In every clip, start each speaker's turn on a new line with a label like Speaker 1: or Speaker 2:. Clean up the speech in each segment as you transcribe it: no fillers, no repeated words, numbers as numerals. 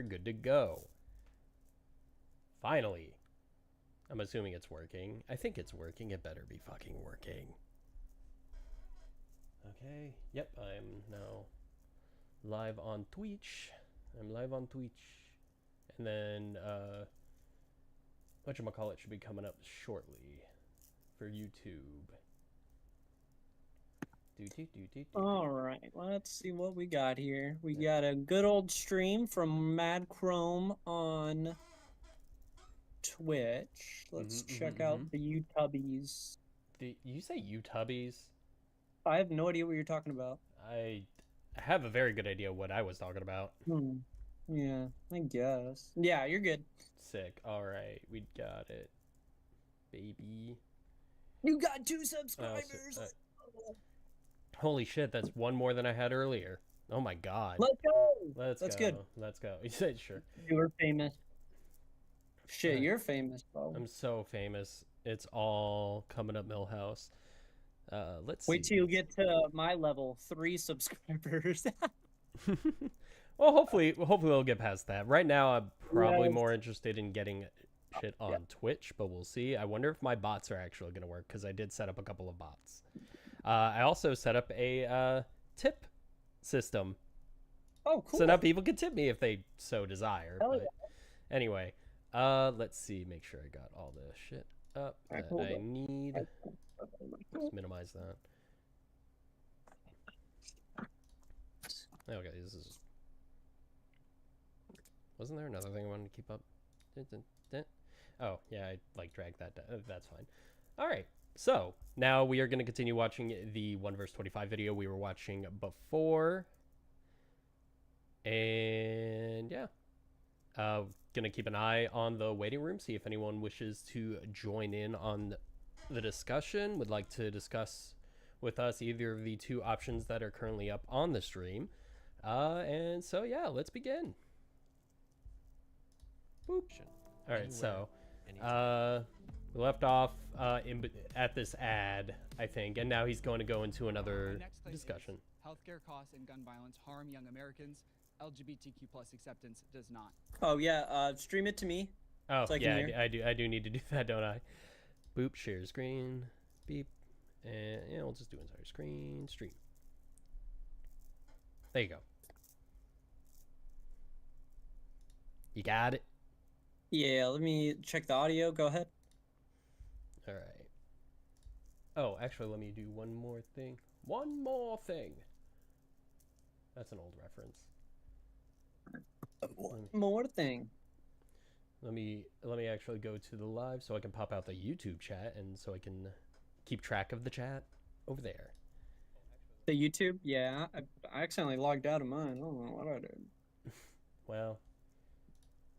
Speaker 1: good to go. Finally. I'm assuming it's working. I think it's working. It better be fucking working. Okay. Yep, I'm now live on Twitch. I'm live on Twitch. And then, whatchamacallit should be coming up shortly for YouTube.
Speaker 2: All right, let's see what we got here. We got a good old stream from Mad Krome on Twitch. Let's check out the YouTubies.
Speaker 1: You say YouTubies?
Speaker 2: I have no idea what you're talking about.
Speaker 1: I have a very good idea what I was talking about.
Speaker 2: Yeah, I guess. Yeah, you're good.
Speaker 1: Sick. All right, we got it, baby.
Speaker 2: You got 2 subscribers.
Speaker 1: Holy shit, that's one more than I had earlier. Oh my god.
Speaker 2: Let's go.
Speaker 1: That's
Speaker 2: good.
Speaker 1: Let's go. You said sure.
Speaker 2: You're famous. Shit, you're famous, bro.
Speaker 1: I'm so famous. It's all coming up Millhouse. Let's
Speaker 2: wait till you get to my level, 3 subscribers.
Speaker 1: Well, hopefully we'll get past that. Right now, I'm probably more interested in getting shit on Twitch, but we'll see. I wonder if my bots are actually going to work, because I did set up a couple of bots. I also set up a tip system.
Speaker 2: Oh, cool.
Speaker 1: So now people can tip me if they so desire.
Speaker 2: Hell
Speaker 1: but
Speaker 2: yeah.
Speaker 1: Anyway, let's see. Make sure I got all the shit up that I need. Let's minimize that. Okay, this is... Wasn't there another thing I wanted to keep up? Oh, yeah, I like dragged that down. That's fine. All right. So now we are going to continue watching the 1 vs 25 video we were watching before. And yeah, gonna keep an eye on the waiting room, see if anyone wishes to join in on the discussion, would like to discuss with us either of the 2 options that are currently up on the stream. And so yeah, let's begin. Boop. All right, so we left off at this ad, I think, and now he's going to go into another discussion.
Speaker 3: Healthcare costs and gun violence harm young Americans. LGBTQ plus acceptance does not.
Speaker 2: Oh yeah, stream it to me.
Speaker 1: Oh so yeah, I do need to do that, don't I? Boop, share screen, beep, and yeah, we'll just do entire screen, stream. There you go. You got it?
Speaker 2: Yeah, let me check the audio. Go ahead.
Speaker 1: All right. Oh, actually, let me do one more thing. One more thing. That's an old reference.
Speaker 2: One more thing.
Speaker 1: Let me actually go to the live so I can pop out the YouTube chat, and so I can keep track of the chat over there.
Speaker 2: The YouTube? Yeah, I accidentally logged out of mine. I don't know what I did.
Speaker 1: Well,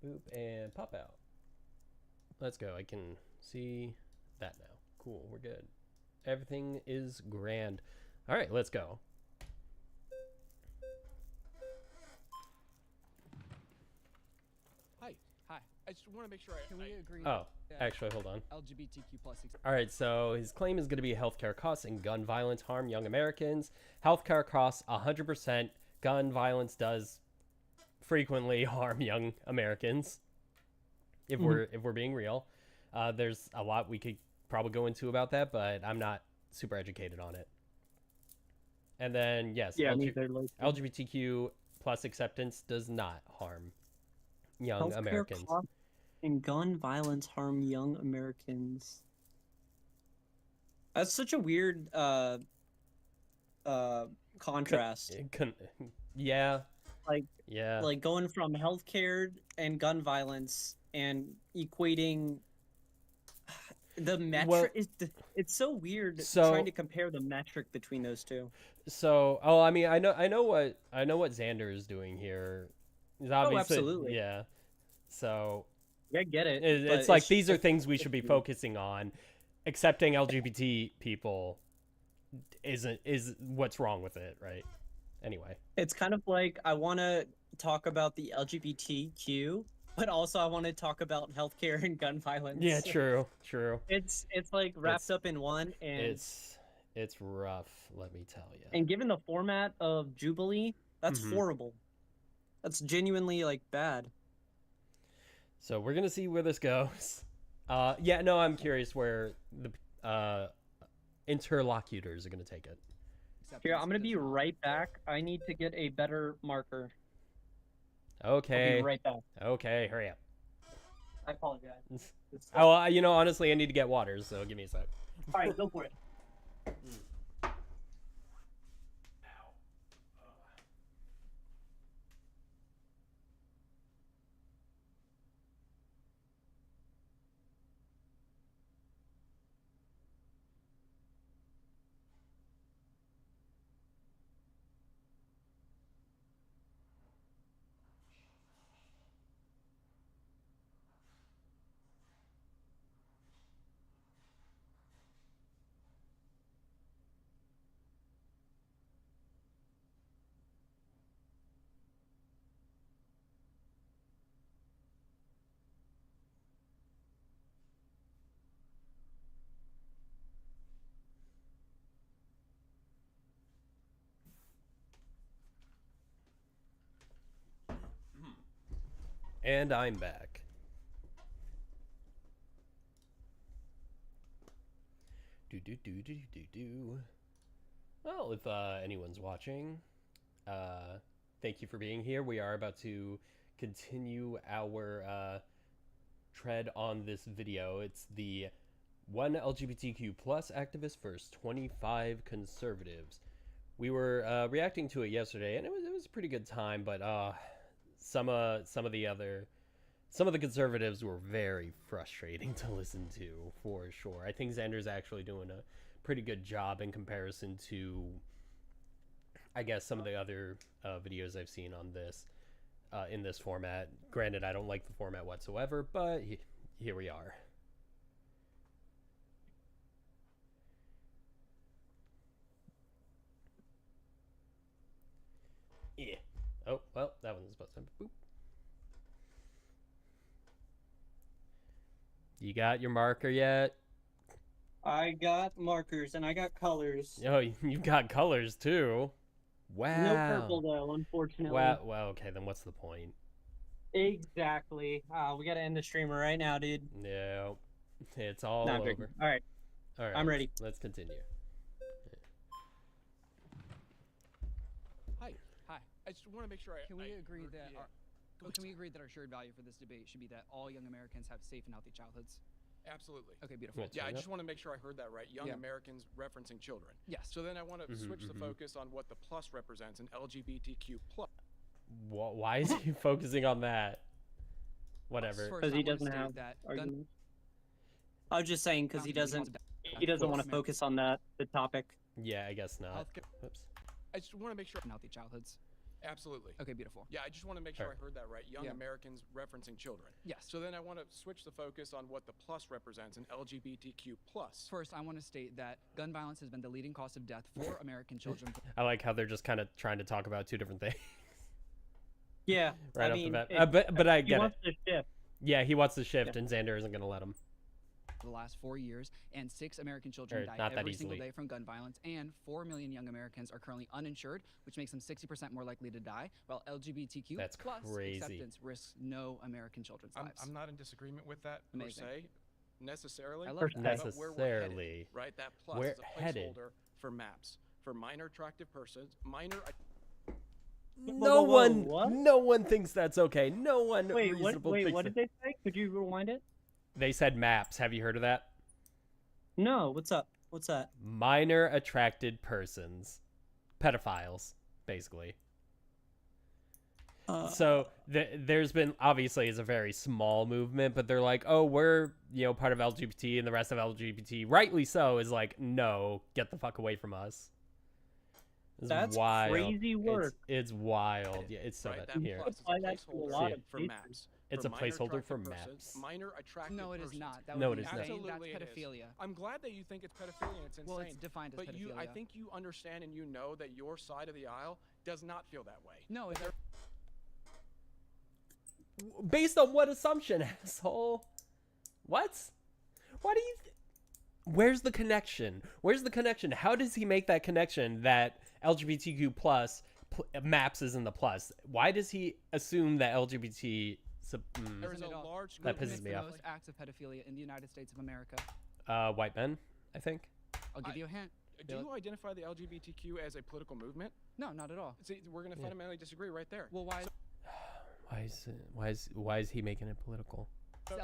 Speaker 1: boop and pop out. Let's go. I can see that now. Cool, we're good. Everything is grand. All right, let's go.
Speaker 3: Hi. I just want to make sure can we agree?
Speaker 1: Oh, actually, hold on.
Speaker 3: LGBTQ plus.
Speaker 1: All right, so his claim is going to be healthcare costs and gun violence harm young Americans. Healthcare costs 100%. Gun violence does frequently harm young Americans. If we're being real, there's a lot we could probably go into about that, but I'm not super educated on it. And then yes, LGBTQ plus acceptance does not harm young Americans.
Speaker 2: And gun violence harm young Americans. That's such a weird contrast.
Speaker 1: Yeah.
Speaker 2: Like going from healthcare and gun violence and equating the metric. It's so weird trying to compare the metric between those 2.
Speaker 1: So, I mean, I know what Xander is doing here. He's obviously,
Speaker 2: absolutely.
Speaker 1: Yeah. So,
Speaker 2: I get it.
Speaker 1: It's like these are things we should be focusing on. Accepting LGBT people is what's wrong with it, right? Anyway,
Speaker 2: it's kind of like I want to talk about the LGBTQ, but also I want to talk about healthcare and gun violence.
Speaker 1: Yeah, true.
Speaker 2: It's like wrapped up in one, and
Speaker 1: it's rough, let me tell you.
Speaker 2: And given the format of Jubilee, that's horrible. That's genuinely like bad.
Speaker 1: So we're gonna see where this goes. Yeah, no, I'm curious where the interlocutors are gonna take it.
Speaker 2: Here, I'm gonna be right back. I need to get a better marker.
Speaker 1: Okay.
Speaker 2: I'll be right back.
Speaker 1: Okay, hurry up.
Speaker 2: I apologize.
Speaker 1: Oh, honestly, I need to get water, so give me a sec.
Speaker 2: All right, go for it.
Speaker 1: And I'm back. Well, if anyone's watching, thank you for being here. We are about to continue our tread on this video. It's the 1 LGBTQ plus activist versus 25 conservatives. We were reacting to it yesterday, and it was a pretty good time, but some of the conservatives were very frustrating to listen to, for sure. I think Xander's actually doing a pretty good job in comparison to, I guess, some of the other videos I've seen on this in this format. Granted, I don't like the format whatsoever, but here we are. Yeah. Oh, well, that one's supposed to boop. You got your marker yet?
Speaker 2: I got markers and I got colors.
Speaker 1: Oh, you've got colors too. Wow.
Speaker 2: No purple though, unfortunately.
Speaker 1: Wow. Well, okay, then what's the point?
Speaker 2: Exactly. We gotta end the streamer right now, dude.
Speaker 1: No, it's all over.
Speaker 2: All right. I'm ready.
Speaker 1: Let's continue.
Speaker 4: Hi. I just want to make sure
Speaker 3: Can we agree that our shared value for this debate should be that all young Americans have safe and healthy childhoods?
Speaker 4: Absolutely.
Speaker 3: Okay, beautiful.
Speaker 4: Yeah, I just want to make sure I heard that right. Young Americans referencing children.
Speaker 3: Yes.
Speaker 4: So then I want to switch the focus on what the plus represents, an LGBTQ plus.
Speaker 1: Why is he focusing on that? Whatever.
Speaker 2: Because he doesn't have that argument. I was just saying because he doesn't want to focus on the topic.
Speaker 1: Yeah, I guess not. Oops.
Speaker 4: I just want to make sure.
Speaker 3: Healthy childhoods.
Speaker 4: Absolutely.
Speaker 3: Okay, beautiful.
Speaker 4: Yeah, I just want to make sure I heard that right. Young Americans referencing children.
Speaker 3: Yes.
Speaker 4: So then I want to switch the focus on what the plus represents, an LGBTQ plus.
Speaker 3: First, I want to state that gun violence has been the leading cause of death for American children.
Speaker 1: I like how they're just kind of trying to talk about two different things.
Speaker 2: Yeah.
Speaker 1: Right off the bat. But I get it.
Speaker 2: He wants to shift.
Speaker 1: Yeah, he wants to shift, and Xander isn't going to let him.
Speaker 3: The last 4 years, and 6 American children die every single day from gun violence, and 4 million young Americans are currently uninsured, which makes them 60% more likely to die, while LGBTQ plus acceptance risks no American children's lives.
Speaker 4: I'm not in disagreement with that per se, necessarily.
Speaker 3: I love that.
Speaker 4: But where we're headed, right? That plus is a placeholder for MAPS, for minor attractive persons,
Speaker 1: No one thinks that's okay. No one reasonable thinks
Speaker 2: what did they say? Could you rewind it?
Speaker 1: They said MAPS. Have you heard of that?
Speaker 2: No. What's up? What's that?
Speaker 1: Minor attracted persons. Pedophiles, basically. So there's been, obviously it's a very small movement, but they're like, oh, we're, part of LGBT, and the rest of LGBT, rightly so, is like, no, get the fuck away from us.
Speaker 2: That's
Speaker 1: wild.
Speaker 2: Crazy work.
Speaker 1: It's wild. Yeah, it's so bad. Here. It's a placeholder for MAPS.
Speaker 4: Minor attractive
Speaker 3: No, it is not. That
Speaker 1: No,
Speaker 3: would
Speaker 1: it is
Speaker 3: be
Speaker 1: not.
Speaker 3: insane.
Speaker 4: Absolutely
Speaker 3: That's
Speaker 4: it is.
Speaker 3: pedophilia.
Speaker 4: I'm glad that you think it's pedophilia and it's insane.
Speaker 3: Well, it's defined as pedophilia.
Speaker 4: But I think you understand and you know that your side of the aisle does not feel that way.
Speaker 3: No,
Speaker 1: Based on what assumption, asshole? What? Why do you... Where's the connection? Where's the connection? How does he make that connection that LGBTQ plus MAPS is in the plus? Why does he assume that LGBT
Speaker 3: There is a large group that pisses me off. Most acts of pedophilia in the United States of America.
Speaker 1: White men, I think.
Speaker 3: I'll give you a hint.
Speaker 4: Do you identify the LGBTQ as a political movement?
Speaker 3: No, not at all.
Speaker 4: See, we're going to fundamentally disagree right there.
Speaker 3: Well, why?
Speaker 1: Why is he making it political?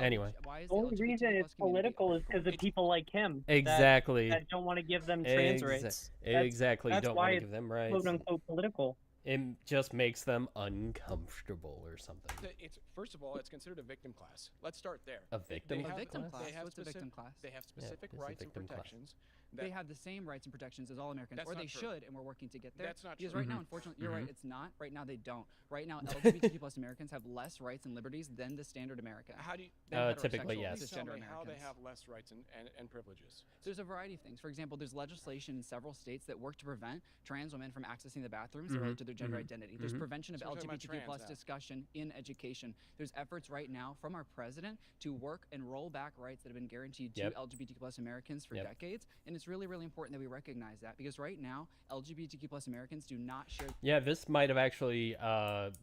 Speaker 1: Anyway,
Speaker 2: the only reason it's political is because of people like him.
Speaker 1: Exactly.
Speaker 2: That don't want to give them trans rights.
Speaker 1: Exactly. Don't want to give them rights.
Speaker 2: Quote unquote political.
Speaker 1: It just makes them uncomfortable or something.
Speaker 4: It's first of all, it's considered a victim class. Let's start there.
Speaker 1: A victim class?
Speaker 3: What's a victim class?
Speaker 4: They have specific rights and protections.
Speaker 3: They have the same rights and protections as all Americans, or they should, and we're working to get there.
Speaker 4: That's not
Speaker 3: because
Speaker 4: true.
Speaker 3: Right now, unfortunately, you're right, it's not. Right now, they don't. Right now, LGBTQ plus Americans have less rights and liberties than the standard American.
Speaker 4: How do you?
Speaker 1: Typically, yes.
Speaker 4: Tell me how they have less rights and privileges.
Speaker 3: There's a variety of things. For example, there's legislation in several states that work to prevent trans women from accessing the bathrooms related to their gender identity. There's prevention of LGBTQ plus discussion in education. There's efforts right now from our president to work and roll back rights that have been guaranteed to LGBTQ plus Americans for decades, and it's really, really important that we recognize that, because right now LGBTQ plus Americans do not share.
Speaker 1: Yeah, this might have actually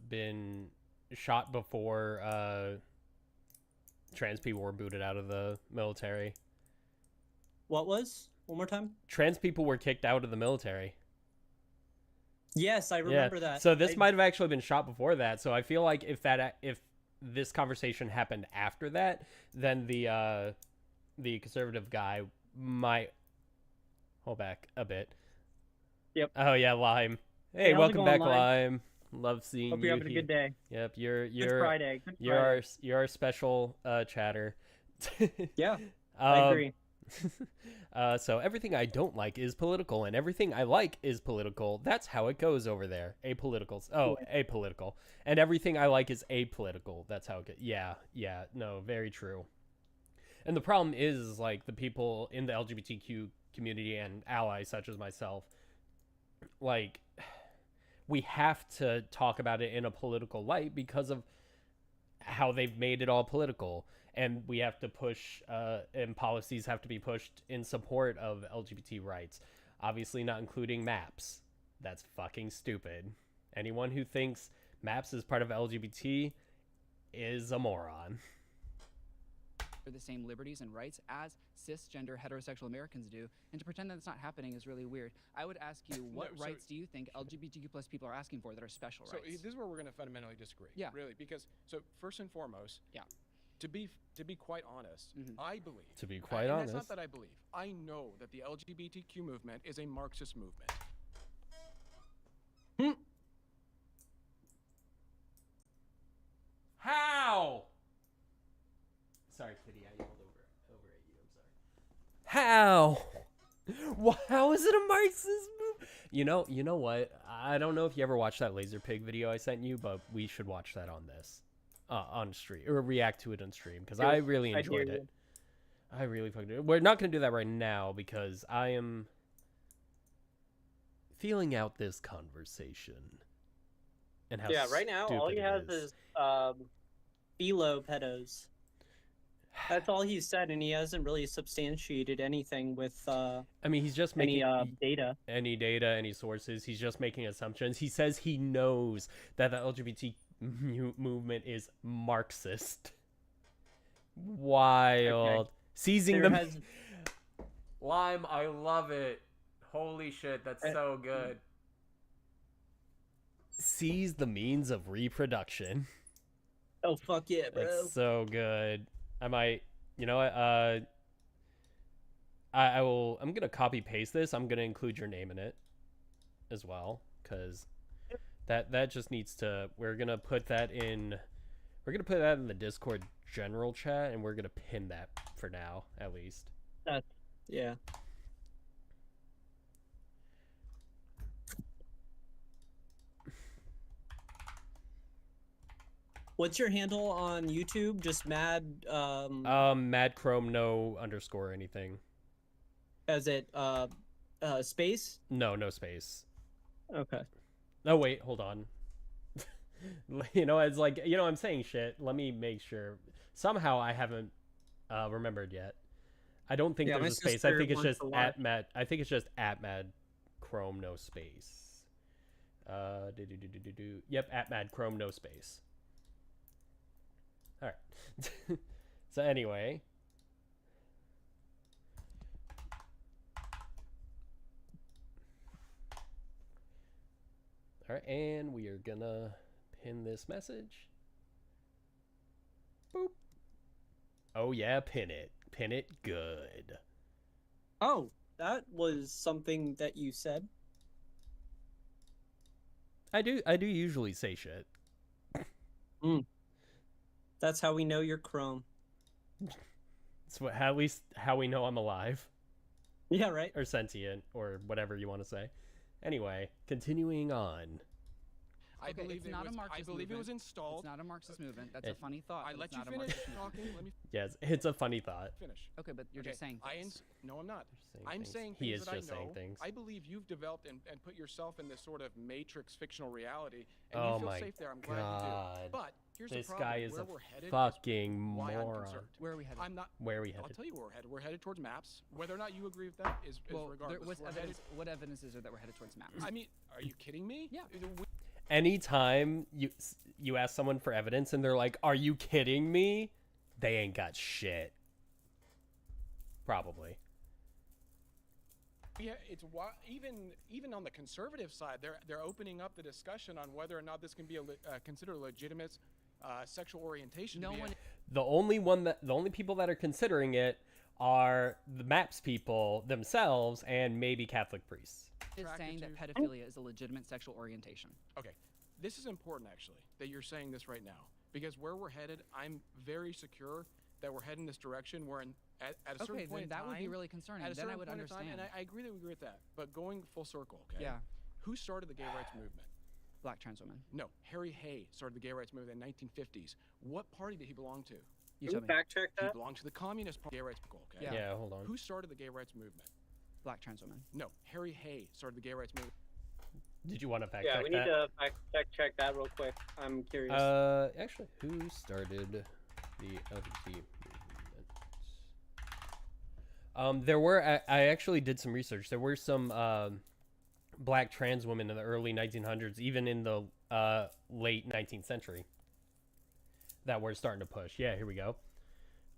Speaker 1: been shot before trans people were booted out of the military.
Speaker 2: What was? One more time?
Speaker 1: Trans people were kicked out of the military.
Speaker 2: Yes, I remember that.
Speaker 1: So this might have actually been shot before that. So I feel like if this conversation happened after that, then the conservative guy might hold back a bit.
Speaker 2: Yep.
Speaker 1: Oh yeah, Lime. Hey, welcome back, Lime. Love seeing you.
Speaker 2: Hope you're having a good day.
Speaker 1: Yep, you're
Speaker 2: Friday. Good
Speaker 1: Friday. You're our special chatter.
Speaker 2: Yeah, I agree.
Speaker 1: So everything I don't like is political, and everything I like is political. That's how it goes over there. Apolitical. Oh, apolitical. And everything I like is apolitical. That's how it goes. Yeah. No, very true. And the problem is, like, the people in the LGBTQ community and allies such as myself, like, we have to talk about it in a political light because of how they've made it all political. And we have to push, and policies have to be pushed in support of LGBT rights. Obviously not including MAPS. That's fucking stupid. Anyone who thinks MAPS is part of LGBT is a moron.
Speaker 3: The same liberties and rights as cisgender heterosexual Americans do, and to pretend that it's not happening is really weird. I would ask you, what rights do you think LGBTQ plus people are asking for that are special rights?
Speaker 4: So this is where we're going to fundamentally disagree. Yeah. Really, because first and foremost, to be quite honest, I believe.
Speaker 1: To be quite honest,
Speaker 4: it's not that I believe. I know that the LGBTQ movement is a Marxist movement.
Speaker 1: How? Sorry, Kitty, I yelled over at you. I'm sorry. How? How is it a Marxist move? You know what? I don't know if you ever watched that Laser Pig video I sent you, but we should watch that on this, on stream, or react to it on stream, because I really enjoyed it. I really fucking did. We're not gonna do that right now because I am feeling out this conversation. And how
Speaker 2: right now all he has is philo pedos. That's all he said, and he hasn't really substantiated anything with
Speaker 1: I mean, he's just making
Speaker 2: any
Speaker 1: data, any sources. He's just making assumptions. He says he knows that the LGBT movement is Marxist. Wild. Okay. Seizing them. Lime, I love it. Holy shit, that's so good. Seize the means of reproduction.
Speaker 2: Oh, fuck yeah, bro.
Speaker 1: That's so good. I might, you know what, I'm going to copy paste this. I'm going to include your name in it as well, because that just needs to, we're going to put that in the Discord general chat, and we're going to pin that for now, at least.
Speaker 2: Yeah. What's your handle on YouTube? Just mad
Speaker 1: mad Krome, no underscore anything.
Speaker 2: Is it space?
Speaker 1: No space.
Speaker 2: Okay.
Speaker 1: Oh wait, hold on. It's like, I'm saying shit. Let me make sure. Somehow I haven't remembered yet. I don't think there's a space. I think it's just at mad. I think it's just at mad Krome, no space. Yep, at mad Krome, no space. So anyway. All right, and we are gonna pin this message. Boop. Oh yeah, pin it. Pin it good.
Speaker 2: Oh, that was something that you said.
Speaker 1: I do usually say shit.
Speaker 2: That's how we know you're Krome.
Speaker 1: It's at least how we know I'm alive.
Speaker 2: Yeah, right.
Speaker 1: Or sentient, or whatever you want to say. Anyway, continuing on.
Speaker 4: I believe it was installed.
Speaker 3: It's not a Marxist movement. That's a funny thought.
Speaker 4: I let you finish talking.
Speaker 1: Yes, it's a funny thought.
Speaker 4: Finish.
Speaker 3: Okay, but you're just saying things.
Speaker 4: No, I'm not. I'm saying
Speaker 1: he
Speaker 4: things
Speaker 1: is
Speaker 4: that
Speaker 1: just
Speaker 4: I know.
Speaker 1: saying things.
Speaker 4: I believe you've developed and put yourself in this sort of matrix fictional reality, and you feel safe there. I'm glad you do. But here's the problem.
Speaker 1: This guy is
Speaker 4: where
Speaker 1: a
Speaker 4: we're headed
Speaker 1: fucking
Speaker 4: moron.
Speaker 3: Where are we headed?
Speaker 4: I'm not.
Speaker 1: Where are we headed?
Speaker 4: I'll tell you where we're headed. We're headed towards maps. Whether or not you agree with that is regardless.
Speaker 3: What evidence is there that we're headed towards maps?
Speaker 4: I mean, are you kidding me?
Speaker 3: Yeah.
Speaker 1: Anytime you ask someone for evidence and they're like, "Are you kidding me?" They ain't got shit. Probably.
Speaker 4: Yeah, it's even on the conservative side, they're opening up the discussion on whether or not this can be considered a legitimate sexual orientation.
Speaker 1: The only people that are considering it are the MAPS people themselves and maybe Catholic priests.
Speaker 3: Is saying that pedophilia is a legitimate sexual orientation.
Speaker 4: Okay, this is important actually that you're saying this right now, because where we're headed, I'm very secure that we're heading this direction. We're at a certain point in time.
Speaker 3: That would be really concerning. Then I would understand.
Speaker 4: And I agree that we agree with that. But going full circle, okay?
Speaker 3: Yeah.
Speaker 4: Who started the gay rights movement?
Speaker 3: Black trans women.
Speaker 4: No, Harry Hay started the gay rights movement in the 1950s. What party did he belong to?
Speaker 2: You fact check that?
Speaker 4: He belonged to the Communist Party. Gay rights movement, okay?
Speaker 1: Yeah, hold on.
Speaker 4: Who started the gay rights movement?
Speaker 3: Black trans women.
Speaker 4: No, Harry Hay started the gay rights movement.
Speaker 1: Did you want to fact check that?
Speaker 2: Yeah, we need to fact check that real quick. I'm curious.
Speaker 1: Actually, who started the LGBT movement? There were, I actually did some research. There were some black trans women in the early 1900s, even in the late 19th century, that were starting to push. Yeah, here we go.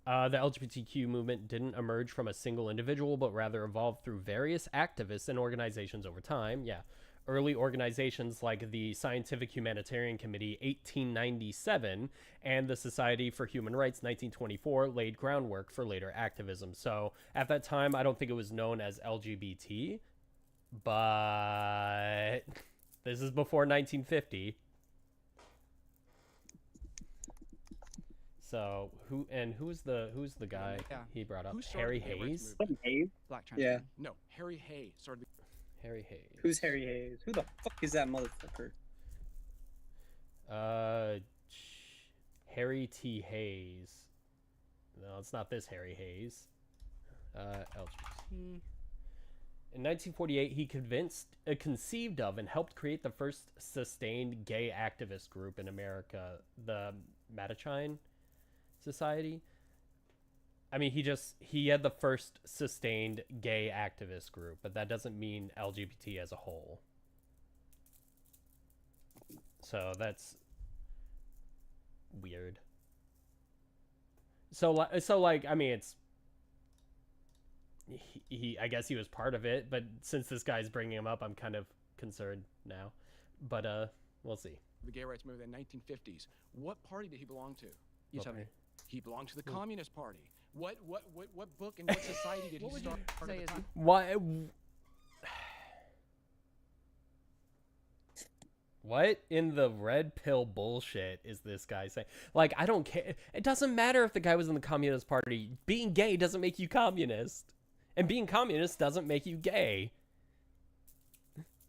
Speaker 1: The LGBTQ movement didn't emerge from a single individual, but rather evolved through various activists and organizations over time. Yeah. Early organizations like the Scientific Humanitarian Committee 1897 and the Society for Human Rights 1924 laid groundwork for later activism. So at that time, I don't think it was known as LGBT, but this is before 1950. So who's the guy he brought up? Harry Hayes?
Speaker 3: Black trans.
Speaker 2: Yeah.
Speaker 4: No, Harry Hay started.
Speaker 1: Harry Hayes.
Speaker 2: Who's Harry Hayes? Who the fuck is that motherfucker?
Speaker 1: Harry T. Hayes. No, it's not this Harry Hayes. LGBT. In 1948, he conceived of and helped create the first sustained gay activist group in America, the Mattachine Society. I mean, he had the first sustained gay activist group, but that doesn't mean LGBT as a whole. So that's weird. So like, I mean, it's I guess he was part of it, but since this guy's bringing him up, I'm kind of concerned now. But we'll see.
Speaker 4: The gay rights movement in the 1950s. What party did he belong to?
Speaker 3: You tell me.
Speaker 4: He belonged to the Communist Party. What book and what society did he start?
Speaker 1: Why? What in the red pill bullshit is this guy saying? Like, I don't care. It doesn't matter if the guy was in the Communist Party. Being gay doesn't make you communist. And being communist doesn't make you gay.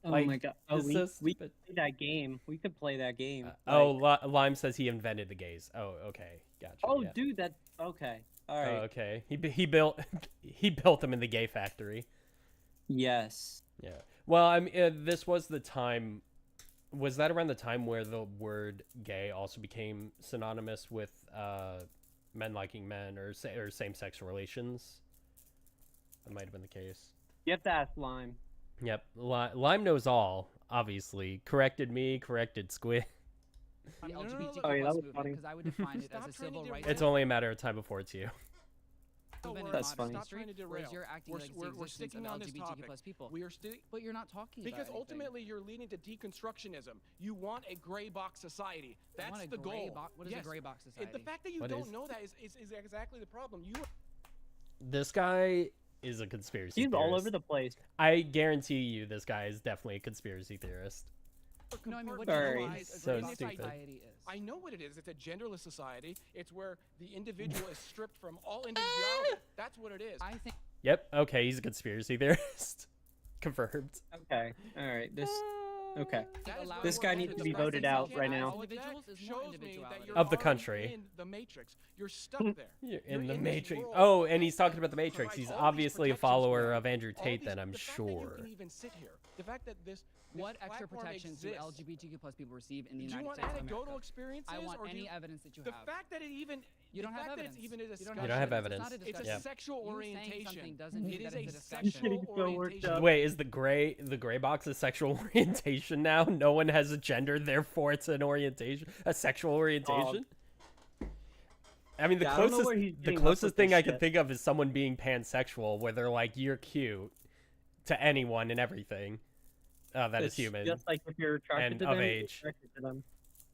Speaker 2: Oh my god. Oh, we could play that game. We could play that game.
Speaker 1: Lime says he invented the gays. Oh, okay. Gotcha.
Speaker 2: Oh, yeah. Dude, that... Okay. All right.
Speaker 1: Okay. He built them in the gay factory.
Speaker 2: Yes.
Speaker 1: Yeah. Well, I mean, this was the time... Was that around the time where the word gay also became synonymous with men liking men or same-sex relations? That might have been the case.
Speaker 2: You have to ask Lime.
Speaker 1: Yep. Lime knows all, obviously. Corrected me, corrected Squid.
Speaker 3: the LGBTQ
Speaker 2: movement,
Speaker 3: because I would define it as a civil rights.
Speaker 1: It's only a matter of time before it's you.
Speaker 2: That's funny.
Speaker 4: Stop trying to derail.
Speaker 3: You're acting like
Speaker 4: we're sticking on this topic.
Speaker 3: People.
Speaker 4: We are
Speaker 3: but you're not talking
Speaker 4: because
Speaker 3: about
Speaker 4: ultimately you're leading to deconstructionism. You want a gray box society. That's the goal.
Speaker 3: What is a gray box society?
Speaker 4: The fact that you don't know that is exactly the problem.
Speaker 1: This guy is a conspiracy theorist.
Speaker 2: He's all over the place.
Speaker 1: I guarantee you this guy is definitely a conspiracy theorist.
Speaker 3: No, I mean, what
Speaker 1: so stupid.
Speaker 4: I know what it is. It's a genderless society. It's where the individual is stripped from all individuality. That's what it is.
Speaker 3: I think.
Speaker 1: Yep. Okay, he's a conspiracy theorist. Confirmed.
Speaker 2: Okay. All right. Okay. This guy needs to be voted out right now.
Speaker 1: Of the country.
Speaker 4: In the Matrix. You're stuck there.
Speaker 1: You're in the Matrix. Oh, and he's talking about the Matrix. He's obviously a follower of Andrew Tate, then I'm sure.
Speaker 4: The fact that
Speaker 3: what extra protections do LGBTQ plus people receive in the United States?
Speaker 4: Do you want anecdotal experiences?
Speaker 3: I want any evidence that you have.
Speaker 4: The fact that it even
Speaker 3: you don't have evidence.
Speaker 4: You
Speaker 1: don't have evidence.
Speaker 4: It's a sexual orientation.
Speaker 3: It is a
Speaker 4: sexual orientation.
Speaker 1: Wait, is the gray box a sexual orientation now? No one has a gender, therefore it's an orientation, a sexual orientation. I mean, the closest thing I can think of is someone being pansexual, where they're like, "You're cute," to anyone and everything. That is human.
Speaker 2: Just like if you're attracted to
Speaker 1: of
Speaker 2: them,
Speaker 1: age.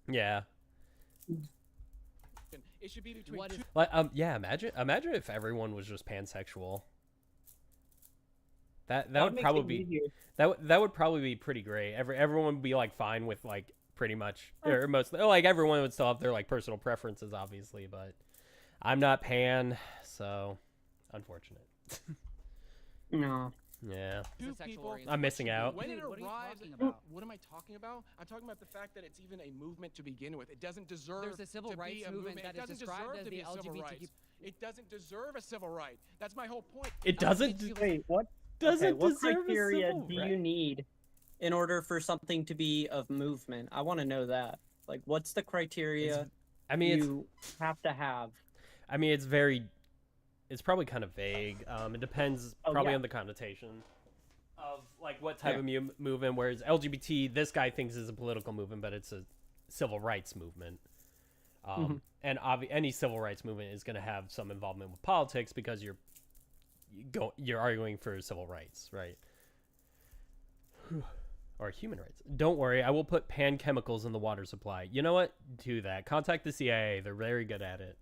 Speaker 1: Yeah.
Speaker 4: It should be between two.
Speaker 1: Like, yeah. Imagine if everyone was just pansexual. That would probably be that would probably be pretty great. Everyone would be like fine with like pretty much or most like everyone would still have their like personal preferences, obviously, but I'm not pan, so unfortunate.
Speaker 2: No.
Speaker 1: Yeah.
Speaker 4: People,
Speaker 1: I'm missing out.
Speaker 4: When it arrives, what am I talking about? I'm talking about the fact that it's even a movement to begin with. It doesn't deserve.
Speaker 3: There's a civil rights movement that is described as the LGBTQ.
Speaker 4: It doesn't deserve a civil right. That's my whole point.
Speaker 1: It doesn't.
Speaker 2: Wait, what?
Speaker 1: Doesn't
Speaker 2: what
Speaker 1: deserve
Speaker 2: criteria
Speaker 1: a civil
Speaker 2: do
Speaker 1: right?
Speaker 2: you need in order for something to be of movement? I want to know that. Like, what's the criteria? You have to have.
Speaker 1: I mean, it's probably kind of vague. It depends probably on the connotation of like what type of movement. Whereas LGBT, this guy thinks is a political movement, but it's a civil rights movement. And any civil rights movement is going to have some involvement with politics because you're arguing for civil rights, right? Or human rights. Don't worry, I will put pan chemicals in the water supply. You know what? Do that. Contact the CIA. They're very good at it.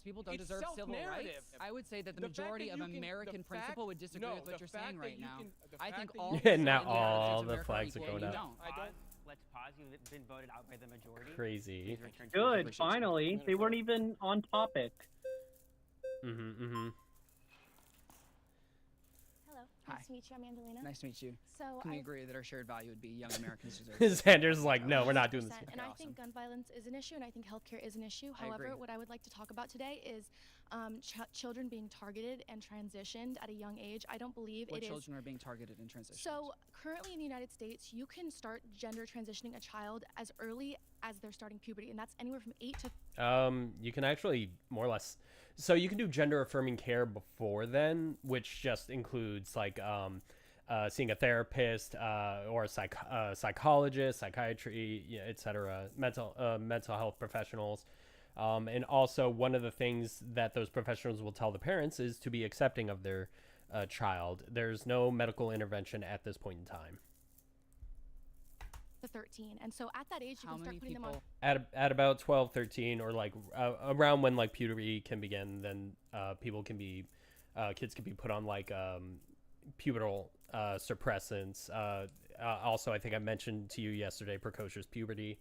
Speaker 3: People don't deserve civil rights. I would say that the majority of American principle would disagree with what you're saying right now. I think all
Speaker 1: not all the flags are going up.
Speaker 5: Let's pause. You've been voted out by the majority.
Speaker 1: Crazy.
Speaker 2: Good. Finally, they weren't even on topic.
Speaker 6: Nice to meet you. I'm Angelina.
Speaker 3: Nice to meet you.
Speaker 6: So
Speaker 3: can we agree that our shared value would be young Americans deserve?
Speaker 1: Sanders is like, no, we're not doing this.
Speaker 6: And I think gun violence is an issue, and I think healthcare is an issue. However, what I would like to talk about today is children being targeted and transitioned at a young age. I don't believe
Speaker 3: what children are being targeted and transitioned.
Speaker 6: So currently in the United States, you can start gender transitioning a child as early as they're starting puberty, and that's anywhere from 8 to.
Speaker 1: You can actually more or less. So you can do gender affirming care before then, which just includes like seeing a therapist or a psychologist, psychiatry, etc., mental health professionals. And also one of the things that those professionals will tell the parents is to be accepting of their child. There's no medical intervention at this point in time.
Speaker 6: 13, and so at that age you can start putting them on
Speaker 1: at about 12, 13, or like around when like puberty can begin. Then kids can be put on like pubertal suppressants. Also, I think I mentioned to you yesterday, precocious puberty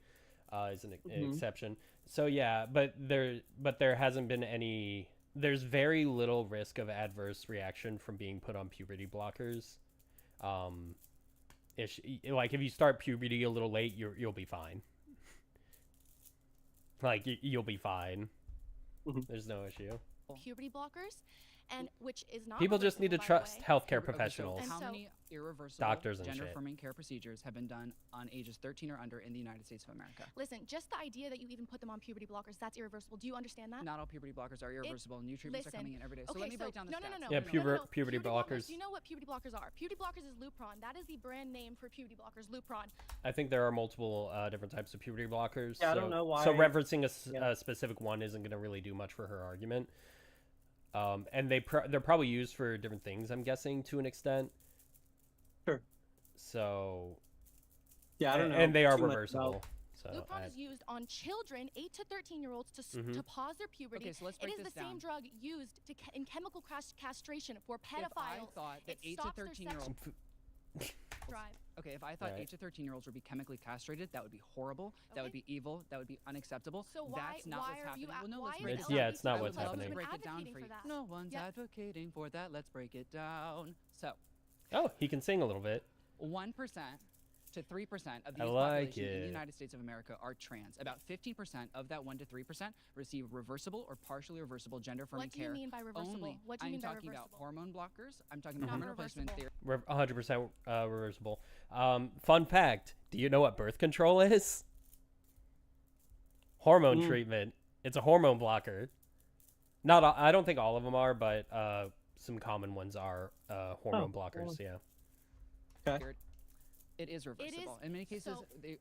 Speaker 1: is an exception. So yeah, but there hasn't been any. There's very little risk of adverse reaction from being put on puberty blockers. Like if you start puberty a little late, you'll be fine. Like you'll be fine. There's no issue.
Speaker 6: Puberty blockers, and which is not.
Speaker 1: People just need to trust healthcare professionals.
Speaker 3: How many irreversible
Speaker 1: doctors and
Speaker 3: gender-affirming care procedures have been done on ages 13 or under in the United States of America?
Speaker 6: Listen, just the idea that you even put them on puberty blockers, that's irreversible. Do you understand that?
Speaker 3: Not all puberty blockers are irreversible. New treatments are coming in every day. So let me break down the stats.
Speaker 1: Yeah, puberty blockers.
Speaker 6: Do you know what puberty blockers are? Puberty blockers is Lupron. That is the brand name for puberty blockers, Lupron.
Speaker 1: I think there are multiple different types of puberty blockers.
Speaker 2: Yeah, I don't know why.
Speaker 1: So referencing a specific one isn't going to really do much for her argument. And they're probably used for different things, I'm guessing, to an extent.
Speaker 2: Sure.
Speaker 1: So.
Speaker 2: Yeah, I don't know.
Speaker 1: And they are reversible. So
Speaker 6: Lupron is used on children, 8 to 13-year-olds, to pause their puberty.
Speaker 3: Okay, so let's break
Speaker 6: this down. It is the same drug used in chemical castration for pedophiles.
Speaker 3: If I thought that 8 to 13-year-olds
Speaker 6: drive.
Speaker 3: Okay, if I thought 8 to 13-year-olds would be chemically castrated, that would be horrible. Okay. That would be evil. That would be unacceptable.
Speaker 6: So
Speaker 3: that's not what's happening. Well, no, let's break
Speaker 1: it's not what's happening.
Speaker 3: Break it down for you. No one's advocating for that. Let's break it down. So.
Speaker 1: Oh, he can sing a little bit.
Speaker 3: 1% to 3% of the population in the United States of America are trans. About 15% of that 1 to 3% receive reversible or partially reversible gender-affirming care.
Speaker 6: What do you mean by reversible?
Speaker 3: Only.
Speaker 6: What do you mean by
Speaker 3: reversible? I'm talking about hormone blockers. I'm talking about hormone replacement therapy.
Speaker 1: 100% reversible. Fun fact: do you know what birth control is? Hormone treatment. It's a hormone blocker. I don't think all of them are, but some common ones are hormone blockers. Yeah.
Speaker 2: Okay.
Speaker 3: It is reversible. In many cases,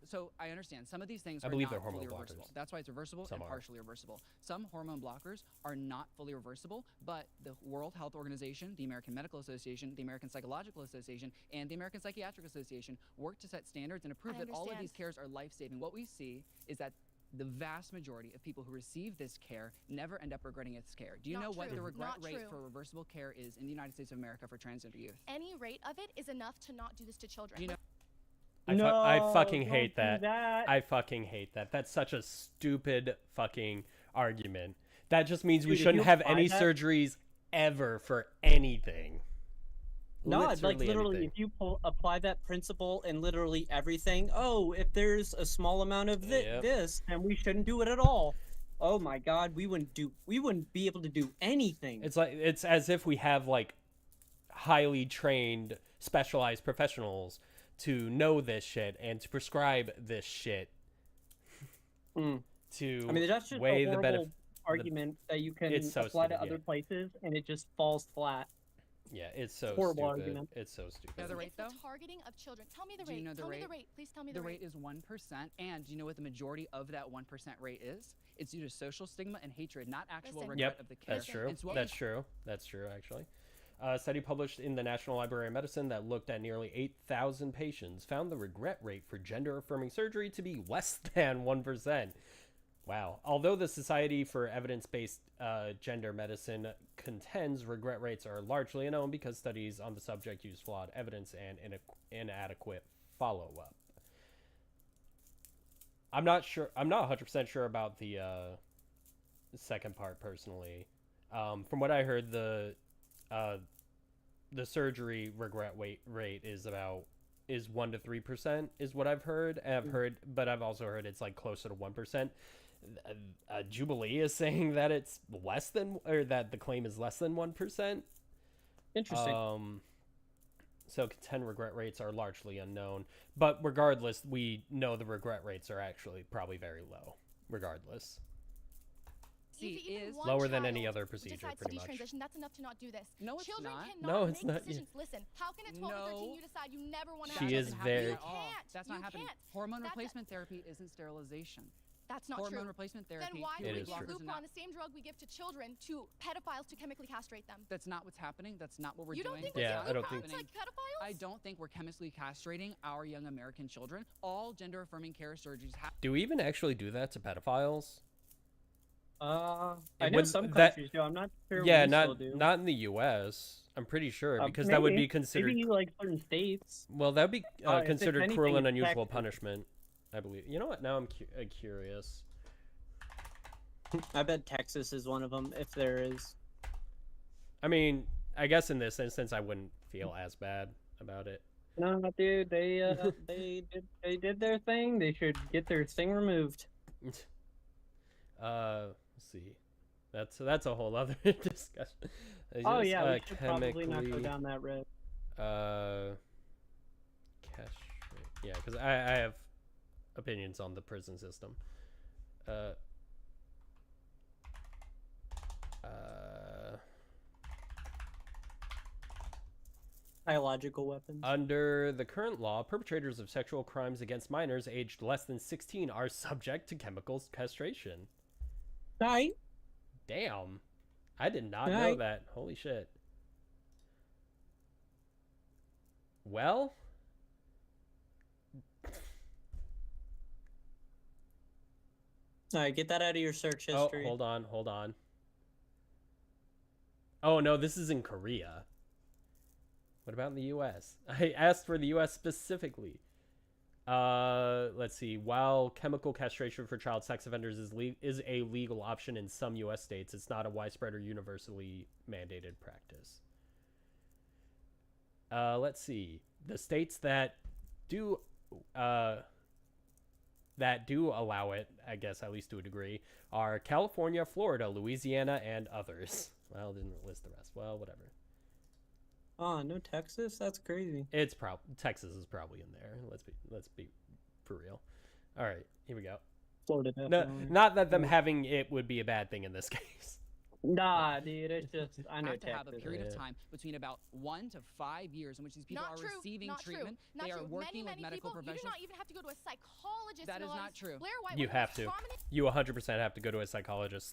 Speaker 3: so I understand. Some of these things are
Speaker 1: believe
Speaker 3: not
Speaker 1: they're hormone
Speaker 3: fully
Speaker 1: blockers.
Speaker 3: reversible. That's why it's reversible and partially reversible. Some hormone blockers are not fully reversible, but the World Health Organization, the American Medical Association, the American Psychological Association, and the American Psychiatric Association work to set standards and approve that all of these cares are life-saving. What we see is that the vast majority of people who receive this care never end up regretting its care. Do you know what the regret rate for reversible care is in the United States of America for transgender youth?
Speaker 6: Any rate of it is enough to not do this to children.
Speaker 3: Do you know?
Speaker 1: I fucking hate that. I fucking hate that. That's such a stupid fucking argument. That just means we shouldn't have any surgeries ever for anything.
Speaker 2: No, literally, if you apply that principle in literally everything, if there's a small amount of this, then we shouldn't do it at all. Oh my God, we wouldn't be able to do anything.
Speaker 1: It's as if we have highly trained, specialized professionals to know this shit and to prescribe this shit.
Speaker 2: That's just
Speaker 1: weigh
Speaker 2: a
Speaker 1: the benefit
Speaker 2: argument that you can apply to other places, and it just falls flat.
Speaker 1: Yeah, it's so
Speaker 2: horrible
Speaker 1: stupid.
Speaker 2: Argument.
Speaker 1: It's so stupid.
Speaker 3: You know the rate, though?
Speaker 6: It's the targeting of children. Tell me the rate.
Speaker 3: Do you know the rate?
Speaker 6: Tell me the rate. Please tell me the rate.
Speaker 3: The rate is 1%, and do you know what the majority of that 1% rate is? It's due to social stigma and hatred, not actual regret of the care.
Speaker 1: That's true. That's true, actually. A study published in the National Library of Medicine that looked at nearly 8,000 patients found the regret rate for gender-affirming surgery to be less than 1%. Wow. Although the Society for Evidence-Based Gender Medicine contends regret rates are largely unknown because studies on the subject use flawed evidence and inadequate follow-up. I'm not 100% sure about the second part personally. From what I heard, the surgery regret rate is 1 to 3% is what I've heard. And but I've also heard it's closer to 1%. Jubilee is saying that it's less than, or that the claim is less than 1%.
Speaker 2: Interesting.
Speaker 1: So contend regret rates are largely unknown, but regardless, we know the regret rates are actually probably very low. Regardless.
Speaker 3: Is
Speaker 1: lower than any other procedure, pretty much.
Speaker 6: That's enough to not do this.
Speaker 3: No, it's
Speaker 6: Children
Speaker 3: not.
Speaker 6: cannot make decisions. Listen, how can a 12 or 13 you decide you never want to have
Speaker 1: is very...
Speaker 6: You can't.
Speaker 3: That's not happening. Hormone replacement therapy isn't sterilization.
Speaker 6: That's not
Speaker 3: Hormone
Speaker 6: true.
Speaker 3: replacement therapy.
Speaker 6: Then why do we give Lupron, the same drug we give to children, to pedophiles to chemically castrate them?
Speaker 3: That's not what's happening. That's not what we're doing.
Speaker 6: You don't think
Speaker 1: I don't think
Speaker 6: like pedophiles?
Speaker 3: I don't think we're chemically castrating our young American children. All gender-affirming care surgeries have...
Speaker 1: Do we even actually do that to pedophiles?
Speaker 2: I know some countries do. I'm not sure.
Speaker 1: Yeah, not in the U.S. I'm pretty sure because that would be considered.
Speaker 2: Maybe certain states.
Speaker 1: Well, that would be considered cruel and unusual punishment, I believe. You know what? Now I'm curious.
Speaker 2: I bet Texas is one of them, if there is.
Speaker 1: I mean, I guess in this instance, I wouldn't feel as bad about it.
Speaker 2: No, dude, they did their thing. They should get their thing removed.
Speaker 1: Let's see. That's a whole other discussion.
Speaker 2: Oh yeah, we should probably not go down that road.
Speaker 1: Yeah, because I have opinions on the prison system.
Speaker 2: Biological weapons.
Speaker 1: Under the current law, perpetrators of sexual crimes against minors aged less than 16 are subject to chemical castration.
Speaker 2: Right.
Speaker 1: Damn. I did not know that. Holy shit. Well.
Speaker 2: All right, get that out of your search history.
Speaker 1: Oh, hold on. Oh, no, this is in Korea. What about in the U.S.? I asked for the U.S. specifically. Let's see. While chemical castration for child sex offenders is a legal option in some U.S. states, it's not a widespread or universally mandated practice. Let's see. The states that do allow it, I guess at least to a degree, are California, Florida, Louisiana, and others. Well, didn't list the rest. Well, whatever.
Speaker 2: Oh, no Texas? That's crazy.
Speaker 1: It's Texas is probably in there. Let's be for real. All right, here we go.
Speaker 2: Florida,
Speaker 1: no, not that them having it would be a bad thing in this case.
Speaker 2: Nah, dude, it's just I know
Speaker 3: to have a period of time between about 1 to 5 years in which these people are receiving treatment. They are working with medical professionals.
Speaker 6: You do not even have to go to a psychologist.
Speaker 3: That is not true.
Speaker 6: Blair White,
Speaker 1: you have to. You 100% have to go to a psychologist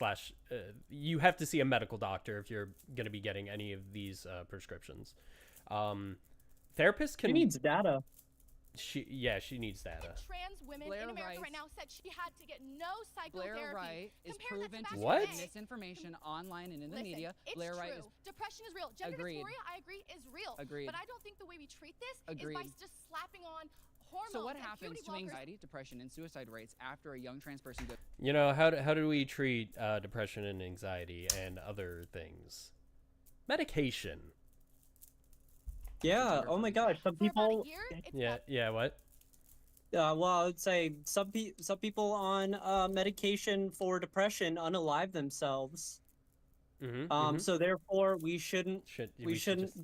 Speaker 1: you have to see a medical doctor if you're going to be getting any of these prescriptions. Therapists can.
Speaker 2: She needs data.
Speaker 1: She needs data.
Speaker 6: Trans women in America right now said she had to get no psychotherapy.
Speaker 3: Blair Wright is proven to
Speaker 1: what?
Speaker 3: spread misinformation online and in the media. Blair Wright is
Speaker 6: depression is real. Gender dysphoria, I agree, is real.
Speaker 3: Agreed.
Speaker 6: But I don't think the way we treat this is by just slapping on hormones.
Speaker 3: So what happens to anxiety, depression, and suicide rates after a young trans person goes?
Speaker 1: You know, how do we treat depression and anxiety and other things? Medication.
Speaker 2: Yeah. Oh my gosh. Some people.
Speaker 1: Yeah. What?
Speaker 2: Well, I would say some people on medication for depression unalive themselves. So therefore, we shouldn't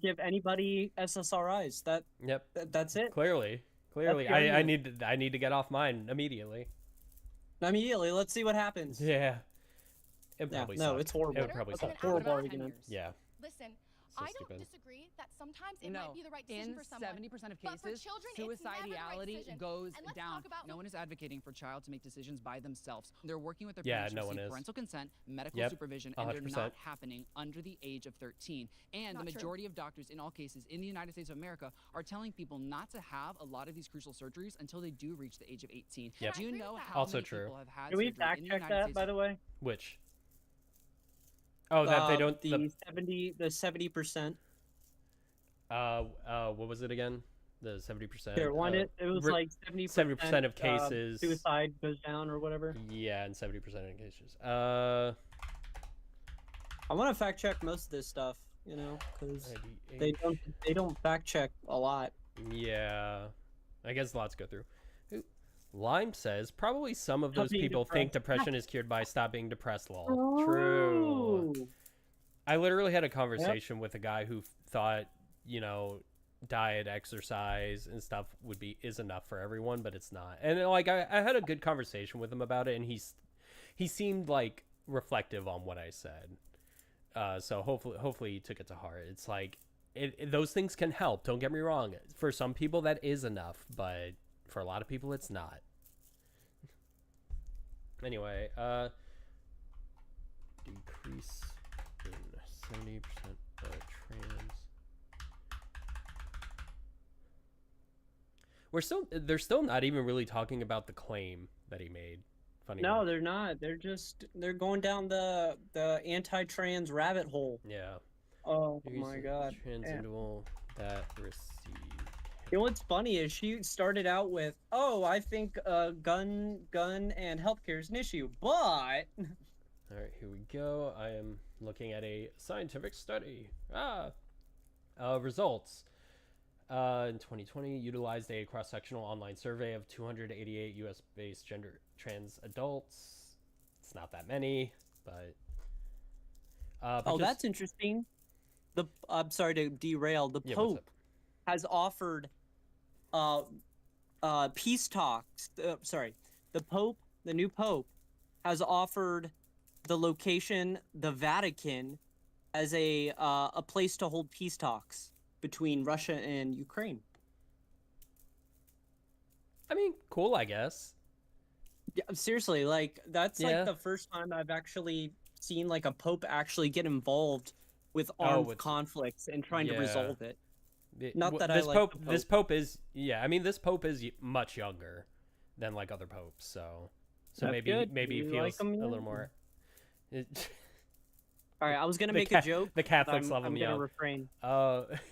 Speaker 2: give anybody SSRIs. That's it.
Speaker 1: Clearly, I need to get off mine immediately.
Speaker 2: Let's see what happens.
Speaker 1: Yeah. It probably
Speaker 2: no, it's horrible.
Speaker 1: It would probably suck.
Speaker 2: Horrible argument.
Speaker 1: Yeah.
Speaker 6: Listen, I don't disagree that sometimes it might be the right decision for someone.
Speaker 3: In 70% of cases, suicidality goes down. No one is advocating for child to make decisions by themselves. They're working with their parents to receive parental consent, medical supervision, and they're not happening under the age of 13. And the majority of doctors in all cases in the United States of America are telling people not to have a lot of these crucial surgeries until they do reach the age of 18.
Speaker 1: Yep.
Speaker 3: Do you know how many people have had
Speaker 2: surgery in the United States? Can we fact check that, by the way?
Speaker 1: Which? Oh, that they don't.
Speaker 2: The 70%.
Speaker 1: What was it again? The 70%.
Speaker 2: It was like
Speaker 1: 70% of cases.
Speaker 2: Suicide goes down or whatever.
Speaker 1: Yeah, and 70% of cases.
Speaker 2: I want to fact check most of this stuff, because they don't fact check a lot.
Speaker 1: Yeah, I guess lots go through. Lime says probably some of those people think depression is cured by stop being depressed. Lol.
Speaker 2: Oh.
Speaker 1: True. I literally had a conversation with a guy who thought, diet, exercise, and stuff is enough for everyone, but it's not. And I had a good conversation with him about it, and he seemed like reflective on what I said. So hopefully he took it to heart. It's like those things can help. Don't get me wrong. For some people that is enough, but for a lot of people it's not. Anyway, decrease in 70% of trans. They're still not even really talking about the claim that he made. Funny.
Speaker 2: No, they're not. They're going down the anti-trans rabbit hole.
Speaker 1: Yeah.
Speaker 2: Oh my god.
Speaker 1: Trans individual that received.
Speaker 2: What's funny is she started out with, I think gun and healthcare is an issue, but... All
Speaker 1: right, here we go. I am looking at a scientific study. Results. In 2020, utilized a cross-sectional online survey of 288 U.S.-based gender trans adults. It's not that many, but
Speaker 2: That's interesting. I'm sorry to derail. The Pope has offered peace talks. The new Pope has offered the location, the Vatican, as a place to hold peace talks between Russia and Ukraine.
Speaker 1: I mean, cool, I guess.
Speaker 2: Yeah, seriously, like that's like the first time I've actually seen like a Pope actually get involved with armed conflicts and trying to resolve it. Not that I like
Speaker 1: this Pope is this Pope is much younger than like other popes, so maybe he feels a little more.
Speaker 2: All right, I was gonna make a joke.
Speaker 1: The Catholics love him.
Speaker 2: I'm gonna refrain.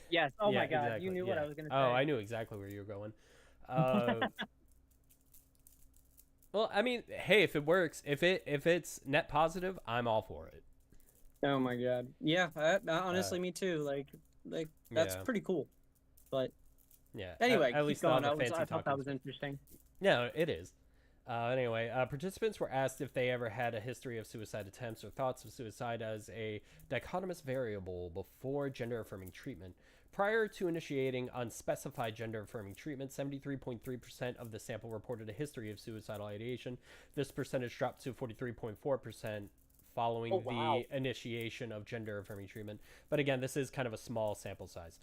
Speaker 2: Yes. Oh my God, exactly. You knew what I was gonna say.
Speaker 1: Oh, I knew exactly where you were going. Well, I mean, hey, if it works, if it's net positive, I'm all for it.
Speaker 2: Oh my God, yeah. Honestly, me too. Like that's pretty cool. But anyway,
Speaker 1: at least
Speaker 2: going. I thought that was interesting.
Speaker 1: Yeah, it is. Anyway, participants were asked if they ever had a history of suicide attempts or thoughts of suicide as a dichotomous variable before gender-affirming treatment. Prior to initiating unspecified gender-affirming treatment, 73.3% of the sample reported a history of suicidal ideation. This percentage dropped to 43.4% following the initiation of gender-affirming treatment. But again, this is kind of a small sample size.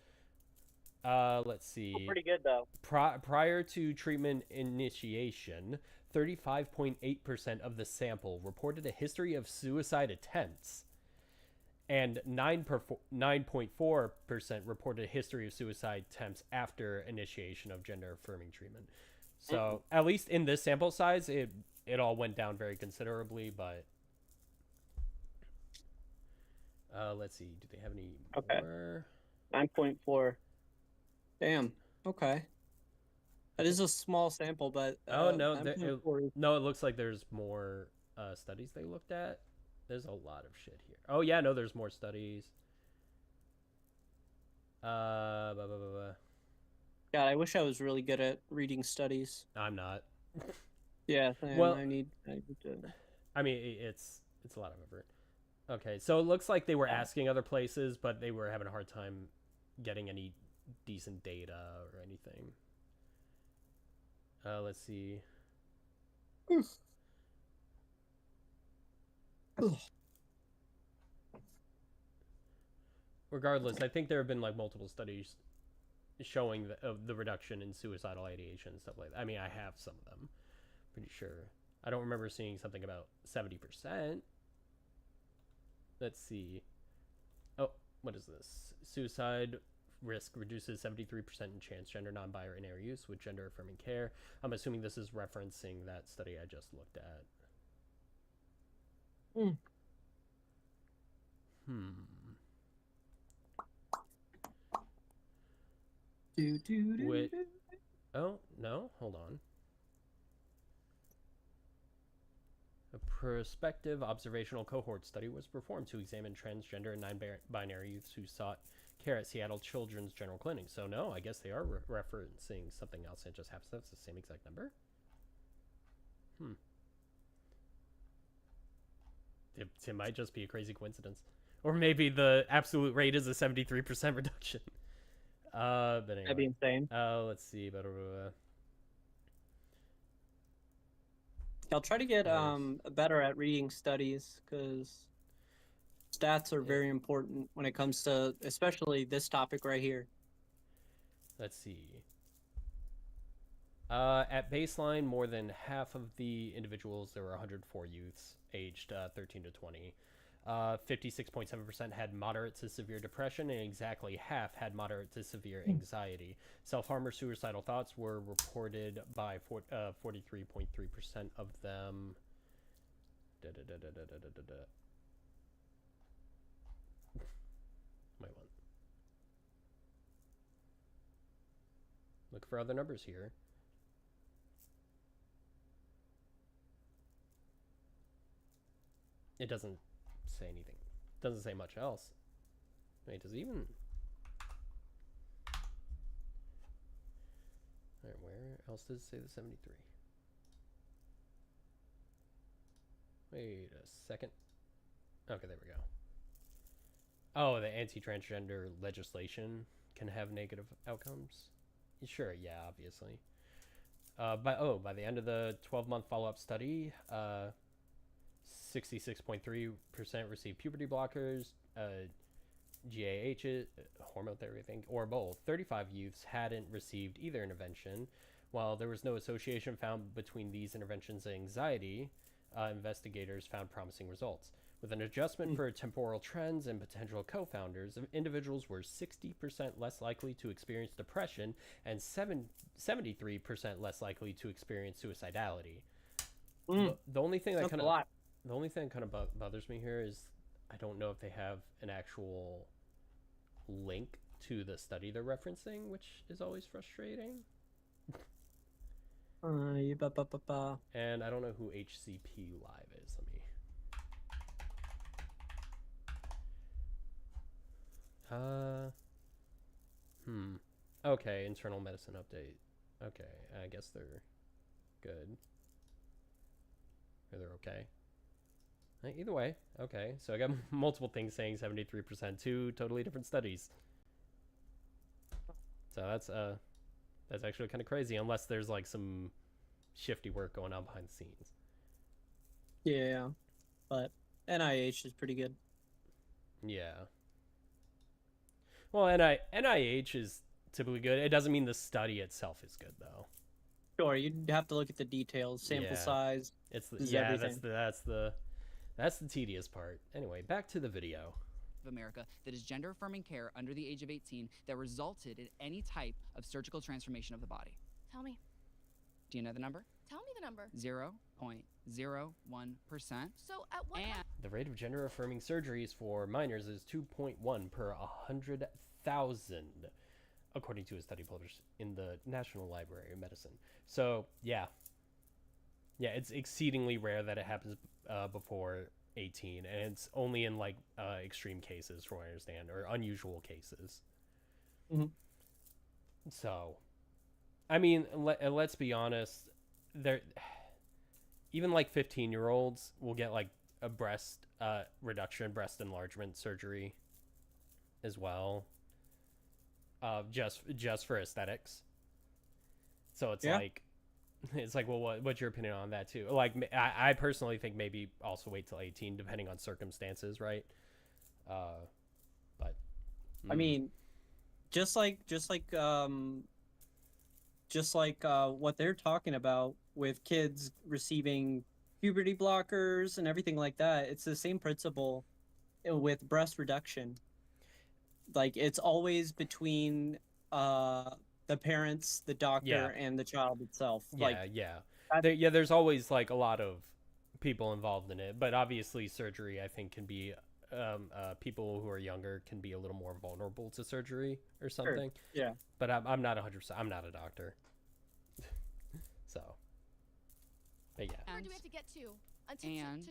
Speaker 1: Let's see.
Speaker 2: Pretty good, though.
Speaker 1: Prior to treatment initiation, 35.8% of the sample reported a history of suicide attempts, and 9.4% reported a history of suicide attempts after initiation of gender-affirming treatment. So, at least in this sample size, it all went down very considerably, but... let's see. Do they have any more?
Speaker 2: 9.4. Damn. Okay. That is a small sample, but
Speaker 1: no, it looks like there's more studies they looked at. There's a lot of shit here. Oh yeah, no, there's more studies.
Speaker 2: God, I wish I was really good at reading studies.
Speaker 1: I'm not.
Speaker 2: Yeah, I need to.
Speaker 1: I mean, it's a lot of effort. Okay, so it looks like they were asking other places, but they were having a hard time getting any decent data or anything. Let's see. Regardless, I think there have been like multiple studies showing the reduction in suicidal ideation and stuff like that. I mean, I have some of them. Pretty sure. I don't remember seeing something about 70%. Let's see. Oh, what is this? Suicide risk reduces 73% in transgender, non-binary use with gender-affirming care. I'm assuming this is referencing that study I just looked at. Wait. Oh, no. Hold on. A prospective observational cohort study was performed to examine transgender and non-binary youths who sought care at Seattle Children's General Clinic. So no, I guess they are referencing something else. It just happens that's the same exact number. It might just be a crazy coincidence. Or maybe the absolute rate is a 73% reduction. But anyway.
Speaker 2: That'd be insane.
Speaker 1: Let's see.
Speaker 2: I'll try to get better at reading studies, because stats are very important when it comes to, especially this topic right here.
Speaker 1: Let's see. At baseline, more than half of the individuals, there were 104 youths aged 13 to 20. 56.7% had moderate to severe depression, and exactly half had moderate to severe anxiety. Self-harm or suicidal thoughts were reported by 43.3% of them. Wait, what? Look for other numbers here. It doesn't say anything. It doesn't say much else. Wait, does it even... Alright, where else does it say the 73? Wait a second. Okay, there we go. Oh, the anti-transgender legislation can have negative outcomes? Sure, yeah, obviously. By the end of the 12-month follow-up study, 66.3% received puberty blockers, GAH, hormone therapy, I think, or both. 35 youths hadn't received either intervention. While there was no association found between these interventions and anxiety, investigators found promising results. With an adjustment for temporal trends and potential co-founders, individuals were 60% less likely to experience depression and 73% less likely to experience suicidality. The only thing that kind of bothers me here is I don't know if they have an actual link to the study they're referencing, which is always frustrating. And I don't know who HCP Live is. Okay, internal medicine update. Okay, I guess they're good. Or they're okay. Either way, okay. So I got multiple things saying 73%, two totally different studies. So that's actually kind of crazy, unless there's like some shifty work going on behind the scenes.
Speaker 2: Yeah, but NIH is pretty good.
Speaker 1: Yeah. Well, NIH is typically good. It doesn't mean the study itself is good, though.
Speaker 2: Sure, you'd have to look at the details, sample size.
Speaker 1: Everything. That's the tedious part. Anyway, back to the video.
Speaker 3: Of America that is gender affirming care under the age of 18 that resulted in any type of surgical transformation of the body.
Speaker 6: Tell me.
Speaker 3: Do you know the number?
Speaker 6: Tell me the number.
Speaker 3: 0.01%.
Speaker 6: So at what?
Speaker 1: The rate of gender affirming surgeries for minors is 2.1 per 100,000, according to a study published in the National Library of Medicine. So yeah, it's exceedingly rare that it happens before 18, and it's only in like extreme cases, from what I understand, or unusual cases. So, I mean, let's be honest, even like 15-year-olds will get like a breast reduction, breast enlargement surgery as well, just for aesthetics. So it's like, well, what's your opinion on that too? Like, I personally think maybe also wait till 18, depending on circumstances, right? But
Speaker 2: I mean, just like what they're talking about with kids receiving puberty blockers and everything like that, it's the same principle with breast reduction. Like, it's always between the parents, the doctor, and the child itself.
Speaker 1: There's always like a lot of people involved in it, but obviously surgery, I think, can be people who are younger can be a little more vulnerable to surgery or something.
Speaker 2: Sure. Yeah,
Speaker 1: but I'm not 100%. I'm not a doctor. So, but yeah.
Speaker 6: Where do we have to get to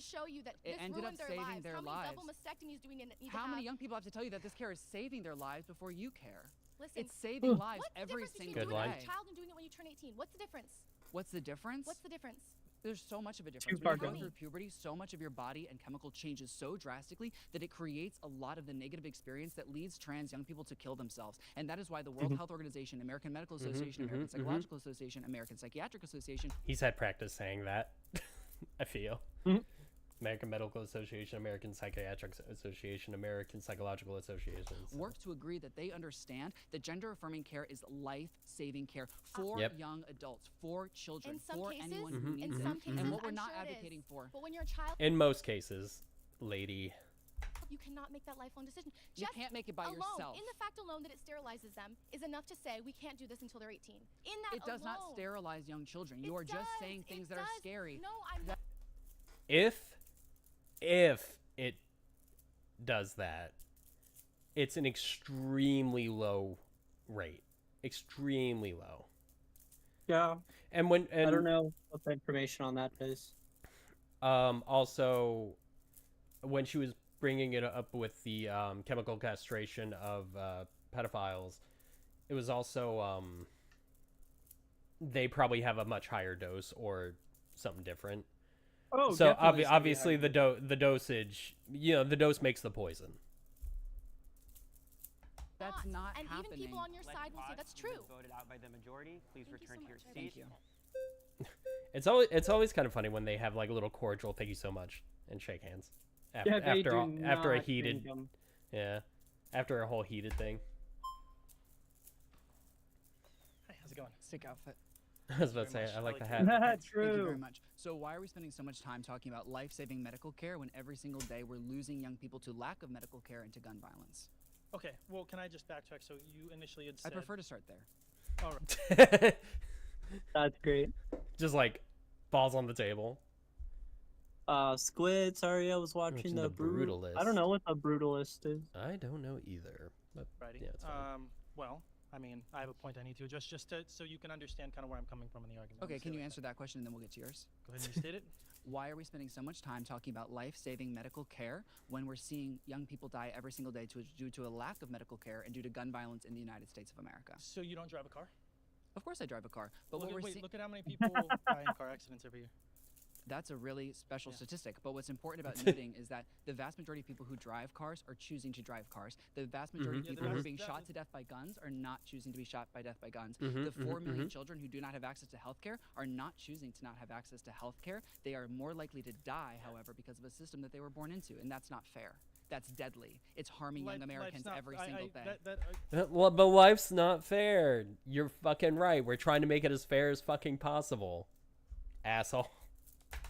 Speaker 6: show you that this
Speaker 3: ended up
Speaker 6: ruined
Speaker 3: saving their lives?
Speaker 6: How many double mastectomies do we need
Speaker 3: How many young people have to tell you that this care is saving their lives before you care?
Speaker 6: Listen,
Speaker 3: it's saving lives every single day.
Speaker 6: What's the difference between doing it as a child and doing it when you turn 18? What's the difference?
Speaker 3: What's the difference?
Speaker 6: What's the difference?
Speaker 3: There's so much of a difference. When you go through puberty, so much of your body and chemical changes so drastically that it creates a lot of the negative experience that leads trans young people to kill themselves. And that is why the World Health Organization, American Medical Association, American Psychological Association, American Psychiatric Association.
Speaker 1: He's had practice saying that, I feel. American Medical Association, American Psychiatric Association, American Psychological Association.
Speaker 3: Work to agree that they understand that gender-affirming care is life-saving care for young adults, for children, for anyone who needs it. And what we're not advocating for.
Speaker 6: But when you're a child,
Speaker 1: in most cases, lady,
Speaker 6: you cannot make that lifelong decision.
Speaker 3: You can't make it by yourself.
Speaker 6: In the fact alone that it sterilizes them is enough to say we can't do this until they're 18.
Speaker 3: It does not sterilize young children. You are just saying things that are scary.
Speaker 6: No, I'm not.
Speaker 1: If it does that, it's an extremely low rate. Extremely low.
Speaker 2: Yeah.
Speaker 1: And
Speaker 2: I don't know what the information on that is.
Speaker 1: Also, when she was bringing it up with the chemical castration of pedophiles, it was also they probably have a much higher dose or something different.
Speaker 2: Oh,
Speaker 1: so obviously the dosage, the dose makes the poison.
Speaker 3: That's not
Speaker 6: and
Speaker 3: happening.
Speaker 6: even people on your side will say that's true.
Speaker 5: Voted out by the majority. Please return to your seat.
Speaker 3: Thank you.
Speaker 1: It's always kind of funny when they have like a little cordial "thank you so much" and shake hands after a heated after a whole heated thing.
Speaker 7: Hey, how's it going?
Speaker 3: Sick outfit.
Speaker 1: I was about to say I like the hat.
Speaker 3: True. Thank you very much. So why are we spending so much time talking about life-saving medical care when every single day we're losing young people to lack of medical care and to gun violence?
Speaker 7: Okay, well, can I just backtrack? So you initially had said...
Speaker 3: I prefer to start there.
Speaker 7: All right.
Speaker 2: That's great.
Speaker 1: Just like balls on the table.
Speaker 2: Squid, sorry, I was watching the
Speaker 1: Brutalist.
Speaker 2: I don't know what the Brutalist is.
Speaker 1: I don't know either. But
Speaker 7: Righty.
Speaker 1: yeah, it's fine.
Speaker 7: Well, I mean, I have a point I need to address just so you can understand kind of where I'm coming from in the argument.
Speaker 3: Okay, can you answer that question and then we'll get to yours?
Speaker 7: Go ahead and state it.
Speaker 3: Why are we spending so much time talking about life-saving medical care when we're seeing young people die every single day due to a lack of medical care and due to gun violence in the United States of America?
Speaker 7: So you don't drive a car?
Speaker 3: Of course I drive a car, but
Speaker 7: look
Speaker 3: what we're
Speaker 7: look at how many people die in car accidents every year.
Speaker 3: That's a really special statistic, but what's important about noting is that the vast majority of people who drive cars are choosing to drive cars. The vast majority of people who are being shot to death by guns are not choosing to be shot by death by guns. The 4 million children who do not have access to health care are not choosing to not have access to health care. They are more likely to die, however, because of a system that they were born into, and that's not fair. That's deadly. It's harming young Americans every single day.
Speaker 1: Well, but life's not fair. You're fucking right. We're trying to make it as fair as fucking possible. Asshole.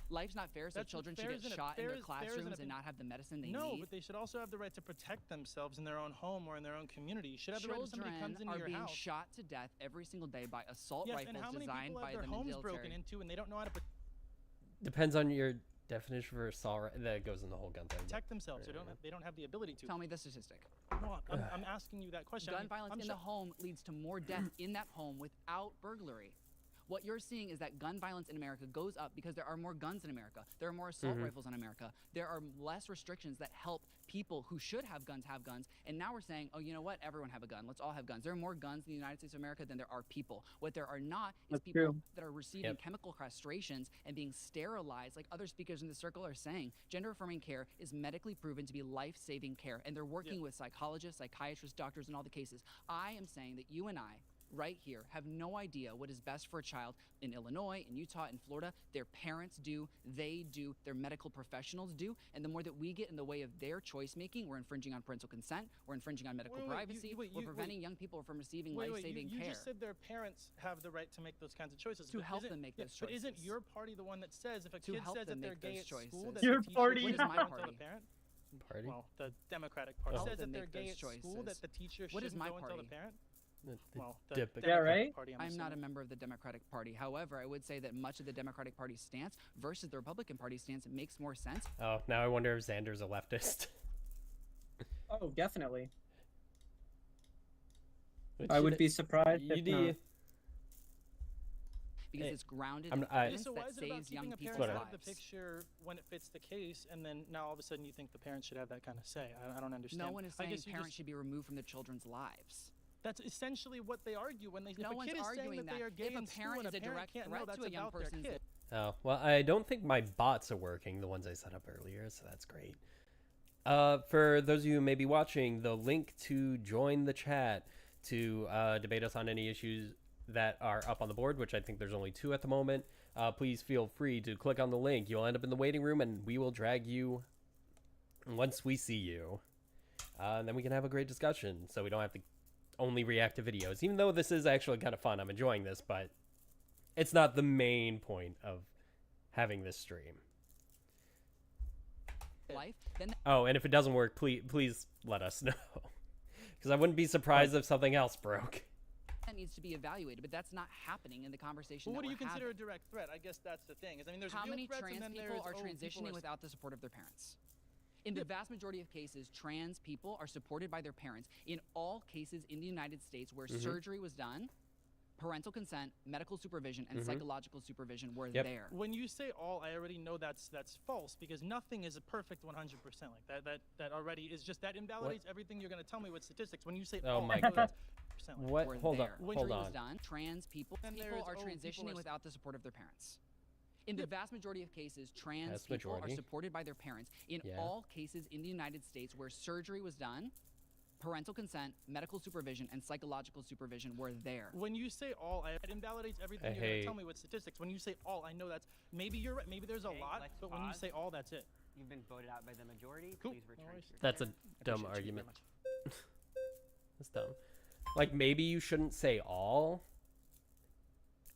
Speaker 3: Life's not fair, so children should get shot in their classrooms and not have the medicine they need.
Speaker 7: No, but they should also have the right to protect themselves in their own home or in their own community. You should have the right if somebody comes into your house.
Speaker 3: Children are being shot to death every single day by assault rifles designed by the military.
Speaker 7: And how many people have their homes broken into and they don't know how to
Speaker 1: Depends on your definition for assault. That goes in the whole gun thing.
Speaker 7: Protect themselves. They don't have the ability to.
Speaker 3: Tell me the statistic.
Speaker 7: No, I'm asking you that question.
Speaker 3: Gun violence in the home leads to more death in that home without burglary. What you're seeing is that gun violence in America goes up because there are more guns in America. There are more assault rifles in America. There are less restrictions that help people who should have guns. And now we're saying, oh, you know what? Everyone have a gun. Let's all have guns. There are more guns in the United States of America than there are people. What there are not is people that are receiving chemical castrations and being sterilized, like other speakers in the circle are saying. Gender-affirming care is medically proven to be life-saving care, and they're working with psychologists, psychiatrists, doctors in all the cases. I am saying that you and I, right here, have no idea what is best for a child in Illinois, in Utah, in Florida. Their parents do, they do, their medical professionals do, and the more that we get in the way of their choice making, we're infringing on parental consent, we're infringing on medical privacy, we're preventing young people from receiving life-saving care.
Speaker 7: You just said their parents have the right to make those kinds of choices.
Speaker 3: To help them make those choices.
Speaker 7: But isn't your party the one that says if a kid says that they're gay at school, that
Speaker 2: your party?
Speaker 7: should
Speaker 3: What is my party?
Speaker 1: Party?
Speaker 7: Well, the Democratic Party says that they're gay at school, that the teacher shouldn't go and tell the parent. Well,
Speaker 2: right?
Speaker 7: Party,
Speaker 3: I'm not a member of the Democratic Party. However, I would say that much of the Democratic Party's stance versus the Republican Party's stance makes more sense.
Speaker 1: Oh, now I wonder if Xander's a leftist.
Speaker 2: Oh, definitely. I would be surprised if not.
Speaker 3: Because it's grounded in evidence that saves young people's lives.
Speaker 7: The picture when it fits the case, and then now all of a sudden you think the parents should have that kind of say. I don't understand.
Speaker 3: No one is saying parents should be removed from their children's lives.
Speaker 7: That's essentially what they argue when they.
Speaker 3: No one's arguing that.
Speaker 7: They are gay
Speaker 3: if a parent is a direct threat to a young person's life.
Speaker 1: Oh, well, I don't think my bots are working, the ones I set up earlier, so that's great. For those of you who may be watching, the link to join the chat to debate us on any issues that are up on the board, which I think there's only 2 at the moment, please feel free to click on the link. You'll end up in the waiting room, and we will drag you once we see you. And then we can have a great discussion, so we don't have to only react to videos, even though this is actually kind of fun. I'm enjoying this, but it's not the main point of having this stream. Oh, and if it doesn't work, please let us know, because I wouldn't be surprised if something else broke.
Speaker 3: That needs to be evaluated, but that's not happening in the conversation.
Speaker 7: Well, what do you consider a direct threat? I guess that's the thing. I mean, there's
Speaker 3: how many trans people are transitioning without the support of their parents? In the vast majority of cases, trans people are supported by their parents. In all cases in the United States where surgery was done, parental consent, medical supervision, and psychological supervision were there.
Speaker 7: When you say all, I already know that's false, because nothing is a perfect 100%. Like that already is just, that invalidates everything you're going to tell me with statistics. When you say all,
Speaker 1: my God.
Speaker 3: What?
Speaker 1: Hold on.
Speaker 3: Was done, trans people are transitioning without the support of their parents. In the vast majority of cases, trans people are supported by their parents. In all cases in the United States where surgery was done, parental consent, medical supervision, and psychological supervision were there.
Speaker 7: When you say all, it invalidates everything you're going to tell me with statistics. When you say all, I know that's, maybe you're right, maybe there's a lot, but when you say all, that's it.
Speaker 5: You've been voted out by the majority.
Speaker 7: Cool.
Speaker 5: Please return to your
Speaker 1: That's a dumb argument. That's dumb. Like, maybe you shouldn't say all,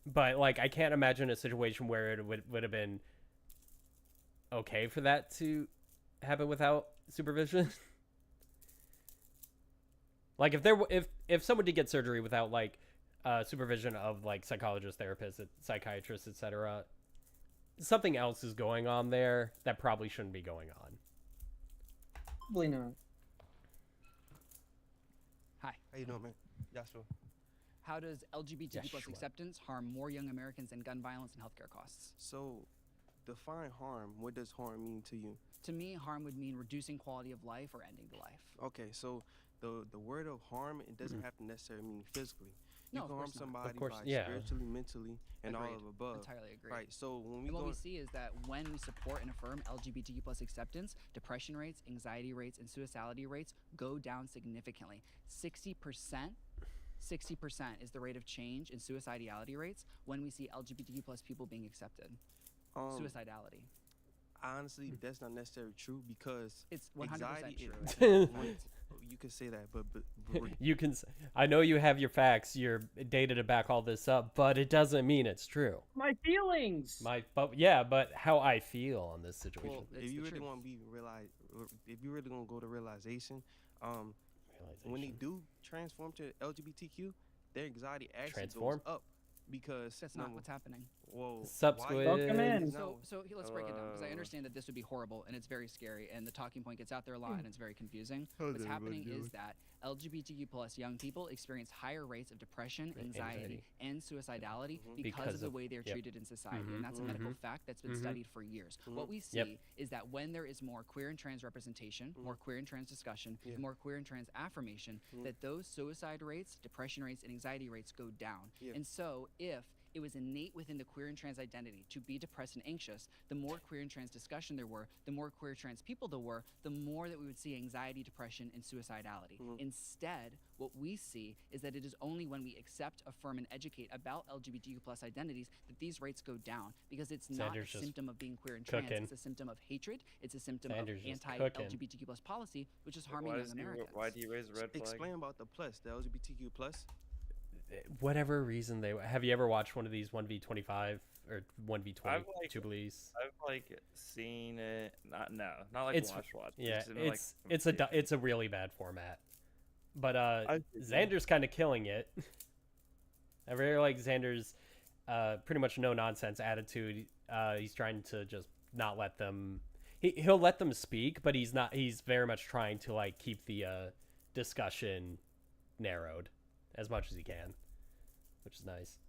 Speaker 1: but, like, I can't imagine a situation where it would have been okay for that to happen without supervision. Like, if someone did get surgery without, like, supervision of, like, psychologists, therapists, psychiatrists, etc., something else is going on there that probably shouldn't be going on.
Speaker 2: Probably not.
Speaker 3: Hi.
Speaker 8: How you doing, man? Joshua.
Speaker 3: How does LGBTQ plus acceptance harm more young Americans than gun violence and healthcare costs?
Speaker 8: So, define harm. What does harm mean to you?
Speaker 3: To me, harm would mean reducing quality of life or ending the life.
Speaker 8: Okay, so the word of harm, it doesn't have to necessarily mean physically. You can harm somebody by spiritually, mentally, and all of above.
Speaker 3: Entirely agree.
Speaker 8: Right. So when
Speaker 3: what we see is that when we support and affirm LGBTQ plus acceptance, depression rates, anxiety rates, and suicidality rates go down significantly. 60% is the rate of change in suicidality rates when we see LGBTQ plus people being accepted. Suicidality.
Speaker 8: Honestly, that's not necessarily true because
Speaker 3: it's 100%
Speaker 8: true. You can say that, but
Speaker 1: you can. I know you have your facts, your data to back all this up, but it doesn't mean it's true.
Speaker 2: My feelings.
Speaker 1: But how I feel on this situation.
Speaker 8: Well, if you really want to if you really want to go to realization, when they do transform to LGBTQ, their anxiety actually goes up. Because
Speaker 3: that's not what's happening.
Speaker 8: Whoa.
Speaker 1: Sup, Squid?
Speaker 3: So let's break it down, because I understand that this would be horrible and it's very scary and the talking point gets out there a lot and it's very confusing. What's happening is that LGBTQ plus young people experience higher rates of depression, anxiety, and suicidality because of the way they're treated in society. And that's a medical fact that's been studied for years. What we see is that when there is more queer and trans representation, more queer and trans discussion, more queer and trans affirmation, that those suicide rates, depression rates, and anxiety rates go down. And so if it was innate within the queer and trans identity to be depressed and anxious, the more queer and trans discussion there were, the more queer trans people there were, the more that we would see anxiety, depression, and suicidality. Instead, what we see is that it is only when we accept, affirm, and educate about LGBTQ plus identities that these rates go down, because it's not a symptom of being queer and trans, it's a symptom of hatred, it's a symptom of anti-LGBTQ plus policy, which is harming young Americans.
Speaker 9: Why do you raise a red flag?
Speaker 8: Explain about the LGBTQ plus.
Speaker 1: Whatever reason have you ever watched one of these 1v25 or 1v20 Jubilees?
Speaker 9: I've like seen it. Not like watch.
Speaker 1: Yeah, it's a really bad format. But Xander's kind of killing it. I really like Xander's pretty much no nonsense attitude. He's trying to just not let them. He'll let them speak, but he's not. He's very much trying to like keep the discussion narrowed as much as he can, which is nice.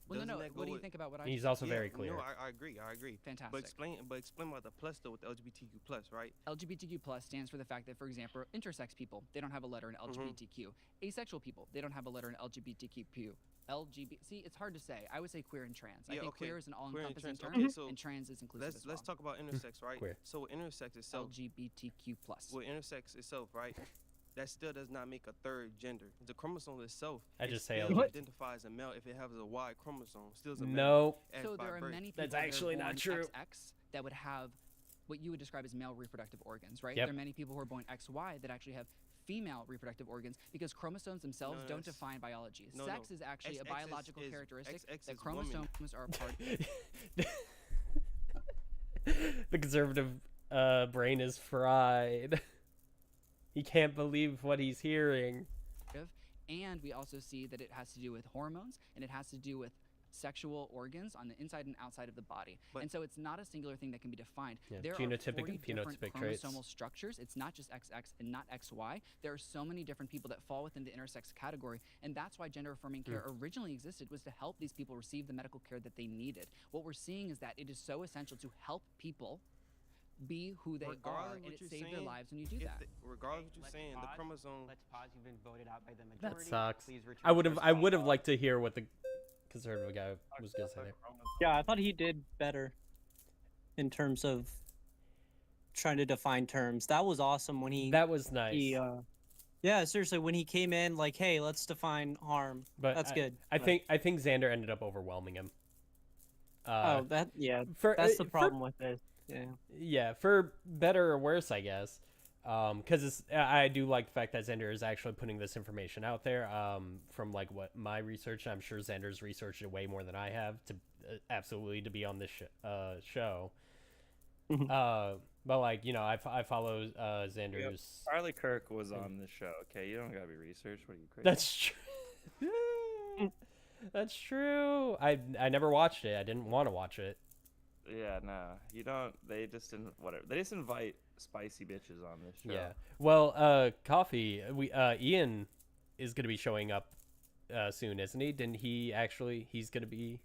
Speaker 3: Well, what do you think about what I
Speaker 1: He's also very clear.
Speaker 8: No, I agree.
Speaker 3: Fantastic.
Speaker 8: But explain about the plus though with the LGBTQ plus, right?
Speaker 3: LGBTQ plus stands for the fact that, for example, intersex people, they don't have a letter in LGBTQ. Asexual people, they don't have a letter in LGBTQ. See, it's hard to say. I would say queer and trans. I think queer is an all-encompassing term, and trans is inclusive as well.
Speaker 8: Let's talk about intersex, right?
Speaker 1: Queer.
Speaker 8: So intersex itself.
Speaker 3: LGBTQ plus.
Speaker 8: Well, intersex itself, right? That still does not make a third gender. The chromosome itself identifies as a male if it has a Y chromosome. Still a male.
Speaker 3: So there are many people
Speaker 1: that's actually
Speaker 3: that are
Speaker 1: not true.
Speaker 3: XX that would have what you would describe as male reproductive organs, right?
Speaker 1: Yep.
Speaker 3: There are many people who are born XY that actually have female reproductive organs because chromosomes themselves don't define biology. Sex is actually a biological characteristic that chromosomes are a part of.
Speaker 1: The conservative brain is fried. He can't believe what he's hearing.
Speaker 3: And we also see that it has to do with hormones, and it has to do with sexual organs on the inside and outside of the body. And so it's not a singular thing that can be defined. There are 40 different chromosomal structures. It's not just XX and not XY. There are so many different people that fall within the intersex category, and that's why gender-affirming care originally existed, was to help these people receive the medical care that they needed. What we're seeing is that it is so essential to help people be who they are, and it saves their lives when you do that.
Speaker 8: Regardless of what you're saying, the chromosome.
Speaker 5: Let's pause. You've been voted out by the majority.
Speaker 1: That sucks.
Speaker 5: Please return
Speaker 1: I would have liked to hear what the conservative guy was gonna say there.
Speaker 2: Yeah, I thought he did better in terms of trying to define terms. That was awesome when he.
Speaker 1: That was nice.
Speaker 2: Yeah, seriously, when he came in, like, hey, let's define harm. But that's good.
Speaker 1: I think Xander ended up overwhelming him.
Speaker 2: That's the problem with this. Yeah.
Speaker 1: Yeah, for better or worse, I guess. Because I do like the fact that Xander is actually putting this information out there. From like what my research, I'm sure Xander's researched it way more than I have to absolutely to be on this show. But like I follow Xander's.
Speaker 9: Charlie Kirk was on the show. Okay, you don't gotta be researched. What are you crazy?
Speaker 1: That's true. That's true. I never watched it. I didn't want to watch it.
Speaker 9: Yeah, no, you don't. They just didn't. Whatever. They just invite spicy bitches on this show.
Speaker 1: Yeah. Well, Coffee. Ian is gonna be showing up soon, isn't he? Didn't he actually? He's gonna be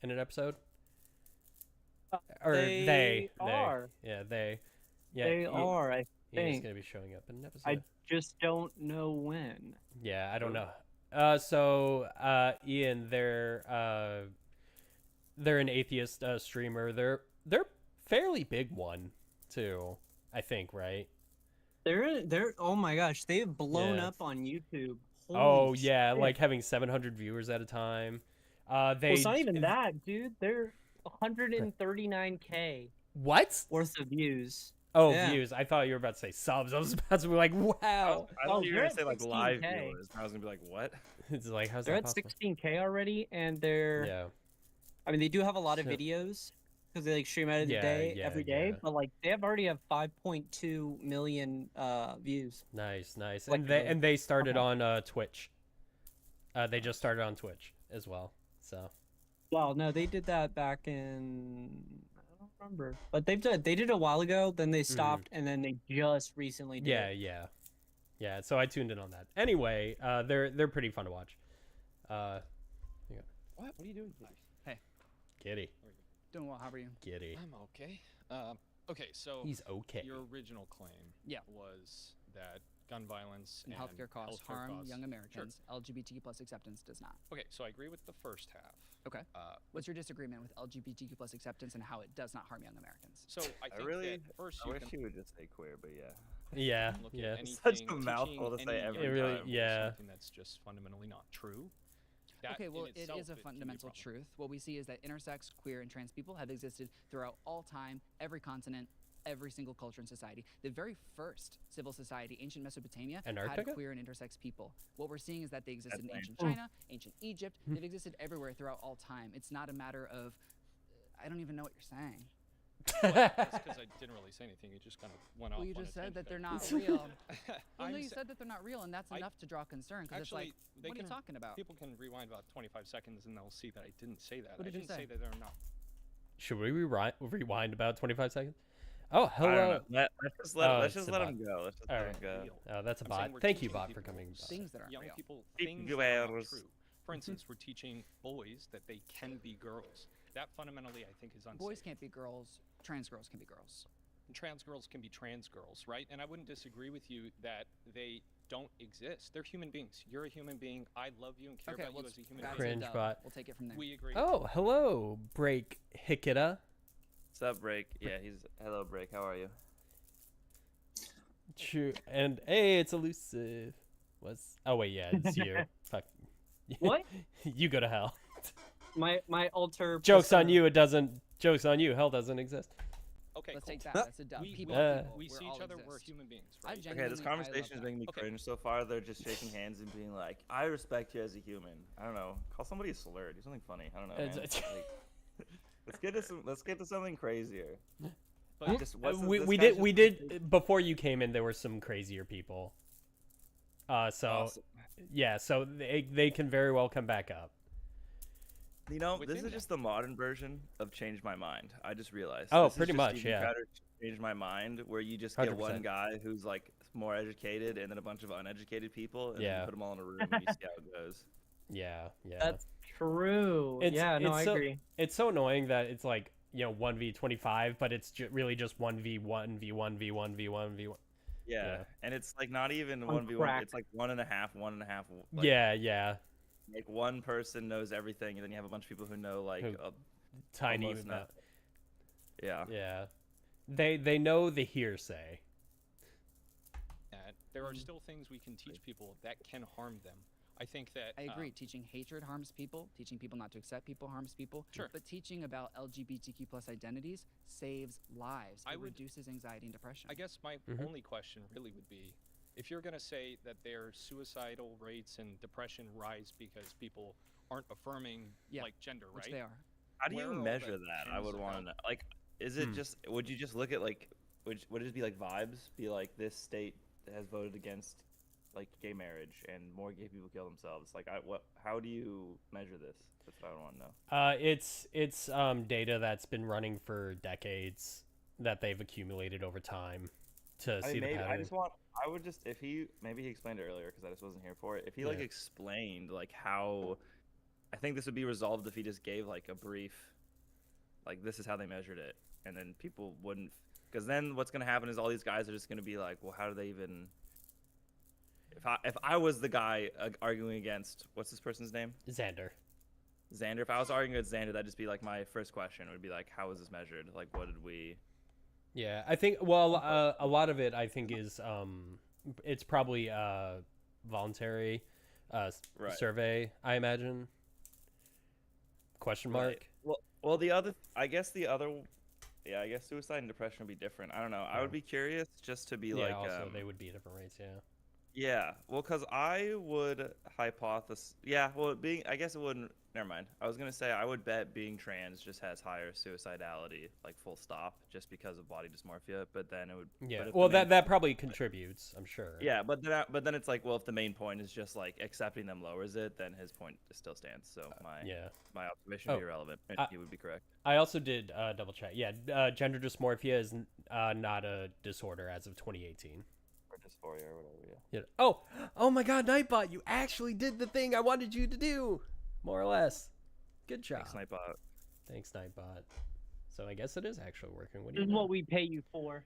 Speaker 1: in an episode. Or they are. Yeah, they. Yeah,
Speaker 2: they are. I think
Speaker 1: he's gonna be showing up in an episode.
Speaker 2: I just don't know when.
Speaker 1: Yeah, I don't know. So Ian, they're an atheist streamer. They're fairly big one too, I think, right?
Speaker 2: They're oh my gosh, they've blown up on YouTube.
Speaker 1: Holy shit. Like having 700 viewers at a time.
Speaker 2: It's not even that, dude. They're 139K.
Speaker 1: What?
Speaker 2: Worth of views.
Speaker 1: Oh, views. I thought you were about to say subs. I was about to be like, wow.
Speaker 9: I thought you were going to say like live viewers. I was going to be like, what?
Speaker 1: It's like, how's
Speaker 2: they're
Speaker 1: that
Speaker 2: at
Speaker 1: possible?
Speaker 2: 16K already, and they're...
Speaker 1: Yeah.
Speaker 2: I mean, they do have a lot of videos, because they like stream out of the day, every day, but like, they already have 5.2 million views.
Speaker 1: Nice. And they started on Twitch. They just started on Twitch as well, so...
Speaker 2: Well, no, they did that back in... I don't remember. But they did it a while ago, then they stopped, and then they just recently did it.
Speaker 1: Yeah, so I tuned in on that. Anyway, they're pretty fun to watch.
Speaker 10: What are you doing?
Speaker 3: Hey.
Speaker 1: Giddy.
Speaker 3: Doing well, how are you?
Speaker 1: Giddy.
Speaker 10: I'm okay. Okay, so...
Speaker 1: He's okay.
Speaker 10: Your original claim was that gun violence and
Speaker 3: healthcare costs harm young Americans. Sure. LGBTQ plus acceptance does not.
Speaker 10: Okay, so I agree with the first half.
Speaker 3: Okay. What's your disagreement with LGBTQ plus acceptance and how it does not harm young Americans?
Speaker 10: So I think that first
Speaker 9: I wish you would just say queer, but
Speaker 1: yeah.
Speaker 9: Such a mouthful to say every time.
Speaker 10: Something that's just fundamentally not true.
Speaker 3: Okay, well, it is a fundamental truth. What we see is that intersex, queer, and trans people have existed throughout all time, every continent, every single culture and society. The very first civil society, ancient Mesopotamia, had queer and intersex people. What we're seeing is that they existed in ancient China, ancient Egypt. They've existed everywhere throughout all time. It's not a matter of, I don't even know what you're saying.
Speaker 10: Well, that's because I didn't really say anything. You just kind of went off.
Speaker 3: Well, you just said that they're not real. Well, no, you said that they're not real, and that's enough to draw concern. Because it's like, what are you talking about?
Speaker 10: People can rewind about 25 seconds, and they'll see that I didn't say that.
Speaker 3: What did
Speaker 10: I didn't say that they're not.
Speaker 1: Should we rewind about 25 seconds? Oh, hello.
Speaker 9: Let's just let him go. Let's just let him go.
Speaker 1: Oh, that's a bot. Thank you, bot, for coming.
Speaker 3: Things that aren't
Speaker 10: young
Speaker 3: real.
Speaker 10: People, things that are not true. For instance, we're teaching boys that they can be girls. That fundamentally, I think, is unsafe.
Speaker 3: Boys can't be girls. Trans girls can be girls.
Speaker 10: And trans girls can be trans girls, right? And I wouldn't disagree with you that they don't exist. They're human beings. You're a human being. I love you and care about you as a human being.
Speaker 1: Cringe bot.
Speaker 3: We'll take it from there.
Speaker 10: We agree.
Speaker 1: Oh, hello, Break Hickita.
Speaker 9: What's up, Break? Yeah, hello, Break. How are you?
Speaker 1: True. And hey, it's elusive. Oh wait, yeah, it's you. Fuck.
Speaker 2: What?
Speaker 1: You go to hell.
Speaker 2: My alter.
Speaker 1: Joke's on you. It doesn't. Joke's on you. Hell doesn't exist.
Speaker 10: Okay,
Speaker 3: let's take that. That's a dub.
Speaker 10: We see each other. We're human beings, right?
Speaker 9: Okay, this conversation is making me cringe so far. They're just shaking hands and being like, "I respect you as a human." I don't know. Call somebody a slur. Do something funny. I don't know. Let's get to something crazier.
Speaker 1: But just, we did before you came in. There were some crazier people.
Speaker 9: Awesome.
Speaker 1: Yeah, so they can very well come back up.
Speaker 9: You know, this is just the modern version of Change My Mind. I just realized.
Speaker 1: Oh, pretty much, yeah.
Speaker 9: Change My Mind, where you just
Speaker 1: 100%.
Speaker 9: get one guy who's like more educated, and then a bunch of uneducated people, and then you put them all in a room and you see how it goes.
Speaker 1: Yeah.
Speaker 2: That's true. I agree.
Speaker 1: It's so annoying that it's like 1v25, but it's really just 1v1v1v1v1v1.
Speaker 9: Yeah, and it's like not even 1v1. It's like 1.5. Like,
Speaker 1: yeah.
Speaker 9: Like one person knows everything, and then you have a bunch of people who know like a
Speaker 1: tiny amount.
Speaker 9: Yeah.
Speaker 1: Yeah. They know the hearsay.
Speaker 10: There are still things we can teach people that can harm them. I think that
Speaker 3: I agree. Teaching hatred harms people. Teaching people not to accept people harms people.
Speaker 10: Sure.
Speaker 3: But teaching about LGBTQ plus identities saves lives. It reduces anxiety and depression.
Speaker 10: I guess my only question really would be, if you're going to say that their suicidal rates and depression rise because people aren't affirming like gender, right?
Speaker 3: Which they are.
Speaker 9: How do you measure that? I would want to know. Like, is it just? Would you just look at like? Would it just be like vibes? Be like, this state has voted against like gay marriage and more gay people kill themselves. Like, how do you measure this? That's what I want to know.
Speaker 1: It's data that's been running for decades that they've accumulated over time to see the pattern.
Speaker 9: Maybe he explained it earlier because I just wasn't here for it. If he like explained like how, I think this would be resolved if he just gave like a brief, like this is how they measured it, and then people wouldn't, because then what's gonna happen is all these guys are just gonna be like, well, how do they even? If I was the guy arguing against, what's this person's name?
Speaker 1: Xander.
Speaker 9: If I was arguing against Xander, that'd just be like my first question. It would be like, how was this measured? Like, what did we?
Speaker 1: Yeah, I think. Well, a lot of it I think is it's probably voluntary survey. I imagine. Question mark.
Speaker 9: Right. Well, I guess suicide and depression would be different. I don't know. I would be curious just to be like.
Speaker 1: Also, they would be different rates. Yeah.
Speaker 9: Yeah, well, because I would hypothesize. Yeah, well, I guess it wouldn't. Never mind. I was gonna say I would bet being trans just has higher suicidality, like full stop, just because of body dysmorphia. But then it would.
Speaker 1: Yeah. Well, that probably contributes, I'm sure.
Speaker 9: Yeah, but then it's like, well, if the main point is just like accepting them lowers it, then his point still stands. So my observation would be irrelevant. He would be correct.
Speaker 1: I also did double check. Yeah, gender dysmorphia is not a disorder as of 2018.
Speaker 9: Dysphoria or whatever.
Speaker 1: Yeah. Oh my God, Nightbot! You actually did the thing I wanted you to do, more or less. Good job.
Speaker 9: Thanks,
Speaker 1: Nightbot. So I guess it is actually working.
Speaker 2: This is what we pay you for.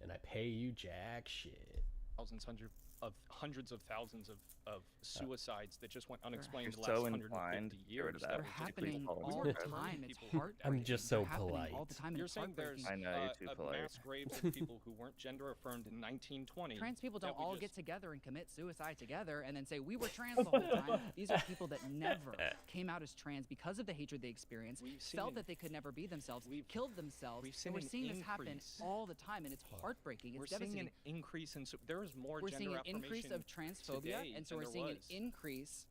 Speaker 1: And I pay you jack shit.
Speaker 10: Hundreds of thousands of suicides that just went unexplained the last
Speaker 9: so
Speaker 10: 150 years.
Speaker 3: They're happening all the time. It's heartbreaking.
Speaker 1: I'm just so polite.
Speaker 3: All the time.
Speaker 10: You're saying there's mass graves of people who weren't gender affirmed in 1920.
Speaker 3: Trans people don't all get together and commit suicide together and then say we were trans the whole time. These are people that never came out as trans because of the hatred they experienced, felt that they could never be themselves, killed themselves. And we're seeing this happen all the time, and it's heartbreaking. It's devastating.
Speaker 10: Seeing an increase in there is more gender affirmation.
Speaker 3: Increase of transphobia, and so we're seeing an increase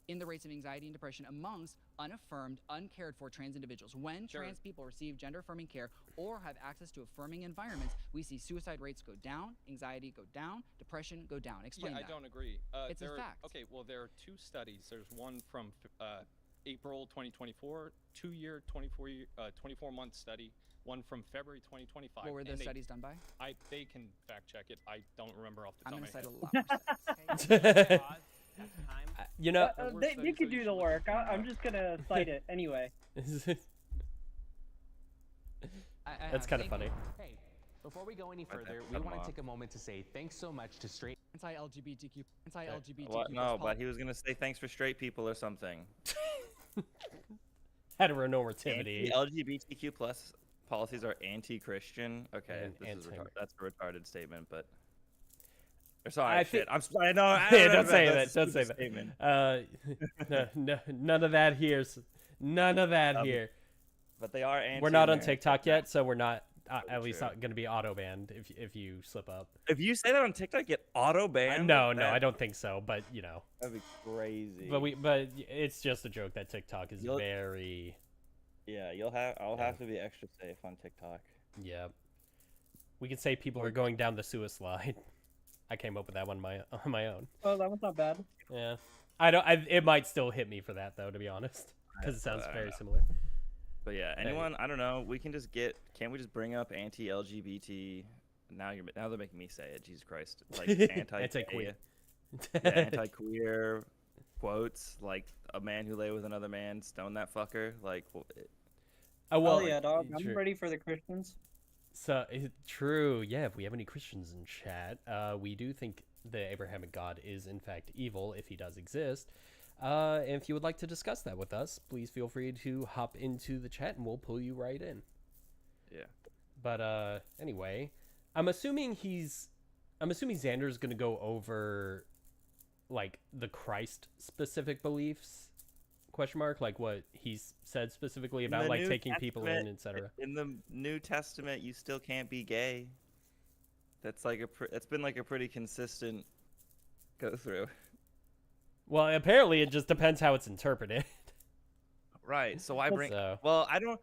Speaker 3: in the rates of anxiety and depression amongst unaffirmed, uncared for trans individuals. When trans people receive gender-affirming care or have access to affirming environments, we see suicide rates go down, anxiety go down, depression go down. Explain that.
Speaker 10: I don't agree.
Speaker 3: It's a fact.
Speaker 10: Okay, well, there are two studies. There's one from April 2024, 2-year, 24-month study. One from February 2025.
Speaker 3: What were those studies done by?
Speaker 10: They can fact check it. I don't remember off the top
Speaker 3: I'm
Speaker 10: of my
Speaker 3: head.
Speaker 10: I'm going to cite a lot.
Speaker 1: You know,
Speaker 2: you could do the work. I'm just going to cite it anyway.
Speaker 1: That's kind of funny.
Speaker 11: Hey, before we go any further, we want to take a moment to say thanks so much to straight
Speaker 3: anti-LGBTQ.
Speaker 9: What? No, but he was going to say thanks for straight people or something.
Speaker 1: Heteronormativity.
Speaker 9: LGBTQ plus policies are anti-Christian. Okay, that's a retarded statement, but. Sorry, I'm sorry. No,
Speaker 1: don't say that. Don't say that. No, none of that here. None of that here.
Speaker 9: But they are anti.
Speaker 1: We're not on TikTok yet, so we're not. At least not going to be auto banned if you slip up.
Speaker 9: If you say that on TikTok, get auto banned.
Speaker 1: No, I don't think so. But you know,
Speaker 9: that'd be crazy.
Speaker 1: But it's just a joke that TikTok is very.
Speaker 9: Yeah, I'll have to be extra safe on TikTok.
Speaker 1: Yeah, we can say people are going down the suicide. I came up with that one on my own.
Speaker 2: Oh, that one's not bad.
Speaker 1: Yeah, it might still hit me for that though, to be honest, because it sounds very similar.
Speaker 9: But yeah, anyone, I don't know. We can just can't we just bring up anti-LGBT? Now they're making me say it. Jesus Christ, like
Speaker 1: anti-queer,
Speaker 9: anti-queer quotes, like a man who lay with another man, stone that fucker. Like,
Speaker 2: well, yeah, dog. I'm ready for the Christians.
Speaker 1: So true. Yeah, if we have any Christians in chat, we do think the Abrahamic God is in fact evil if he does exist. And if you would like to discuss that with us, please feel free to hop into the chat and we'll pull you right in.
Speaker 9: Yeah.
Speaker 1: But anyway, I'm assuming he's I'm assuming Xander's going to go over like the Christ specific beliefs, question mark, like what he's said specifically about like taking people in, etc.
Speaker 9: In the New Testament, you still can't be gay. That's like that's been like a pretty consistent go through.
Speaker 1: Well, apparently it just depends how it's interpreted.
Speaker 9: Right. So why bring? Well, I don't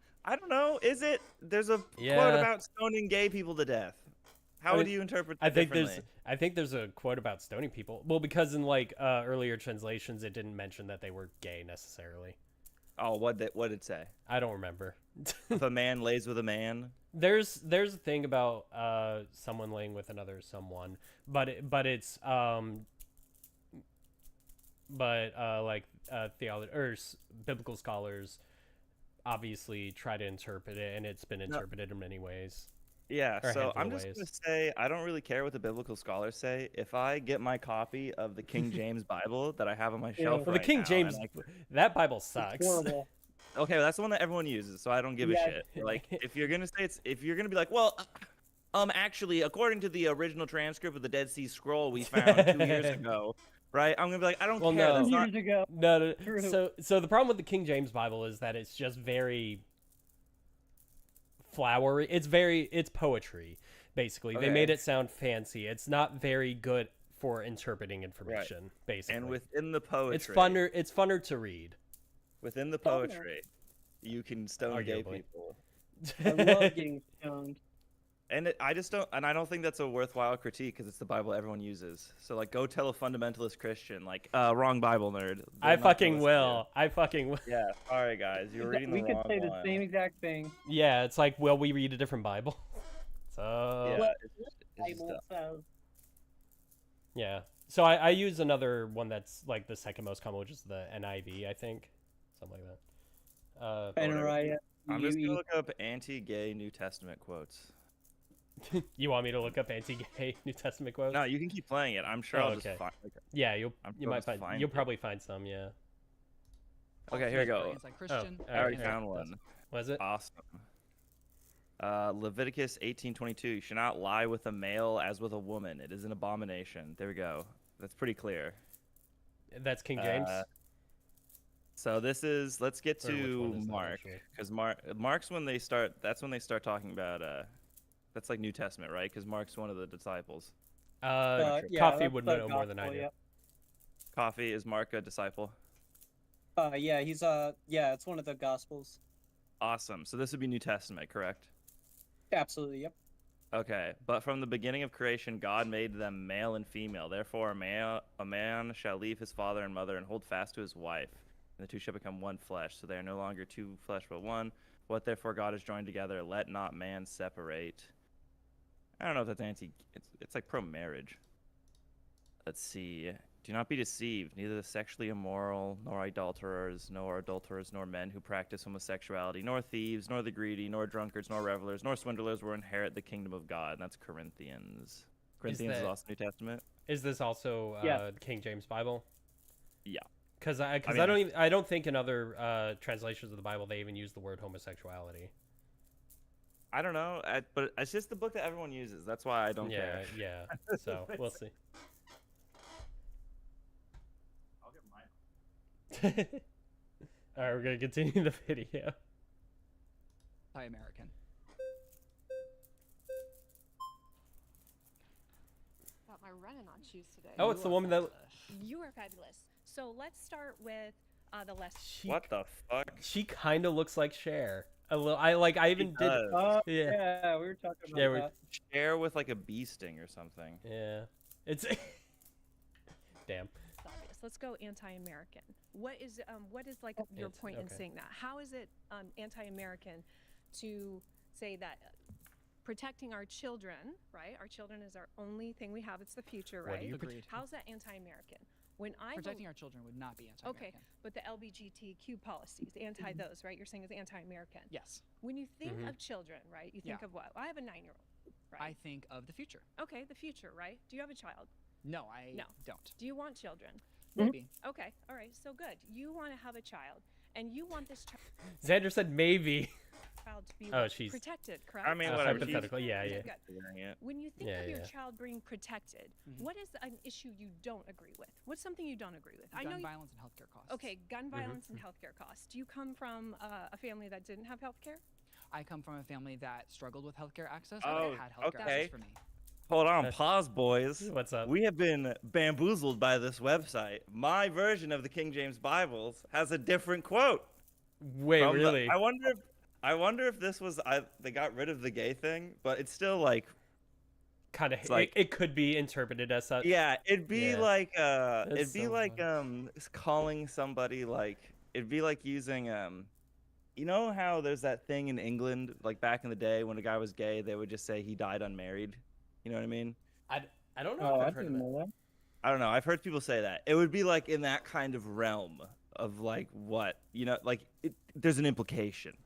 Speaker 9: know. Is it? There's a quote about stoning gay people to death. How do you interpret that differently?
Speaker 1: I think there's a quote about stoning people. Well, because in like earlier translations, it didn't mention that they were gay necessarily.
Speaker 9: Oh, what did it say?
Speaker 1: I don't remember.
Speaker 9: If a man lays with a man.
Speaker 1: There's a thing about someone laying with another someone, but it's theology or biblical scholars obviously try to interpret it, and it's been interpreted in many ways.
Speaker 9: Yeah, so I'm just going to say I don't really care what the biblical scholars say. If I get my copy of the King James Bible that I have on my shelf
Speaker 1: the King James, that Bible sucks.
Speaker 2: Horrible.
Speaker 9: Okay, well, that's the one that everyone uses, so I don't give a shit. Like, if you're gonna be like, well, actually, according to the original transcript of the Dead Sea Scroll we found 2 years ago, right? I'm gonna be like, I don't care.
Speaker 1: No.
Speaker 2: That's years ago.
Speaker 1: No. So the problem with the King James Bible is that it's just very flowery. It's poetry, basically. Okay. They made it sound fancy. It's not very good for interpreting information, basically.
Speaker 9: And within the poetry,
Speaker 1: it's funner to read.
Speaker 9: Within the poetry, you can stone gay people.
Speaker 2: I love getting stoned.
Speaker 9: And I don't think that's a worthwhile critique because it's the Bible everyone uses. So like, go tell a fundamentalist Christian, like, wrong Bible nerd.
Speaker 1: I fucking will.
Speaker 9: Yeah, sorry guys, you're reading the wrong one.
Speaker 2: We could say the same exact thing.
Speaker 1: Yeah, it's like, well, we read a different Bible. So
Speaker 9: yeah,
Speaker 2: Bible says.
Speaker 1: Yeah. So I use another one that's like the second most common, which is the NIV, I think. Something like that.
Speaker 9: I'm just gonna look up anti-gay New Testament quotes.
Speaker 1: You want me to look up anti-gay New Testament quotes?
Speaker 9: No, you can keep playing it. I'm sure I'll just find.
Speaker 1: Yeah, you'll probably find some. Yeah.
Speaker 9: Okay, here we go.
Speaker 3: I
Speaker 9: already found one.
Speaker 1: Was it?
Speaker 9: Awesome. Leviticus 18:22. You should not lie with a male as with a woman. It is an abomination. There we go. That's pretty clear.
Speaker 1: That's King James.
Speaker 9: So let's get to Mark, because Mark's when they start. That's when they start talking about. That's like New Testament, right? Because Mark's one of the disciples.
Speaker 1: Coffee would know more than I do.
Speaker 2: Yep.
Speaker 9: Coffee, is Mark a disciple?
Speaker 2: Yeah, he's it's one of the Gospels.
Speaker 9: Awesome. So this would be New Testament, correct?
Speaker 2: Absolutely. Yep.
Speaker 9: Okay, but from the beginning of creation, God made them male and female. Therefore, a man shall leave his father and mother and hold fast to his wife, and the two shall become one flesh. So they are no longer two flesh, but one. What therefore God has joined together, let not man separate. I don't know if that's it's like pro-marriage. Let's see. Do not be deceived. Neither the sexually immoral, nor adulterers, nor men who practice homosexuality, nor thieves, nor the greedy, nor drunkards, nor revelers, nor swindlers will inherit the kingdom of God. And that's Corinthians. Corinthians is also New Testament.
Speaker 1: Is this also King James Bible?
Speaker 9: Yeah.
Speaker 1: Because I don't think in other translations of the Bible they even use the word homosexuality.
Speaker 9: I don't know, but it's just the book that everyone uses. That's why I don't care.
Speaker 1: Yeah. So we'll see.
Speaker 9: I'll get mine.
Speaker 1: All right, we're gonna continue the video.
Speaker 3: American.
Speaker 12: Got my running on shoes today.
Speaker 1: Oh, it's the woman that.
Speaker 12: You are fabulous. So let's start with the less.
Speaker 9: What the fuck?
Speaker 1: She kind of looks like Cher. A little. I even did.
Speaker 2: Yeah, we were talking about that.
Speaker 9: Cher with like a bee sting or something.
Speaker 1: Yeah, it's. Damn.
Speaker 12: It's obvious. Let's go anti-American. What is like your point in saying that? How is it anti-American to say that protecting our children, right? Our children is our only thing we have. It's the future, right?
Speaker 3: Agreed.
Speaker 12: How's that anti-American?
Speaker 3: Protecting our children would not be anti-American.
Speaker 12: Okay, but the LGBTQ policies, those, right? You're saying is anti-American.
Speaker 3: Yes.
Speaker 12: When you think of children, right? You think of what? Well, I have a 9-year-old, right?
Speaker 3: I think of the future.
Speaker 12: Okay, the future, right? Do you have a child?
Speaker 3: No, I don't.
Speaker 12: Do you want children?
Speaker 3: Maybe.
Speaker 12: Okay, all right, so good. You want to have a child, and you want this child.
Speaker 1: Xander said maybe.
Speaker 12: child to be
Speaker 1: she's
Speaker 12: protected, correct?
Speaker 9: I mean, whatever.
Speaker 1: Hypothetically, yeah.
Speaker 12: When you think of your child being protected, what is an issue you don't agree with? What's something you don't agree with?
Speaker 3: Gun violence and healthcare costs.
Speaker 12: Okay, gun violence and healthcare costs. Do you come from a family that didn't have healthcare?
Speaker 3: I come from a family that struggled with healthcare access.
Speaker 9: Oh,
Speaker 3: had healthcare access for me.
Speaker 9: Hold on, pause, boys.
Speaker 1: What's up?
Speaker 9: We have been bamboozled by this website. My version of the King James Bibles has a different quote.
Speaker 1: Wait, really?
Speaker 9: I wonder if this was they got rid of the gay thing, but it's still like
Speaker 1: kind of like it could be interpreted as such.
Speaker 9: Yeah, it'd be like calling somebody like it'd be like using you know how there's that thing in England like back in the day when a guy was gay they would just say he died unmarried. You know what I mean?
Speaker 1: I don't know.
Speaker 2: I didn't know that.
Speaker 9: I don't know. I've heard people say that. It would be like in that kind of realm of like what like there's an implication.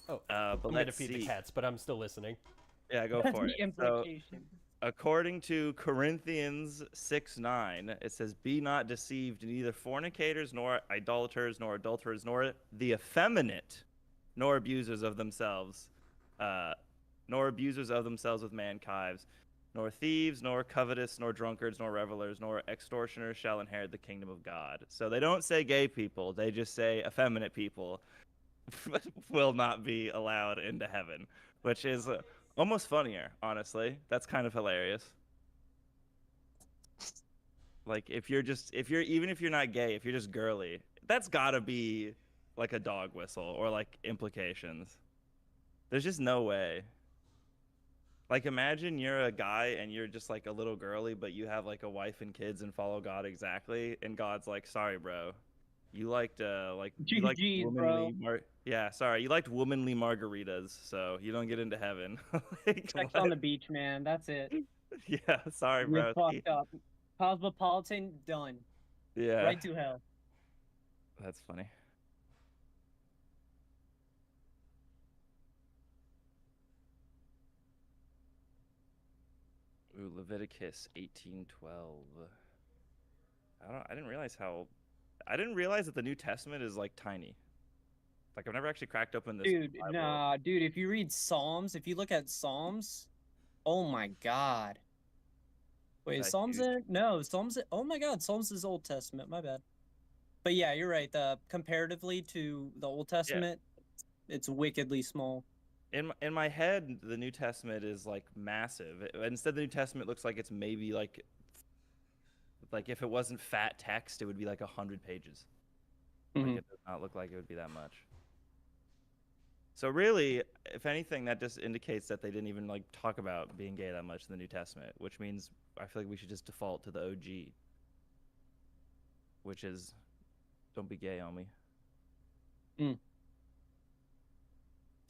Speaker 1: Oh,
Speaker 9: but
Speaker 1: I'm gonna feed the cats, but I'm still listening.
Speaker 9: Yeah, go for it.
Speaker 2: Implication.
Speaker 9: So, according to Corinthians 6:9, it says, "Be not deceived, neither fornicators, nor idolaters, nor adulterers, nor the effeminate, nor abusers of themselves, with mankind, nor thieves, nor covetous, nor drunkards, nor revelers, nor extortioners shall inherit the kingdom of God." So they don't say gay people; they just say effeminate people will not be allowed into heaven, which is almost funnier, honestly. That's kind of hilarious. Like even if you're not gay, if you're just girly, that's gotta be like a dog whistle or like implications. There's just no way. Like imagine you're a guy and you're just like a little girly, but you have like a wife and kids and follow God exactly, and God's like, sorry, bro. You liked womanly you liked womanly margaritas, so you don't get into heaven.
Speaker 2: Sex on the beach, man. That's it.
Speaker 9: Yeah, sorry, bro.
Speaker 2: You're fucked up. Cosmopolitan, done.
Speaker 9: Yeah.
Speaker 2: Right to hell.
Speaker 9: That's funny. Ooh, Leviticus 18:12. I didn't realize that the New Testament is like tiny. Like I've never actually cracked open this.
Speaker 2: Dude, nah, dude. If you read Psalms, if you look at Psalms, oh my God. Wait, Psalms in? No, Psalms. Oh my God, Psalms is Old Testament. My bad. But yeah, you're right. Comparatively to the Old Testament, it's wickedly small.
Speaker 9: In my head, the New Testament is like massive. Instead, the New Testament looks like it's maybe like if it wasn't fat text, it would be like 100 pages. Like it does not look like it would be that much. So really, if anything, that just indicates that they didn't even like talk about being gay that much in the New Testament, which means I feel like we should just default to the OG, which is don't be gay, homie.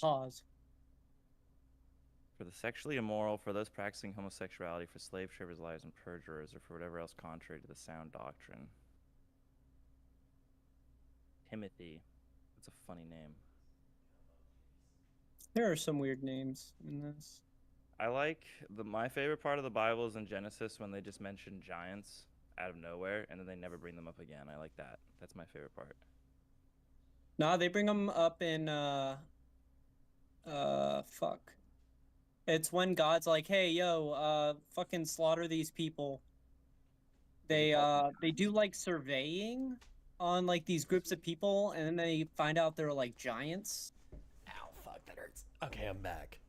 Speaker 2: Pause.
Speaker 9: For the sexually immoral, for those practicing homosexuality, for slave traders, liars, and perjurers, or for whatever else contrary to the sound doctrine. Timothy. That's a funny name.
Speaker 2: There are some weird names in this.
Speaker 9: I like my favorite part of the Bible is in Genesis when they just mention giants out of nowhere and then they never bring them up again. I like that. That's my favorite part.
Speaker 2: Nah, they bring them up in fuck. It's when God's like, "Hey, yo, fucking slaughter these people." They do like surveying on like these groups of people, and then they find out they're like giants.
Speaker 1: Ow, fuck, that hurts. Okay, I'm back.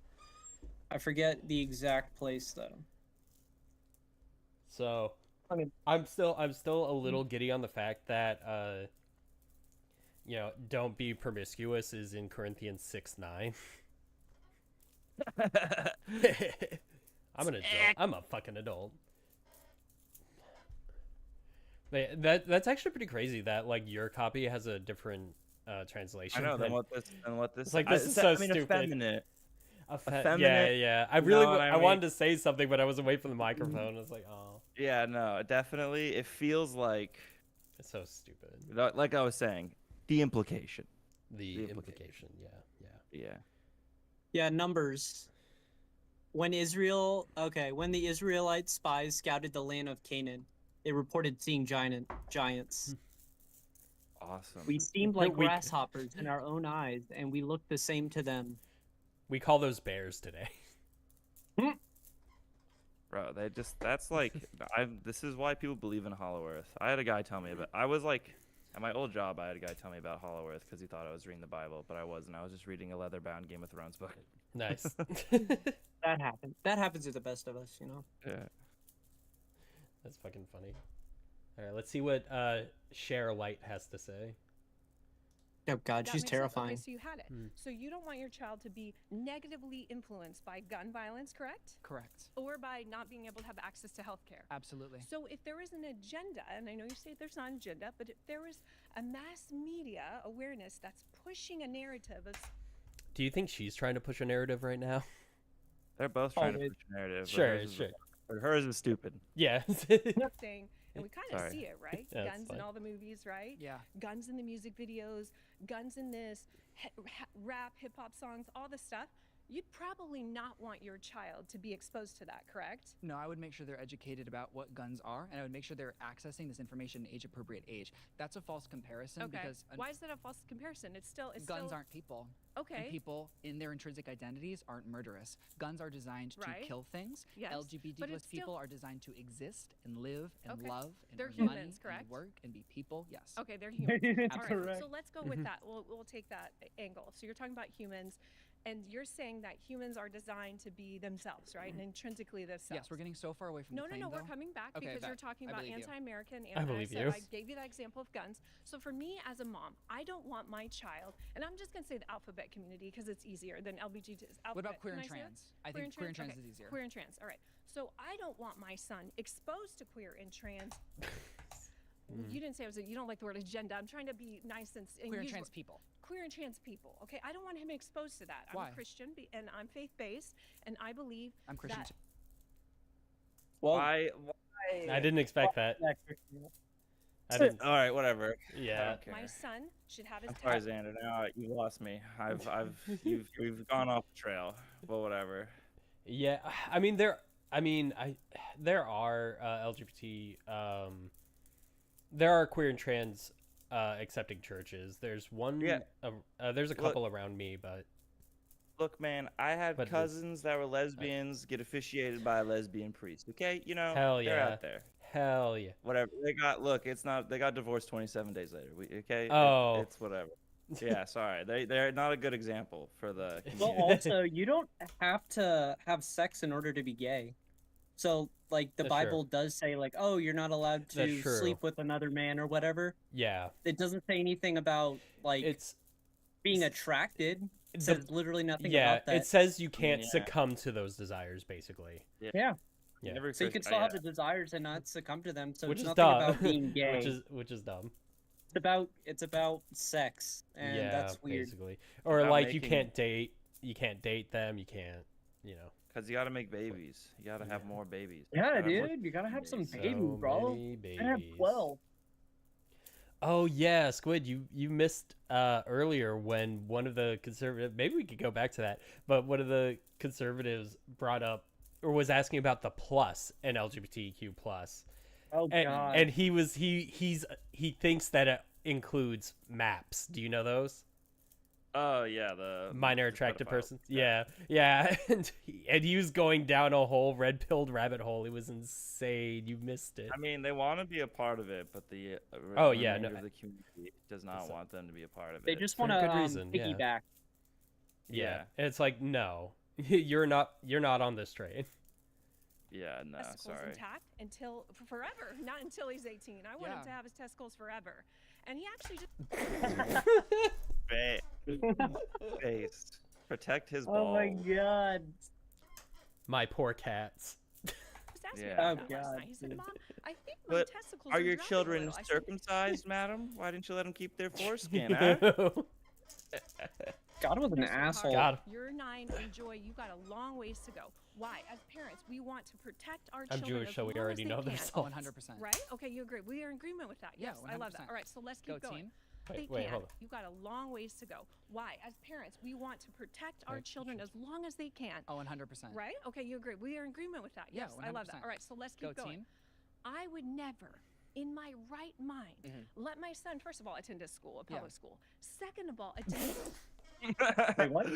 Speaker 2: I forget the exact place though.
Speaker 1: So, I mean, I'm still a little giddy on the fact that don't be promiscuous is in Corinthians 6:9. I'm an adult. I'm a fucking adult. That's actually pretty crazy that like your copy has a different translation.
Speaker 9: I know than what this.
Speaker 1: It's like this is so stupid.
Speaker 9: Effeminate.
Speaker 1: Yeah. I wanted to say something, but I was away from the microphone. I was like, oh.
Speaker 9: Yeah, no, definitely. It feels like
Speaker 1: it's so stupid.
Speaker 9: Like I was saying, the implication.
Speaker 1: The implication. Yeah.
Speaker 2: Yeah, Numbers. When the Israelite spies scouted the land of Canaan, they reported seeing giants.
Speaker 9: Awesome.
Speaker 2: We seemed like grasshoppers in our own eyes, and we looked the same to them.
Speaker 1: We call those bears today.
Speaker 9: Bro, that's like, this is why people believe in Hollow Earth. I had a guy tell me about, I was like, at my old job, I had a guy tell me about Hollow Earth because he thought I was reading the Bible, but I wasn't. I was just reading a leather-bound Game of Thrones book.
Speaker 1: Nice.
Speaker 2: That happens. That happens to the best of us, you know?
Speaker 9: Yeah.
Speaker 1: That's fucking funny. All right, let's see what Cher White has to say.
Speaker 2: Oh God, she's terrifying.
Speaker 12: Okay, so you had it. So you don't want your child to be negatively influenced by gun violence, correct?
Speaker 3: Correct.
Speaker 12: Or by not being able to have access to healthcare.
Speaker 3: Absolutely.
Speaker 12: So if there is an agenda, and I know you say there's not an agenda, but if there is a mass media awareness that's pushing a narrative of...
Speaker 1: Do you think she's trying to push a narrative right now?
Speaker 9: They're both trying to push a narrative.
Speaker 1: Sure.
Speaker 9: But hers is stupid.
Speaker 1: Yeah.
Speaker 12: Saying, and we kind of see it, right?
Speaker 1: Yeah,
Speaker 12: guns in all the movies, right?
Speaker 3: Yeah.
Speaker 12: Guns in the music videos, guns in this, rap, hip-hop songs, all this stuff. You'd probably not want your child to be exposed to that, correct?
Speaker 3: No, I would make sure they're educated about what guns are, and I would make sure they're accessing this information in age-appropriate age. That's a false comparison because...
Speaker 12: Why is that a false comparison?
Speaker 3: Guns aren't people.
Speaker 12: Okay.
Speaker 3: And people, in their intrinsic identities, aren't murderous. Guns are designed to kill things.
Speaker 12: Yes.
Speaker 3: LGBT+ people are designed to exist and live and love and
Speaker 12: they're
Speaker 3: earn
Speaker 12: humans,
Speaker 3: money
Speaker 12: correct?
Speaker 3: and work and be people. Yes.
Speaker 12: Okay, they're humans. All right,
Speaker 2: Correct.
Speaker 12: so let's go with that. We'll take that angle. So you're talking about humans. And you're saying that humans are designed to be themselves, right? And intrinsically themselves.
Speaker 3: Yes, we're getting so far away from the claim,
Speaker 12: No,
Speaker 3: though.
Speaker 12: we're coming back because you're talking about anti-American,
Speaker 1: I believe you.
Speaker 12: I gave you that example of guns. So for me as a mom, I don't want my child, and I'm just going to say the alphabet community because it's easier than LGBT.
Speaker 3: What about queer and trans? I think queer and trans is easier.
Speaker 12: Queer and trans, all right. So I don't want my son exposed to queer and trans. You didn't say you don't like the word agenda. I'm trying to be nice and
Speaker 3: queer and trans people.
Speaker 12: Queer and trans people. Okay, I don't want him exposed to that.
Speaker 3: Why?
Speaker 12: I'm a Christian and I'm faith-based, and I believe
Speaker 3: I'm Christian
Speaker 12: that.
Speaker 3: too.
Speaker 2: Well,
Speaker 9: Why?
Speaker 1: I didn't expect that. I didn't.
Speaker 9: All right, whatever.
Speaker 1: Yeah.
Speaker 12: My son should have his.
Speaker 9: I'm sorry, Xander. Now you lost me. You've gone off the trail. But whatever.
Speaker 1: Yeah, I mean there are LGBT. There are queer and trans accepting churches. There's one.
Speaker 9: Yeah.
Speaker 1: There's a couple around me, but.
Speaker 9: Look, man, I had cousins that were lesbians get officiated by a lesbian priest. Okay, you know, they're out there.
Speaker 1: Hell yeah.
Speaker 9: Whatever they got. Look, it's not. They got divorced 27 days later. Okay.
Speaker 1: Oh.
Speaker 9: It's whatever. Yeah, sorry. They're not a good example for the community.
Speaker 2: Well, also, you don't have to have sex in order to be gay. So, like, the Bible does say, like, oh, you're not allowed to sleep with another man or whatever.
Speaker 1: Yeah.
Speaker 2: It doesn't say anything about, like, being attracted. It says literally nothing about that.
Speaker 1: Yeah, it says you can't succumb to those desires, basically.
Speaker 2: Yeah. So you can still have the desires and not succumb to them. So it's nothing about being gay.
Speaker 1: Which is dumb.
Speaker 2: It's about sex, and that's weird.
Speaker 1: Basically. Or like you can't date them, you can't, you know.
Speaker 9: Because you got to make babies. You got to have more babies.
Speaker 2: Yeah, dude, you got to have some babies, bro. I have 12.
Speaker 1: Oh yeah, Squid, you missed earlier when one of the conservative, maybe we could go back to that, but one of the conservatives brought up or was asking about the plus and LGBTQ plus.
Speaker 2: Oh god.
Speaker 1: And he thinks that it includes MAPS. Do you know those?
Speaker 9: Oh yeah, the
Speaker 1: minor attracted persons. Yeah. and he was going down a whole red-pilled rabbit hole. It was insane. You missed it.
Speaker 9: I mean, they want to be a part of it, but the remainder of the community does not want them to be a part of it.
Speaker 2: They just want to piggyback.
Speaker 1: Yeah. And it's like, no, you're not on this train.
Speaker 9: Yeah, no,
Speaker 12: testicles
Speaker 9: sorry.
Speaker 12: Intact until forever, not until he's 18. I want him to have his testicles forever, and he actually just.
Speaker 9: Based. Protect his balls.
Speaker 2: Oh my god.
Speaker 1: My poor cats.
Speaker 2: Oh god.
Speaker 12: He said, "Mom, I think my testicles
Speaker 9: are your children circumcised, madam? Why didn't you let them keep their foreskin, huh?
Speaker 2: God was an asshole.
Speaker 1: God.
Speaker 12: You're 9, enjoy. You got a long ways to go. Why? As parents, we want to protect our children.
Speaker 1: I'm Jewish, so we already know their
Speaker 3: Oh, 100%.
Speaker 12: Right? Okay, you agree. We are in agreement with that. Yes, I love that. All right, so let's keep going.
Speaker 1: Wait,
Speaker 12: hold on. You got a long ways to go. Why? As parents, we want to protect our children as long as they can.
Speaker 3: Oh, 100%.
Speaker 12: Right? Okay, you agree. We are in agreement with that. Yes, I love that. All right, so let's keep going.
Speaker 3: Team.
Speaker 12: I would never, in my right mind, let my son, first of all, attend a school, a public school. Second of all, attend.
Speaker 2: Wait, what?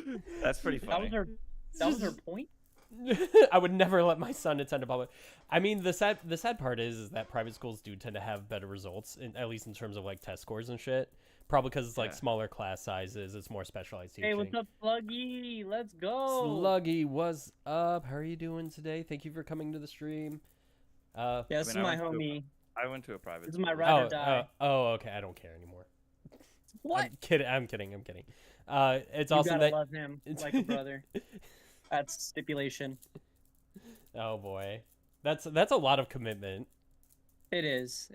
Speaker 9: That's pretty funny.
Speaker 2: That was her point.
Speaker 1: I would never let my son attend a public. I mean, the sad part is that private schools do tend to have better results, at least in terms of like test scores and shit. Probably because it's like smaller class sizes, it's more specialized teaching.
Speaker 2: Hey, what's up, Sluggy? Let's go.
Speaker 1: Sluggy, what's up? How are you doing today? Thank you for coming to the stream.
Speaker 2: This is my homie.
Speaker 9: I went to a private.
Speaker 2: This is my ride or die.
Speaker 1: Okay. I don't care anymore.
Speaker 2: What?
Speaker 1: I'm kidding. It's
Speaker 2: you
Speaker 1: awesome
Speaker 2: gotta love him like a brother. That's stipulation.
Speaker 1: Oh boy, that's a lot of commitment.
Speaker 2: It is.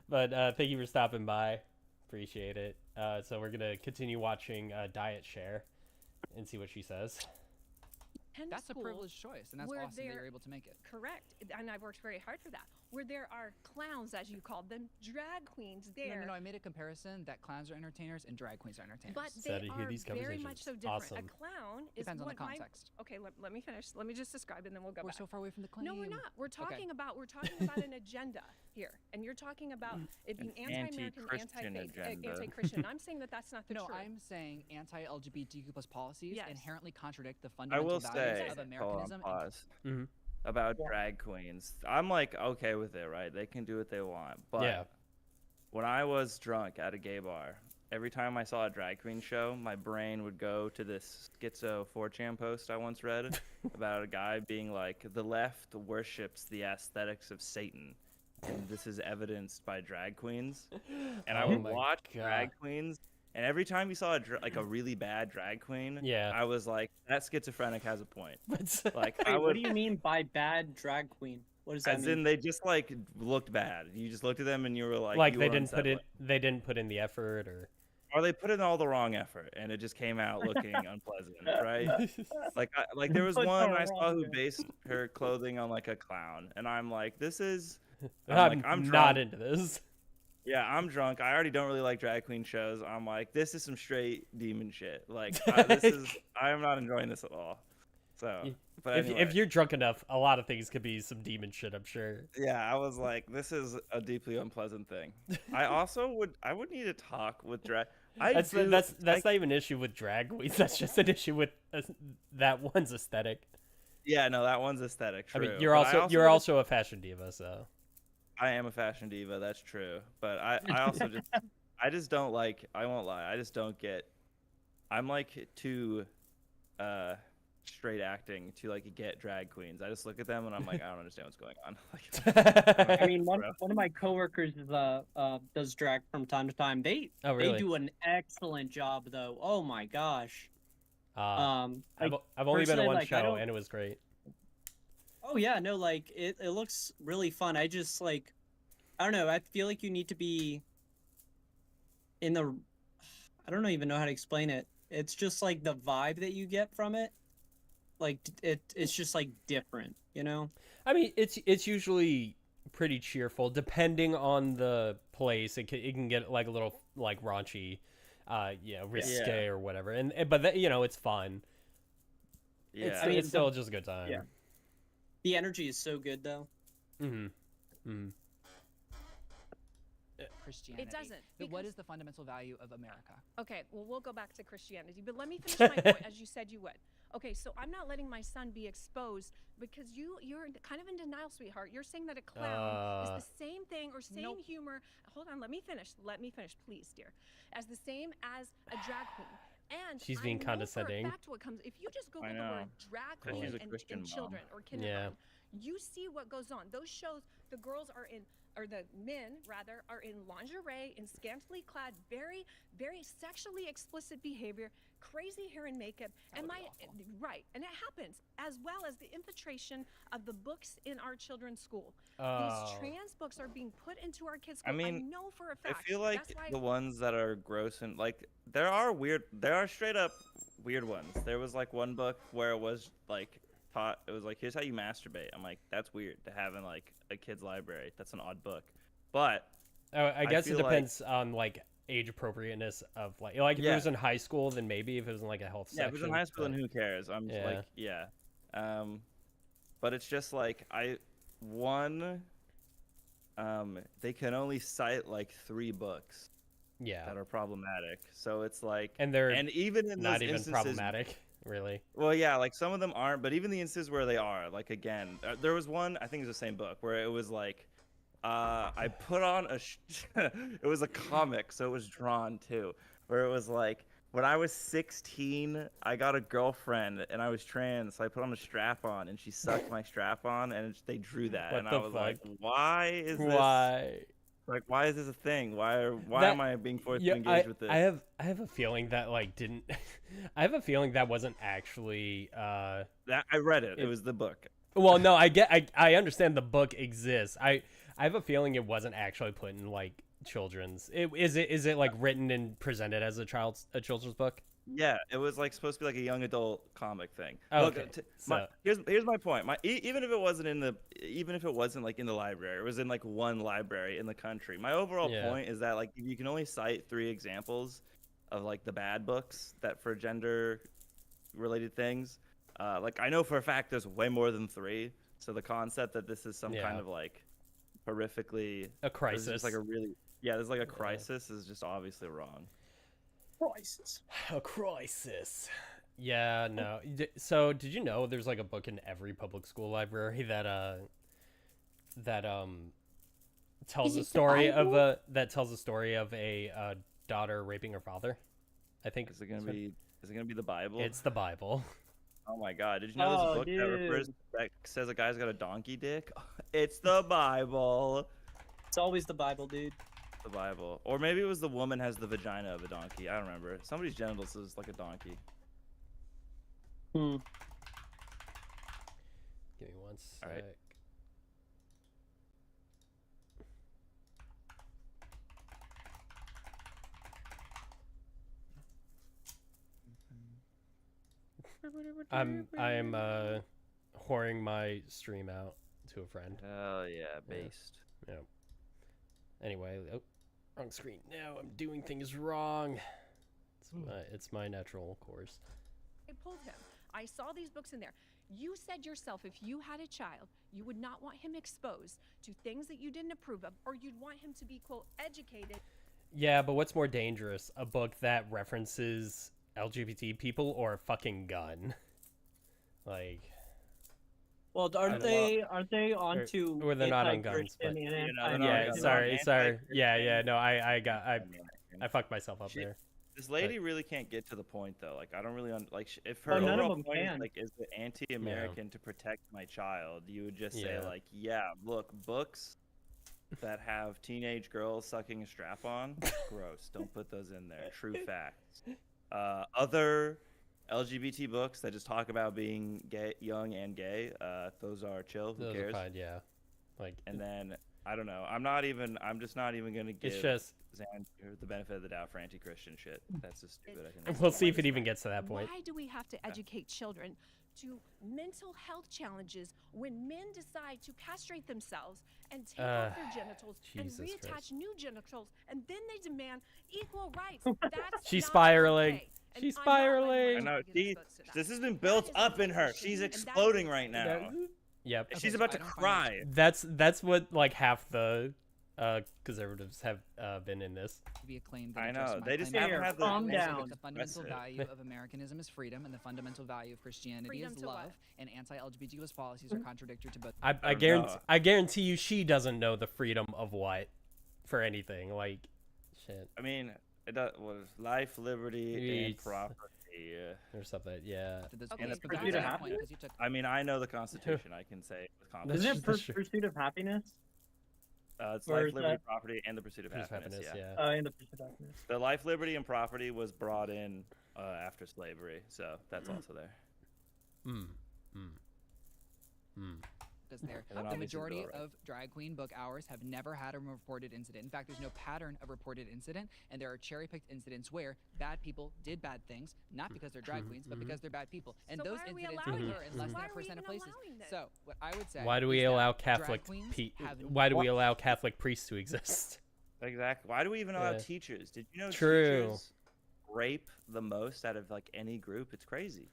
Speaker 1: But thank you for stopping by. Appreciate it. So we're gonna continue watching Diet Share and see what she says.
Speaker 3: That's a privileged choice, and that's awesome that you're able to make it.
Speaker 12: Correct, and I've worked very hard for that. Where there are clowns, as you called them, drag queens there.
Speaker 3: No, I made a comparison that clowns are entertainers and drag queens are entertainers.
Speaker 12: But they are very much so different. Awesome. A clown
Speaker 3: depends on the context.
Speaker 12: Okay, let me finish. Let me just describe, and then we'll go back.
Speaker 3: We're so far away from the claim.
Speaker 12: No, we're not. We're talking about an agenda here, and you're talking about it being anti-American, anti-Christian. I'm saying that that's not the truth.
Speaker 3: No, I'm saying anti-LGBTQ+ policies inherently contradict the fundamental values of Americanism.
Speaker 9: About drag queens. I'm like okay with it, right? They can do what they want. But when I was drunk at a gay bar, every time I saw a drag queen show, my brain would go to this schizo 4chan post I once read about a guy being like, the left worships the aesthetics of Satan, and this is evidenced by drag queens. And I would watch drag queens, and every time you saw a really bad drag queen, I was like, that schizophrenic has a point. Like,
Speaker 2: wait, what do you mean by bad drag queen? What does that mean?
Speaker 9: As in, they just like looked bad. You just looked at them and you were like,
Speaker 1: they didn't put in the effort,
Speaker 9: or they put in all the wrong effort, and it just came out looking unpleasant, right? Like there was one I saw who based her clothing on like a clown, and I'm like, I'm
Speaker 1: not into this.
Speaker 9: Yeah, I'm drunk. I already don't really like drag queen shows. I'm like, this is some straight demon shit. Like, I am not enjoying this at all. So, but anyway.
Speaker 1: If you're drunk enough, a lot of things could be some demon shit, I'm sure.
Speaker 9: Yeah, I was like, this is a deeply unpleasant thing. I would need to talk with drag.
Speaker 1: That's not even an issue with drag queens. That's just an issue with that one's aesthetic.
Speaker 9: Yeah, no, that one's aesthetic. True.
Speaker 1: I mean, you're also a fashion diva, so.
Speaker 9: I am a fashion diva, that's true. But I also just don't like, I won't lie, I just don't get, I'm like too straight acting to like get drag queens. I just look at them and I'm like, I don't understand what's going on.
Speaker 2: I mean, one of my coworkers does drag from time to time. They do an excellent job though. Oh my gosh.
Speaker 1: I've only been to one show and it was great.
Speaker 2: Oh yeah, no, like it looks really fun. I just like, I don't know. I feel like you need to be in the, I don't even know how to explain it. It's just like the vibe that you get from it. Like it's just like different, you know?
Speaker 1: I mean, it's usually pretty cheerful depending on the place. It can get like a little like raunchy, risque or whatever. But it's fun.
Speaker 9: Yeah.
Speaker 1: It's still just a good time.
Speaker 2: Yeah. The energy is so good, though.
Speaker 3: Christianity.
Speaker 12: It doesn't.
Speaker 3: What is the fundamental value of America?
Speaker 12: Okay, well, we'll go back to Christianity, but let me finish my point, as you said you would. Okay, so I'm not letting my son be exposed because you're kind of in denial, sweetheart. You're saying that a clown is the same thing or same humor. Hold on, let me finish. Let me finish, please, dear. As the same as a drag queen. And
Speaker 1: she's being condescending.
Speaker 12: For a fact what comes, if you just Google the word drag queen and children or kindergarten, you see what goes on. Those shows, the girls are in, or the men rather, are in lingerie, in scantily clad, very, very sexually explicit behavior, crazy hair and makeup, and and it happens, as well as the infiltration of the books in our children's school. These trans books are being put into our kids' school. I know for a fact.
Speaker 9: I feel like the ones that are gross and like there are straight up weird ones. There was like one book where it was like taught, it was like, here's how you masturbate. I'm like, that's weird to have in like a kid's library. That's an odd book. But
Speaker 1: I guess it depends on like age appropriateness of like if it was in high school, then maybe. If it was in like a health section,
Speaker 9: if it was in high school, then who cares? I'm just like, but it's just like they can only cite like 3 books that are problematic. So it's like,
Speaker 1: and they're
Speaker 9: even in
Speaker 1: not even problematic, really.
Speaker 9: Well, yeah, like some of them aren't, but even the instances where they are, like again, there was one, I think it was the same book, where it was like, I put on it was a comic, so it was drawn too, where it was like, when I was 16, I got a girlfriend and I was trans, so I put on a strap on and she sucked my strap on, and they drew that, and I was like, why is this? Like, why is this a thing? Why am I being forced to engage with this?
Speaker 1: I have a feeling that like didn't. I have a feeling that wasn't actually.
Speaker 9: That I read it. It was the book.
Speaker 1: Well, no, I understand the book exists. I have a feeling it wasn't actually put in like children's. Is it like written and presented as a children's book?
Speaker 9: Yeah, it was like supposed to be like a young adult comic thing.
Speaker 1: Okay.
Speaker 9: Look, here's my point. Even if it wasn't like in the library, it was in like one library in the country. My overall point is that like you can only cite 3 examples of like the bad books that for gender related things. Like I know for a fact there's way more than 3. So the concept that this is some kind of like horrifically
Speaker 1: a crisis,
Speaker 9: just like there's like a crisis is just obviously wrong.
Speaker 1: A crisis. Yeah, no. So, did you know there's like a book in every public school library that tells a story of a daughter raping her father? I think
Speaker 9: is it gonna be the Bible?
Speaker 1: It's the Bible.
Speaker 9: Oh my God! Did you know there's a book that says a guy's got a donkey dick? It's the Bible.
Speaker 2: It's always the Bible, dude.
Speaker 9: The Bible, or maybe it was the woman has the vagina of a donkey. I don't remember. Somebody's genitals is like a donkey.
Speaker 1: Give me one sec.
Speaker 9: All right.
Speaker 1: I'm whoring my stream out to a friend.
Speaker 9: Oh yeah, based.
Speaker 1: Yeah. Anyway, wrong screen. No, I'm doing things wrong. It's my natural course.
Speaker 12: I pulled him. I saw these books in there. You said yourself if you had a child, you would not want him exposed to things that you didn't approve of, or you'd want him to be, quote, educated.
Speaker 1: Yeah, but what's more dangerous? A book that references LGBT people or a fucking gun? Like...
Speaker 2: Well, aren't they onto?
Speaker 1: Or they're not on guns, but sorry. Yeah. No, I fucked myself up there.
Speaker 9: This lady really can't get to the point though. Like I don't really if her overall point is like is it anti-American to protect my child, you would just say like, yeah, look, books that have teenage girls sucking a strap on, gross. Don't put those in there. True facts. Other LGBT books that just talk about being gay, young and gay, those are chill. Who cares?
Speaker 1: Are fine, yeah. Like,
Speaker 9: and then I don't know. I'm just not even gonna give Xander the benefit of the doubt for anti-Christian shit. That's just stupid. I think
Speaker 1: we'll see if it even gets to that point.
Speaker 12: Why do we have to educate children to mental health challenges when men decide to castrate themselves and take off their genitals and reattach new genitals, and then they demand equal rights? That's
Speaker 1: She's spiraling.
Speaker 12: Okay.
Speaker 1: She's spiraling.
Speaker 9: I know. This has been built up in her. She's exploding right now.
Speaker 1: Yep.
Speaker 9: She's about to cry.
Speaker 1: That's what like half the conservatives have been in this.
Speaker 9: I know. They just haven't had the
Speaker 3: fundamental value of Americanism is freedom, and the fundamental value of Christianity is love. And anti-LGBTQ policies are contradictory to both.
Speaker 1: I guarantee you, she doesn't know the freedom of what for anything. Like, shit.
Speaker 9: I mean. It does, life, liberty, and property.
Speaker 1: Or something, yeah.
Speaker 2: And the pursuit of happiness?
Speaker 9: I mean, I know the Constitution. I can say with confidence.
Speaker 2: Isn't it pursuit of happiness?
Speaker 9: It's life, liberty, property, and the pursuit of happiness. Yeah.
Speaker 2: And the pursuit of happiness.
Speaker 9: The life, liberty, and property was brought in after slavery, so that's also there.
Speaker 3: The majority of drag queen book hours have never had a reported incident. In fact, there's no pattern of reported incident, and there are cherry-picked incidents where bad people did bad things, not because they're drag queens, but because they're bad people. And
Speaker 12: so
Speaker 3: those incidents occur in less than 1% of places. So, what I would say,
Speaker 1: why do we allow Catholic we allow Catholic priests to exist?
Speaker 9: Exactly. Why do we even allow teachers? Did you know teachers rape the most out of like any group? It's crazy.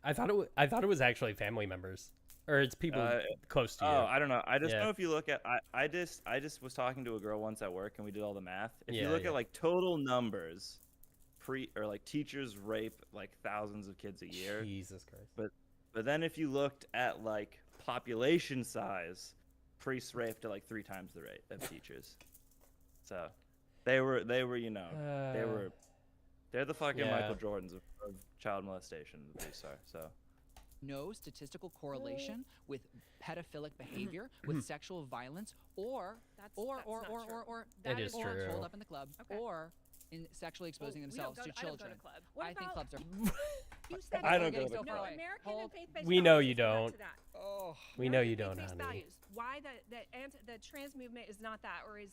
Speaker 1: I thought it was actually family members. or it's people close to you?
Speaker 9: Oh, I don't know. I just know if you look at I just was talking to a girl once at work and we did all the math. If you look at like total numbers, like teachers rape like thousands of kids a year.
Speaker 1: Jesus Christ.
Speaker 9: But then if you looked at like population size, priests raped at like 3 times the rate of teachers. So they were they're the fucking Michael Jordans of child molestation. The priests are so.
Speaker 3: No statistical correlation with pedophilic behavior, with sexual violence, or
Speaker 1: that is true.
Speaker 3: Hold up in the club, or in sexually exposing themselves to children. I think clubs are.
Speaker 12: You said
Speaker 1: I don't go to
Speaker 12: no, American and faith-based
Speaker 1: we know
Speaker 12: values
Speaker 1: you don't. We know you don't, honey.
Speaker 12: Values. Why the trans movement is not that, or is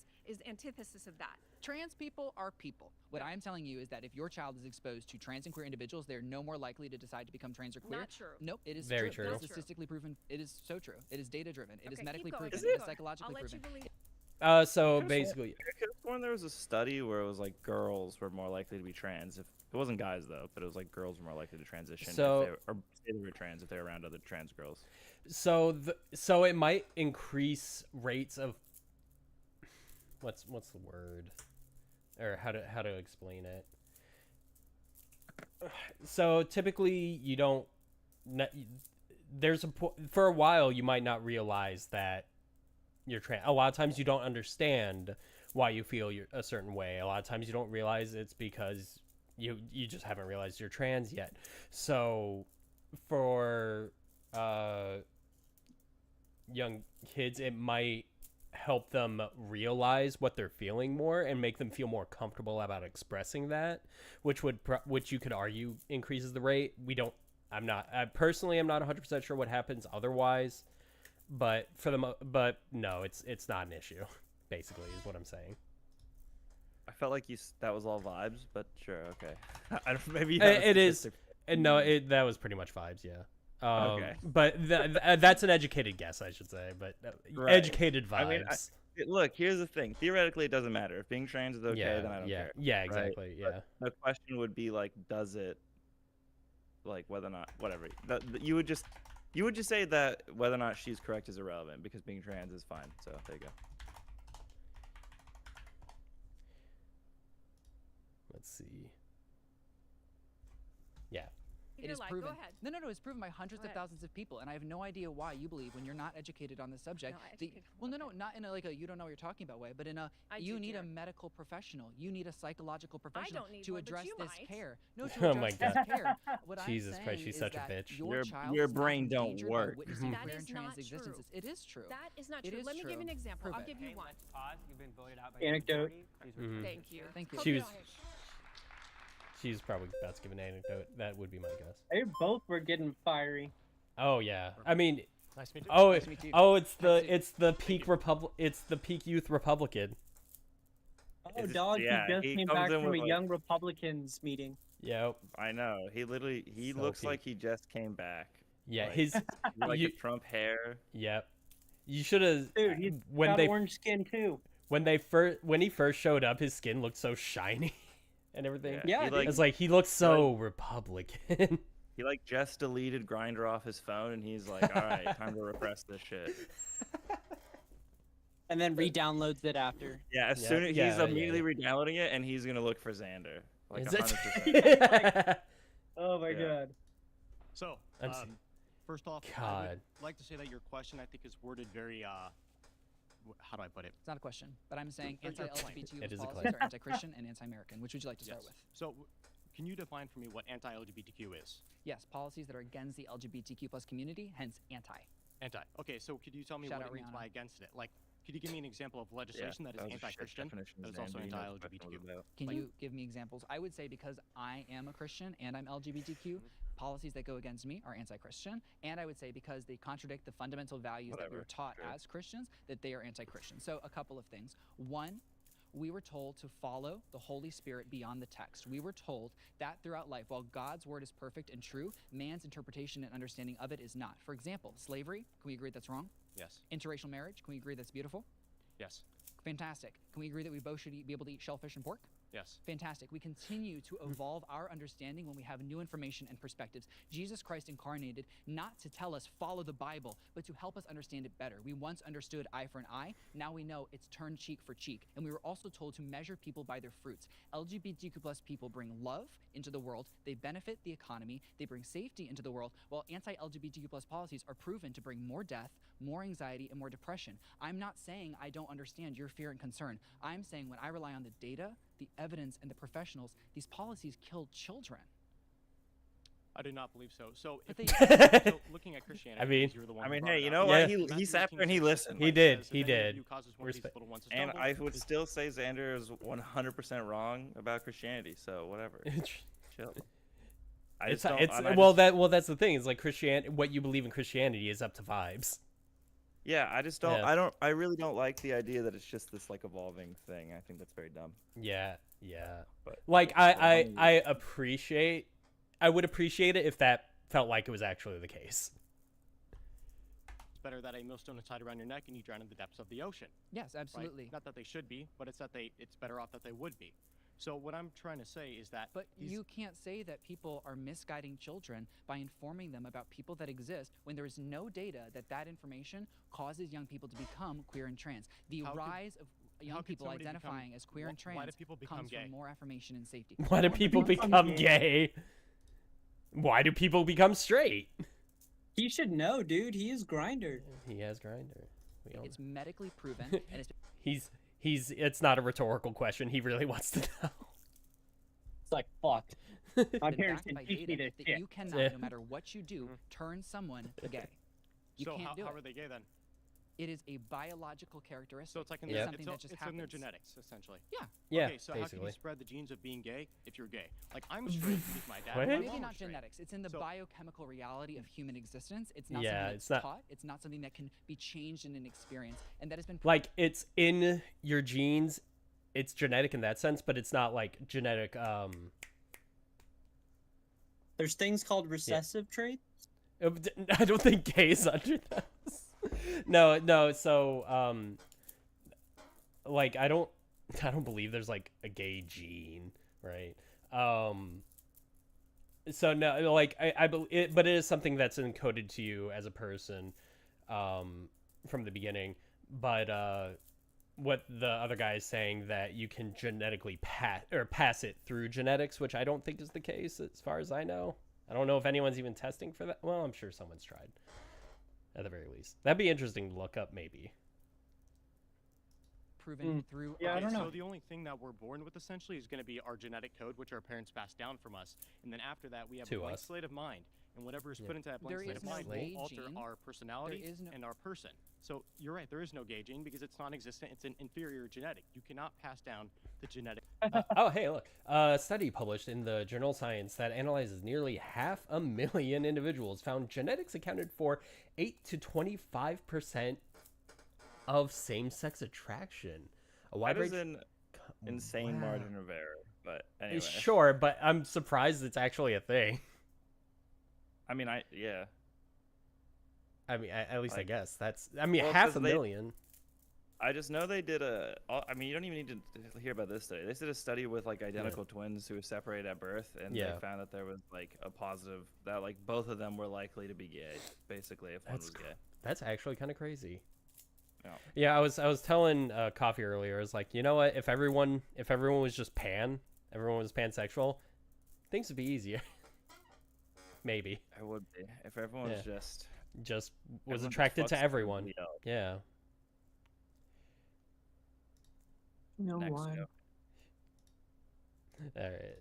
Speaker 12: antithesis of that?
Speaker 3: Trans people are people. What I'm telling you is that if your child is exposed to trans and queer individuals, they're no more likely to decide to become trans or queer.
Speaker 12: Not true.
Speaker 3: Nope, it is
Speaker 1: very
Speaker 3: true.
Speaker 1: true.
Speaker 3: It is statistically proven. It is so true. It is data driven. It is medically proven.
Speaker 12: It
Speaker 3: is psychologically proven.
Speaker 1: So basically,
Speaker 9: I could have sworn there was a study where it was like girls were more likely to be trans. If it wasn't guys though, but it was like girls were more likely to transition.
Speaker 1: So,
Speaker 9: or say they were trans if they were around other trans girls.
Speaker 1: So it might increase rates of what's the word, or how to explain it. So typically you don't. For a while you might not realize that you're trans. A lot of times you don't understand why you feel a certain way. A lot of times you don't realize it's because you just haven't realized you're trans yet. So for young kids, it might help them realize what they're feeling more and make them feel more comfortable about expressing that, which you could argue increases the rate. I personally am not 100% sure what happens otherwise. But no, it's not an issue. Basically, is what I'm saying.
Speaker 9: I felt like that was all vibes, but sure, okay. I don't, maybe
Speaker 1: it is. No, that was pretty much vibes, yeah. Okay. But that's an educated guess, I should say. But educated vibes.
Speaker 9: I mean, look, here's the thing. Theoretically, it doesn't matter. If being trans is okay, then I don't care.
Speaker 1: Yeah, exactly.
Speaker 9: Right?
Speaker 1: Yeah.
Speaker 9: But the question would be like, does it, like whether or not, whatever. You would just say that whether or not she's correct is irrelevant because being trans is fine. So there you go.
Speaker 1: Let's see. Yeah.
Speaker 3: It is proven. Go ahead. No, it's proven by hundreds of thousands of people, and I have no idea why you believe when you're not educated on this subject. Not in a you don't know what you're talking about way, but in a you need a medical professional, you need a psychological professional to address this care. No, to address this care. What
Speaker 1: Jesus Christ, she's such a bitch.
Speaker 9: Your brain don't work.
Speaker 12: That is not true.
Speaker 3: It is true.
Speaker 12: That is not true. Let me give you an example. I'll give you one.
Speaker 5: Pause. You've been voted out by
Speaker 2: anecdote.
Speaker 12: Thank you.
Speaker 3: Thank you.
Speaker 1: She's probably about to give an anecdote. That would be my guess.
Speaker 2: They both were getting fiery.
Speaker 1: Oh yeah. I mean,
Speaker 10: nice to meet you.
Speaker 1: Oh,
Speaker 10: nice to meet you.
Speaker 1: It's the peak It's the peak youth Republican.
Speaker 2: Oh, dog! Yeah, he just came back from a young Republicans meeting.
Speaker 1: Yep.
Speaker 9: I know. He looks like he just came back.
Speaker 1: Yeah,
Speaker 9: like the Trump hair.
Speaker 1: Yep. You should have.
Speaker 2: Dude, he's got orange skin too.
Speaker 1: When he first showed up, his skin looked so shiny. And everything.
Speaker 2: Yeah,
Speaker 1: it's like he looks so Republican.
Speaker 9: He like just deleted Grindr off his phone, and he's like, "All right, time to repress this shit."
Speaker 2: And then re-downloads it after.
Speaker 9: Yeah, as soon as he's immediately re-downloading it, and he's gonna look for Xander. Like
Speaker 1: 100%.
Speaker 2: Oh my god.
Speaker 13: So, first off, I would like to say that your question, I think, is worded very how do I put it?
Speaker 3: It's not a question, but I'm saying anti-LGBTQ policies are anti-Christian and anti-American. Which would you like to start with?
Speaker 13: So, can you define for me what anti-LGBTQ is?
Speaker 3: Yes, policies that are against the LGBTQ plus community, hence anti.
Speaker 13: Anti. Okay, so could you tell me what it means by against it? Like, could you give me an example of legislation that is anti-Christian, that is also anti-LGBTQ?
Speaker 3: Can you give me examples? I would say because I am a Christian and I'm LGBTQ, policies that go against me are anti-Christian, and I would say because they contradict the fundamental values that we were taught as Christians, that they are anti-Christian. So a couple of things. One, we were told to follow the Holy Spirit beyond the text. We were told that throughout life, while God's word is perfect and true, man's interpretation and understanding of it is not. For example, slavery, can we agree that's wrong?
Speaker 13: Yes.
Speaker 3: Interracial marriage, can we agree that's beautiful?
Speaker 13: Yes.
Speaker 3: Fantastic. Can we agree that we both should be able to eat shellfish and pork?
Speaker 13: Yes.
Speaker 3: Fantastic. We continue to evolve our understanding when we have new information and perspectives. Jesus Christ incarnated not to tell us follow the Bible, but to help us understand it better. We once understood eye for an eye. Now we know it's turn cheek for cheek. And we were also told to measure people by their fruits. LGBTQ plus people bring love into the world. They benefit the economy. They bring safety into the world, while anti-LGBTQ plus policies are proven to bring more death, more anxiety, and more depression. I'm not saying I don't understand your fear and concern. I'm saying when I rely on the data, the evidence, and the professionals, these policies kill children.
Speaker 13: I do not believe so. So,
Speaker 3: so
Speaker 13: looking at Christianity, you're the one
Speaker 9: hey, you know what? He sat there and he listened.
Speaker 1: He did. He did.
Speaker 9: And I would still say Xander is 100% wrong about Christianity. So whatever. Chill.
Speaker 1: Well, that's the thing. Is like Christianity. What you believe in Christianity is up to vibes.
Speaker 9: Yeah, I just don't. Yeah. I really don't like the idea that it's just this like evolving thing. I think that's very dumb.
Speaker 1: Yeah. But like I would appreciate it if that felt like it was actually the case.
Speaker 13: It's better that a millstone is tied around your neck and you drown in the depths of the ocean.
Speaker 3: Yes, absolutely.
Speaker 13: Right? Not that they should be, but it's that it's better off that they would be. So what I'm trying to say is that...
Speaker 3: But you can't say that people are misguiding children by informing them about people that exist when there is no data that information causes young people to become queer and trans. The rise of young people identifying as queer and trans comes from more affirmation and safety.
Speaker 1: Why do people become gay? Why do people become straight?
Speaker 2: He should know, dude. He is Grindr.
Speaker 1: He has Grindr.
Speaker 3: It's medically proven. And
Speaker 1: it's not a rhetorical question. He really wants to know.
Speaker 2: It's like, fuck. My parents can teach me this shit.
Speaker 3: You cannot, no matter what you do, turn someone gay. You can't do it.
Speaker 13: How are they gay then?
Speaker 3: It is a biological characteristic.
Speaker 13: So it's like
Speaker 3: something that just
Speaker 13: it's
Speaker 3: happens.
Speaker 13: in their genetics, essentially.
Speaker 3: Yeah.
Speaker 13: Okay, so
Speaker 1: basically.
Speaker 13: How can you spread the genes of being gay if you're gay? Like, I'm straight because my dad.
Speaker 3: Maybe not genetics. It's in the biochemical reality of human existence. It's not something that's taught. It's not something that can be changed in an experience, and that has been
Speaker 1: like it's in your genes. It's genetic in that sense, but it's not like genetic.
Speaker 2: There's things called recessive traits.
Speaker 1: I don't think gay is under those. No. So, like, I don't believe there's like a gay gene, right? So no, like I believe, but it is something that's encoded to you as a person, from the beginning. But what the other guy is saying that you can genetically pass it through genetics, which I don't think is the case as far as I know. I don't know if anyone's even testing for that. Well, I'm sure someone's tried. At the very least, that'd be interesting to look up, maybe.
Speaker 3: Proven through.
Speaker 2: Yeah, I don't know.
Speaker 13: So the only thing that we're born with essentially is going to be our genetic code, which our parents pass down from us, and then after that we have a blank slate of mind, and whatever is put into that blank slate of mind will alter our personality and our person. So you're right, there is no gay gene because it's non-existent. It's an inferior genetic. You cannot pass down the genetic.
Speaker 1: Oh, hey, look. A study published in the journal Science that analyzes nearly 500,000 individuals found genetics accounted for 8 to 25% of same-sex attraction. A wide range.
Speaker 9: That is an insane margin of error, but anyway.
Speaker 1: Sure, but I'm surprised it's actually a thing.
Speaker 9: I mean,
Speaker 1: at least I guess that's. I mean, 500,000.
Speaker 9: I just know they did I mean, you don't even need to hear about this study. They did a study with like identical twins who were separated at birth, and they found that there was like a positive that like both of them were likely to be gay, basically, if one was gay.
Speaker 1: That's actually kind of crazy. Yeah, I was telling Coffee earlier. I was like, you know what? If everyone was just everyone was pansexual, things would be easier. Maybe
Speaker 9: it would be if everyone was
Speaker 1: just was attracted to everyone. Yeah.
Speaker 2: No one.
Speaker 1: All right.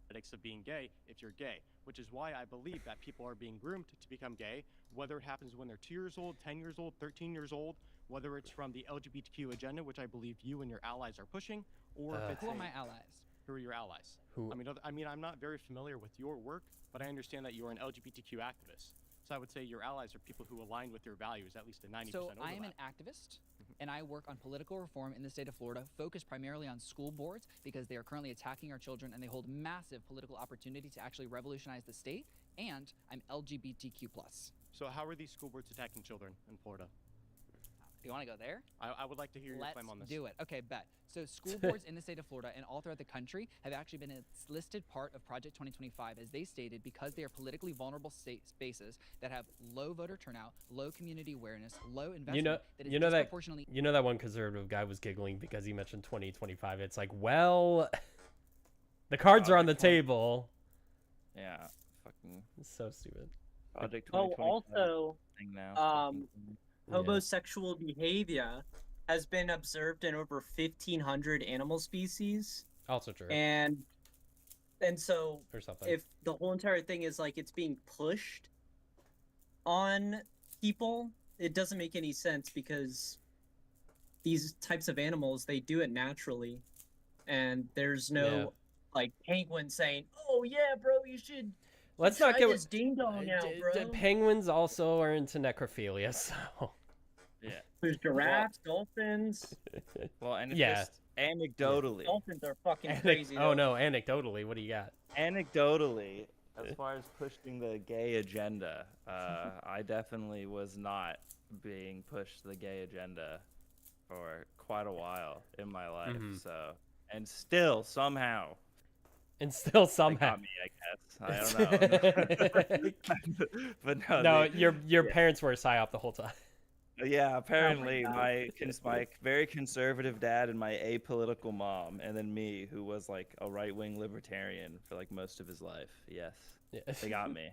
Speaker 13: Genetics of being gay if you're gay, which is why I believe that people are being groomed to become gay, whether it happens when they're 2 years old, 10 years old, 13 years old, whether it's from the LGBTQ agenda, which I believe you and your allies are pushing, or if it's
Speaker 3: who are my allies?
Speaker 13: Who are your allies?
Speaker 1: Who?
Speaker 13: I mean, I'm not very familiar with your work, but I understand that you are an LGBTQ activist. So I would say your allies are people who align with your values, at least a 90%
Speaker 3: So
Speaker 13: overlap.
Speaker 3: I am an activist, and I work on political reform in the state of Florida, focused primarily on school boards because they are currently attacking our children, and they hold massive political opportunity to actually revolutionize the state, and I'm LGBTQ+.
Speaker 13: So how are these school boards attacking children in Florida?
Speaker 3: You want to go there?
Speaker 13: I would like to hear your claim on this.
Speaker 3: Let's do it. Okay, bet. So school boards in the state of Florida and all throughout the country have actually been a listed part of Project 2025, as they stated, because they are politically vulnerable spaces that have low voter turnout, low community awareness, low investment.
Speaker 1: You know that one conservative guy was giggling because he mentioned 2025. It's like, well, the cards are on the table.
Speaker 9: Yeah, fucking.
Speaker 1: It's so stupid.
Speaker 9: Project 2025.
Speaker 2: Also, homosexual behavior has been observed in over 1,500 animal species.
Speaker 1: Also true.
Speaker 2: And so if the whole entire thing is like it's being pushed on people, it doesn't make any sense, because these types of animals, they do it naturally. And there's no like penguin saying, "Oh yeah, bro, you should
Speaker 1: let's not get
Speaker 2: this ding dong out, bro."
Speaker 1: Penguins also are into necrophilia, so
Speaker 9: yeah.
Speaker 2: There's giraffes, dolphins.
Speaker 9: Well, and just anecdotally,
Speaker 2: dolphins are fucking crazy.
Speaker 1: Oh no, anecdotally, what do you got?
Speaker 9: Anecdotally, as far as pushing the gay agenda, I definitely was not being pushed the gay agenda for quite a while in my life. So, and still somehow.
Speaker 1: And still somehow.
Speaker 9: Got me, I guess. I don't know. But
Speaker 1: no, your parents were a psyop the whole time.
Speaker 9: Yeah, apparently my very conservative dad and my apolitical mom, and then me, who was like a right-wing libertarian for like most of his life. Yes, they got me.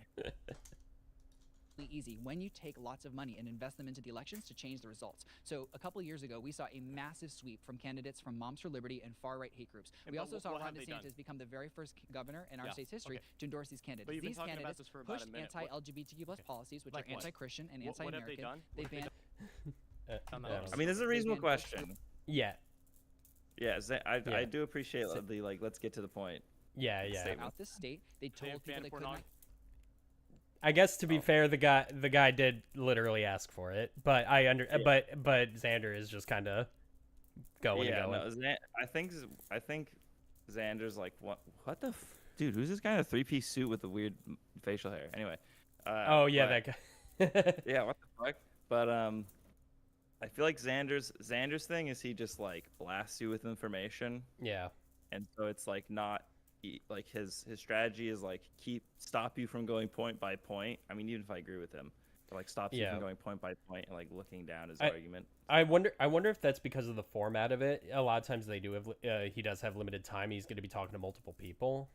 Speaker 3: Easy when you take lots of money and invest them into the elections to change the results. So a couple of years ago, we saw a massive sweep from candidates from Moms for Liberty and far-right hate groups. We also saw Ron DeSantis become the very first governor in our state's history to endorse these candidates. These candidates push anti-LGBTQ+ policies, which are anti-Christian and anti-American. They banned.
Speaker 9: I mean, this is a reasonable question.
Speaker 1: Yeah.
Speaker 9: Yes, I do appreciate the like. Let's get to the point.
Speaker 1: Yeah.
Speaker 3: Out this state, they told people they could not.
Speaker 1: I guess to be fair, the guy did literally ask for it, but but Xander is just kind of going.
Speaker 9: No, I think Xander's like, what the dude? Who's this guy in a 3-piece suit with the weird facial hair? Anyway.
Speaker 1: That guy.
Speaker 9: Yeah, what the fuck? But I feel like Xander's thing is he just like blasts you with information.
Speaker 1: Yeah.
Speaker 9: And so it's like not. Like his strategy is like stop you from going point by point. I mean, even if I agree with him, like stops you from going point by point and like looking down his argument.
Speaker 1: I wonder if that's because of the format of it. A lot of times they do have he does have limited time. He's going to be talking to multiple people.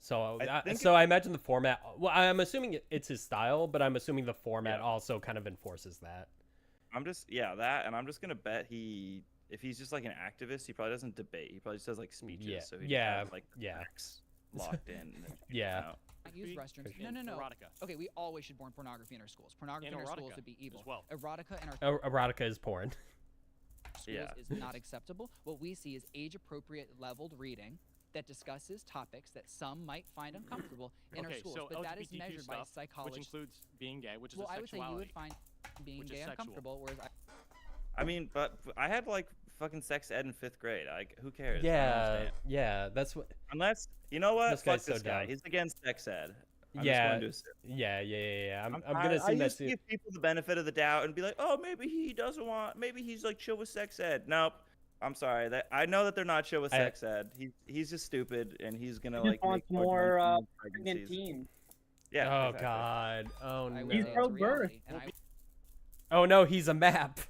Speaker 1: So I imagine the format. Well, I'm assuming it's his style, but I'm assuming the format also kind of enforces that.
Speaker 9: I'm just and I'm just gonna bet if he's just like an activist, he probably doesn't debate. He probably just does like speeches. So he has, like facts locked in.
Speaker 3: Use restrooms. No.
Speaker 13: Erotica.
Speaker 3: Okay, we always should ban pornography in our schools. Pornography in our schools would be evil.
Speaker 13: As well.
Speaker 3: Erotica in our
Speaker 1: erotica is porn.
Speaker 3: Schools is not acceptable. What we see is age-appropriate leveled reading that discusses topics that some might find uncomfortable in our schools, but that is measured by psychology,
Speaker 13: which includes being gay, which is
Speaker 3: I would say you would find being gay uncomfortable, whereas
Speaker 9: I mean, but I had like fucking sex ed in 5th grade. Like, who cares?
Speaker 1: Yeah, that's what.
Speaker 9: Unless you know what, fuck this
Speaker 1: so
Speaker 9: guy.
Speaker 1: dumb.
Speaker 9: He's against sex ed. I'm
Speaker 1: yeah. I'm gonna assume that too.
Speaker 9: Give people the benefit of the doubt and be like, oh, maybe he doesn't want. Maybe he's like chill with sex ed. Nope. I'm sorry. I know that they're not chill with sex ed. He's just stupid, and he's gonna like
Speaker 2: make more pregnant teens.
Speaker 9: Yeah.
Speaker 1: Oh
Speaker 9: exactly.
Speaker 1: God. Oh no.
Speaker 2: He's pro-birth.
Speaker 1: Oh no, he's a map.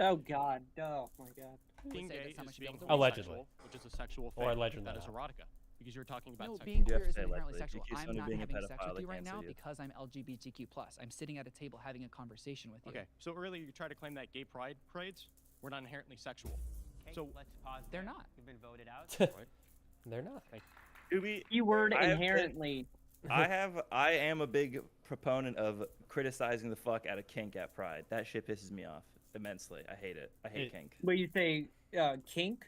Speaker 2: Oh God. Oh my God.
Speaker 13: Being gay is being
Speaker 1: allegedly,
Speaker 13: which is a sexual thing.
Speaker 1: Or allegedly.
Speaker 13: That is erotica. Because you're talking about
Speaker 3: sex. Being queer isn't inherently sexual. I'm not having sex with you right now because I'm LGBTQ+. I'm sitting at a table having a conversation with you.
Speaker 13: Okay, so earlier you tried to claim that gay pride parades were not inherently sexual.
Speaker 5: Okay,
Speaker 13: so
Speaker 5: let's pause.
Speaker 3: They're not.
Speaker 5: You've been voted out.
Speaker 1: They're not.
Speaker 2: Keyword inherently.
Speaker 9: I am a big proponent of criticizing the fuck out of kink at Pride. That shit pisses me off immensely. I hate it. I hate kink.
Speaker 2: What you say, kink?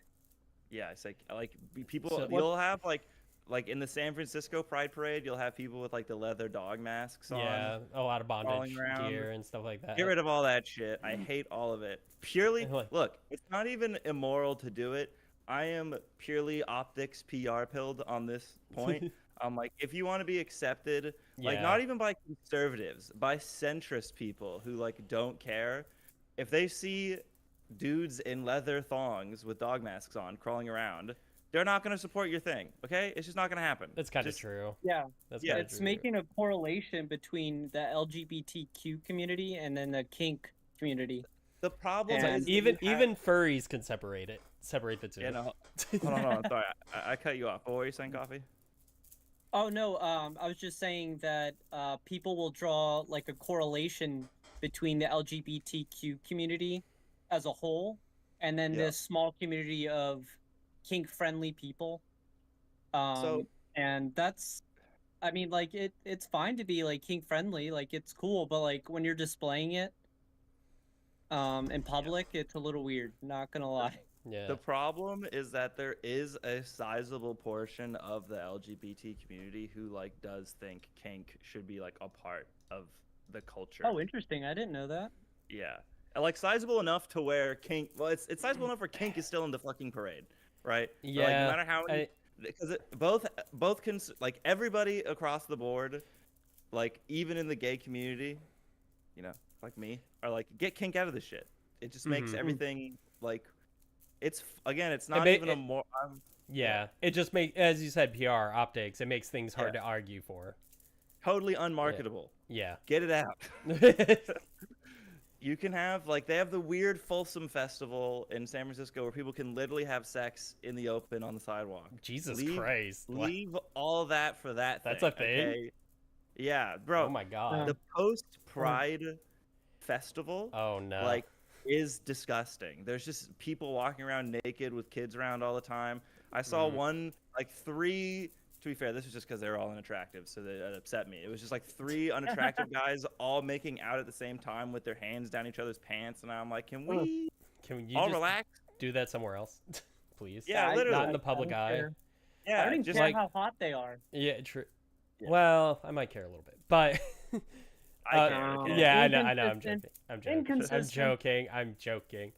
Speaker 9: Yeah, it's like people. So you'll have like in the San Francisco Pride Parade, you'll have people with like the leather dog masks on.
Speaker 1: Yeah, a lot of bondage gear and stuff like that.
Speaker 9: Get rid of all that shit. I hate all of it. Purely, look, it's not even immoral to do it. I am purely optics PR pilled on this point. Like, if you want to be accepted, like not even by conservatives, by centrist people who like don't care, if they see dudes in leather thongs with dog masks on crawling around, they're not going to support your thing. Okay, it's just not going to happen.
Speaker 1: That's kind of true.
Speaker 2: Yeah,
Speaker 1: that's
Speaker 2: it's
Speaker 1: true.
Speaker 2: making a correlation between the LGBTQ community and then the kink community.
Speaker 9: The problem is
Speaker 1: even furries can separate the two.
Speaker 9: Yeah, no. Hold on. Sorry, I cut you off. What were you saying, Coffee?
Speaker 2: Oh no, I was just saying that people will draw like a correlation between the LGBTQ community as a whole, and then this small community of kink-friendly people. And that's, I mean, like it's fine to be like kink-friendly, like it's cool, but like when you're displaying it in public, it's a little weird. Not gonna lie.
Speaker 1: Yeah.
Speaker 9: The problem is that there is a sizable portion of the LGBT community who like does think kink should be like a part of the culture.
Speaker 2: Oh, interesting. I didn't know that.
Speaker 9: Yeah. Like sizable enough to where kink, well, it's sizable enough where kink is still in the fucking parade, right?
Speaker 1: Yeah.
Speaker 9: Like, no matter how many, because both can, like everybody across the board, like even in the gay community, you know, like me, are like, get kink out of this shit. It just makes everything like, it's not even a more.
Speaker 1: Yeah, it just makes, as you said, PR optics. It makes things hard to argue for.
Speaker 9: Totally unmarketable.
Speaker 1: Yeah.
Speaker 9: Get it out. You can have, like, they have the weird Folsom Festival in San Francisco where people can literally have sex in the open on the sidewalk.
Speaker 1: Jesus Christ.
Speaker 9: Leave all that for that
Speaker 1: That's
Speaker 9: thing.
Speaker 1: a thing?
Speaker 9: Okay? Yeah, bro.
Speaker 1: Oh my God.
Speaker 9: The post-Pride festival.
Speaker 1: Oh no.
Speaker 9: Like, is disgusting. There's just people walking around naked with kids around all the time. I saw one, like 3, to be fair, this was just because they were all unattractive, so that upset me. It was just like 3 unattractive guys all making out at the same time with their hands down each other's pants, and I'm like, can you all just relax?
Speaker 1: Do that somewhere else, please?
Speaker 9: Yeah, literally.
Speaker 1: Not in the public eye.
Speaker 2: Yeah, I don't just care like how hot they are.
Speaker 1: Yeah, true. Yeah. Well, I might care a little bit, but yeah, I know. I'm joking.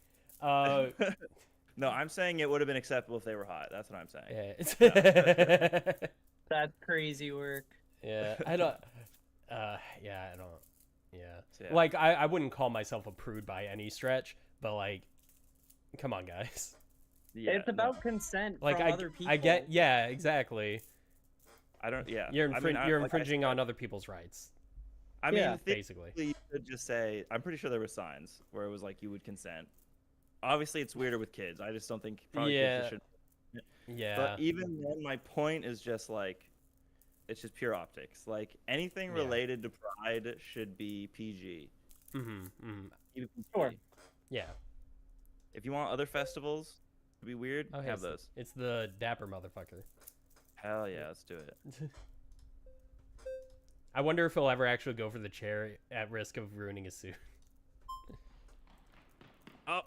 Speaker 9: No, I'm saying it would have been acceptable if they were hot. That's what I'm saying.
Speaker 1: Yeah.
Speaker 2: That's crazy work.
Speaker 1: Yeah, I don't. Like, I wouldn't call myself a prude by any stretch, but like, come on, guys.
Speaker 2: Yeah, it's about consent from other people.
Speaker 1: I get. Yeah, exactly.
Speaker 9: I don't. Yeah.
Speaker 1: You're infringing on other people's rights.
Speaker 9: I mean,
Speaker 1: basically,
Speaker 9: you could just say, I'm pretty sure there were signs where it was like you would consent. Obviously, it's weirder with kids. I just don't think probably kids should.
Speaker 1: Yeah.
Speaker 9: But even then, my point is just like, it's just pure optics. Like anything related to Pride should be PG.
Speaker 2: Sure.
Speaker 1: Yeah.
Speaker 9: If you want other festivals to be weird, have those.
Speaker 1: It's the dapper motherfucker.
Speaker 9: Hell yeah, let's do it.
Speaker 1: I wonder if he'll ever actually go for the chair at risk of ruining his suit.
Speaker 9: Oh,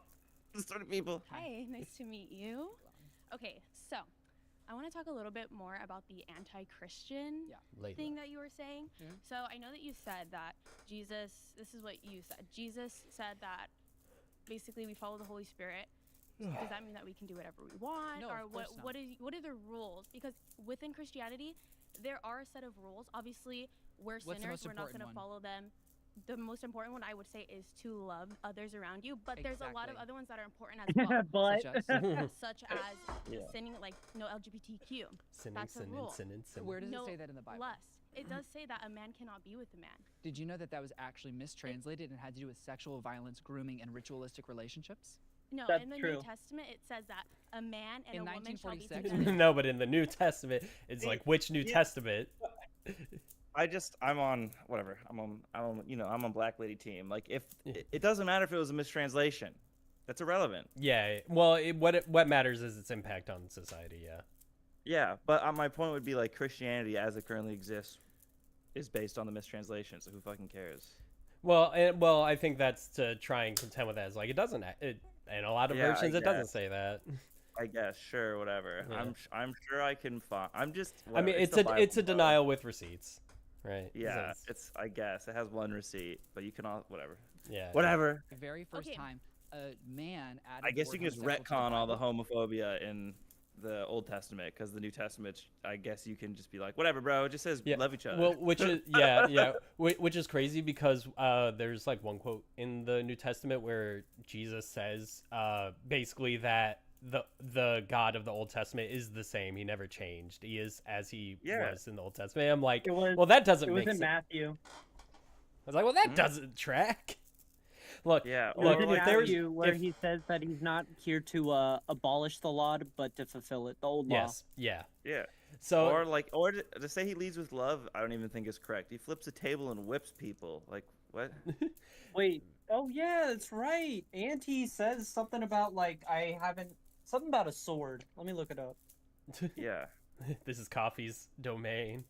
Speaker 9: the sort of people.
Speaker 14: Hi, nice to meet you. Okay, so I want to talk a little bit more about the anti-Christian thing that you were saying. So I know that you said that this is what you said. Jesus said that basically we follow the Holy Spirit. Does that mean that we can do whatever we want?
Speaker 3: No,
Speaker 14: or
Speaker 3: of course not.
Speaker 14: what are the rules? Because within Christianity, there are a set of rules. Obviously, we're sinners. We're not going to follow them. The most important one I would say is to love others around you, but there's a lot of other ones that are important as well. such as sinning, like no LGBTQ. That's a rule.
Speaker 3: Where does it say that in the Bible?
Speaker 14: It does say that a man cannot be with a man.
Speaker 3: Did you know that was actually mistranslated and had to do with sexual violence, grooming, and ritualistic relationships?
Speaker 14: No, in the New Testament it says that a man and a woman shall be together.
Speaker 1: No, but in the New Testament, it's like which New Testament?
Speaker 9: I'm on whatever. I'm on Black Lady team. Like if it doesn't matter if it was a mistranslation, that's irrelevant.
Speaker 1: Yeah. Well, what matters is its impact on society. Yeah.
Speaker 9: Yeah, but my point would be like Christianity as it currently exists is based on the mistranslation. So who fucking cares?
Speaker 1: Well, I think that's to try and contend with that. It's like it doesn't. In a lot of versions, it doesn't say that.
Speaker 9: I guess, sure, whatever. Yeah. I'm sure I can find. I'm just.
Speaker 1: Whatever. I mean, it's a denial with receipts, right?
Speaker 9: Yeah, I guess it has one receipt, but you can all whatever.
Speaker 1: Yeah.
Speaker 9: Whatever.
Speaker 3: The very first time a man added.
Speaker 9: I guess you can just retcon all the homophobia in the Old Testament, because the New Testament, I guess you can just be like, whatever, bro. It just says love each other.
Speaker 1: Well, which is which is crazy because there's like one quote in the New Testament where Jesus says basically that the God of the Old Testament is the same. He never changed. He is as he was in the Old Testament. I'm like, well, that doesn't make sense.
Speaker 2: It was in Matthew.
Speaker 1: I was like, well, that doesn't track. Look,
Speaker 2: look, if Matthew, where he says that he's not here to abolish the law, but to fulfill it, the old law.
Speaker 1: Yeah.
Speaker 9: So, or to say he leads with love, I don't even think is correct. He flips a table and whips people. Like, what?
Speaker 2: Wait. Oh yeah, that's right. And he says something about something about a sword. Let me look it up.
Speaker 9: Yeah.
Speaker 1: This is Coffee's domain.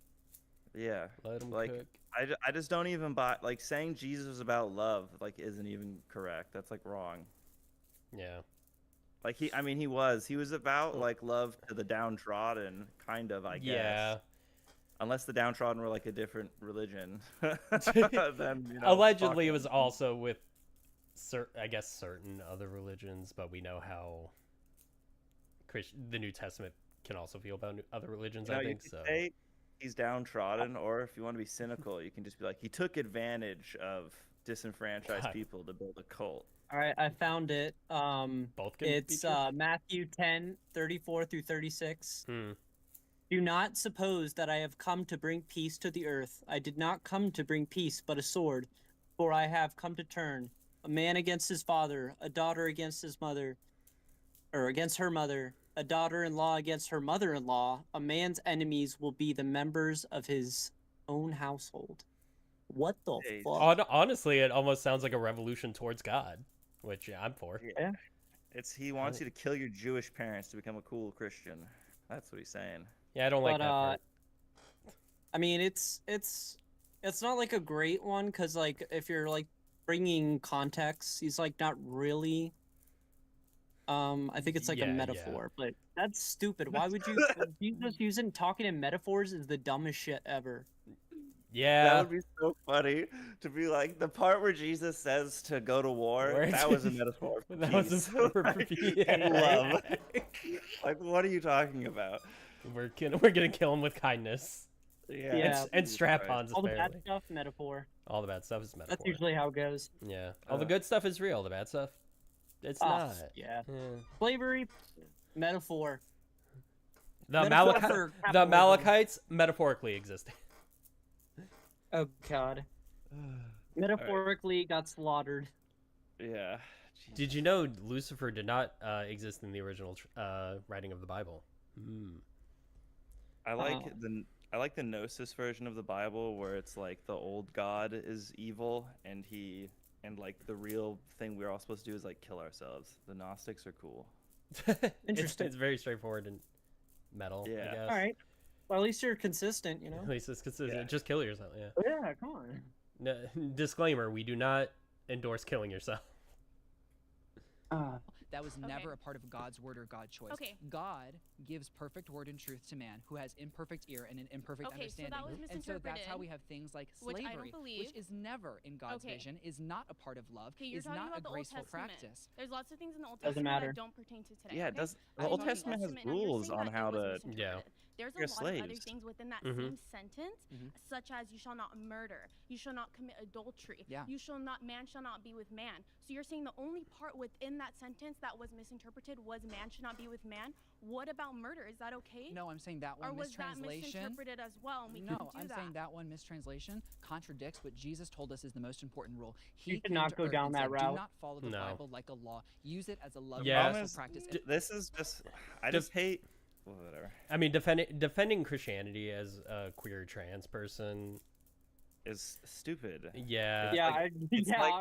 Speaker 9: Yeah.
Speaker 1: Let him cook.
Speaker 9: I just don't even buy, like, saying Jesus was about love, like, isn't even correct. That's, like, wrong.
Speaker 1: Yeah.
Speaker 9: Like, he was about, like, love to the downtrodden, kind of, I guess. Yeah. Unless the downtrodden were, like, a different religion. Then,
Speaker 1: allegedly, it was also with, certain other religions, but we know how the New Testament can also feel about other religions, I think, so.
Speaker 9: He's downtrodden, or if you want to be cynical, you can just be like, he took advantage of disenfranchised people to build a cult.
Speaker 2: All right, I found it. It's Matthew 10:34-36. Do not suppose that I have come to bring peace to the earth. I did not come to bring peace, but a sword. For I have come to turn a man against his father, a daughter against his mother, or against her mother, a daughter-in-law against her mother-in-law. A man's enemies will be the members of his own household. What the fuck?
Speaker 1: Honestly, it almost sounds like a revolution towards God, which I'm for.
Speaker 2: Yeah.
Speaker 9: He wants you to kill your Jewish parents to become a cool Christian. That's what he's saying.
Speaker 1: Yeah, I don't like that part.
Speaker 2: I mean, it's not like a great one, because like if you're like bringing context, he's like not really. I think it's like a metaphor, but that's stupid. Why would you? Jesus using talking in metaphors is the dumbest shit ever.
Speaker 1: Yeah,
Speaker 9: that would be so funny to be like the part where Jesus says to go to war. That was a metaphor.
Speaker 1: That was for
Speaker 9: love. Like, what are you talking about?
Speaker 1: We're gonna kill him with kindness.
Speaker 2: Yeah,
Speaker 1: and strap-ons.
Speaker 2: All the bad stuff, metaphor.
Speaker 1: All the bad stuff is metaphor.
Speaker 2: That's usually how it goes.
Speaker 1: Yeah, all the good stuff is real. The bad stuff, it's not.
Speaker 2: Yeah. Slavery, metaphor.
Speaker 1: The Amalekites metaphorically existed.
Speaker 2: Oh God. Metaphorically got slaughtered.
Speaker 9: Yeah.
Speaker 1: Jeez. Did you know Lucifer did not exist in the original writing of the Bible?
Speaker 9: I like the Gnosis version of the Bible, where it's like the old God is evil, and like the real thing we're all supposed to do is like kill ourselves. The Gnostics are cool.
Speaker 2: Interesting.
Speaker 1: It's very straightforward and metal.
Speaker 9: Yeah.
Speaker 1: I guess.
Speaker 2: All right. Well, at least you're consistent, you know.
Speaker 1: At least it's consistent. Yeah. Just kill yourself. Yeah.
Speaker 2: Yeah. Come on.
Speaker 1: No, disclaimer: we do not endorse killing yourself.
Speaker 3: That was never a part of God's word or God's choice. God gives perfect word and truth to man who has imperfect ear and an imperfect understanding.
Speaker 14: So that was misinterpreted,
Speaker 3: and so that's how we have things like slavery, which is never in God's vision, is not a part of love, is not a graceful practice.
Speaker 14: There's lots of things in the Old Testament that don't pertain to today.
Speaker 9: Yeah, the Old Testament has rules on how to.
Speaker 14: There's a lot of other things within that same sentence, such as you shall not murder, you shall not commit adultery, man shall not be with man. So you're saying the only part within that sentence that was misinterpreted was man should not be with man. What about murder? Is that okay?
Speaker 3: No, I'm saying that one mistranslation.
Speaker 14: Or was that misinterpreted as well?
Speaker 3: I'm saying that one mistranslation contradicts what Jesus told us is the most important rule.
Speaker 2: He did not go down that route.
Speaker 3: Do not follow the Bible like a law. Use it as a love practice.
Speaker 9: This is just. I just hate. Whatever.
Speaker 1: I mean, defending Christianity as a queer trans person
Speaker 9: is stupid.
Speaker 1: Yeah.
Speaker 2: Yeah, I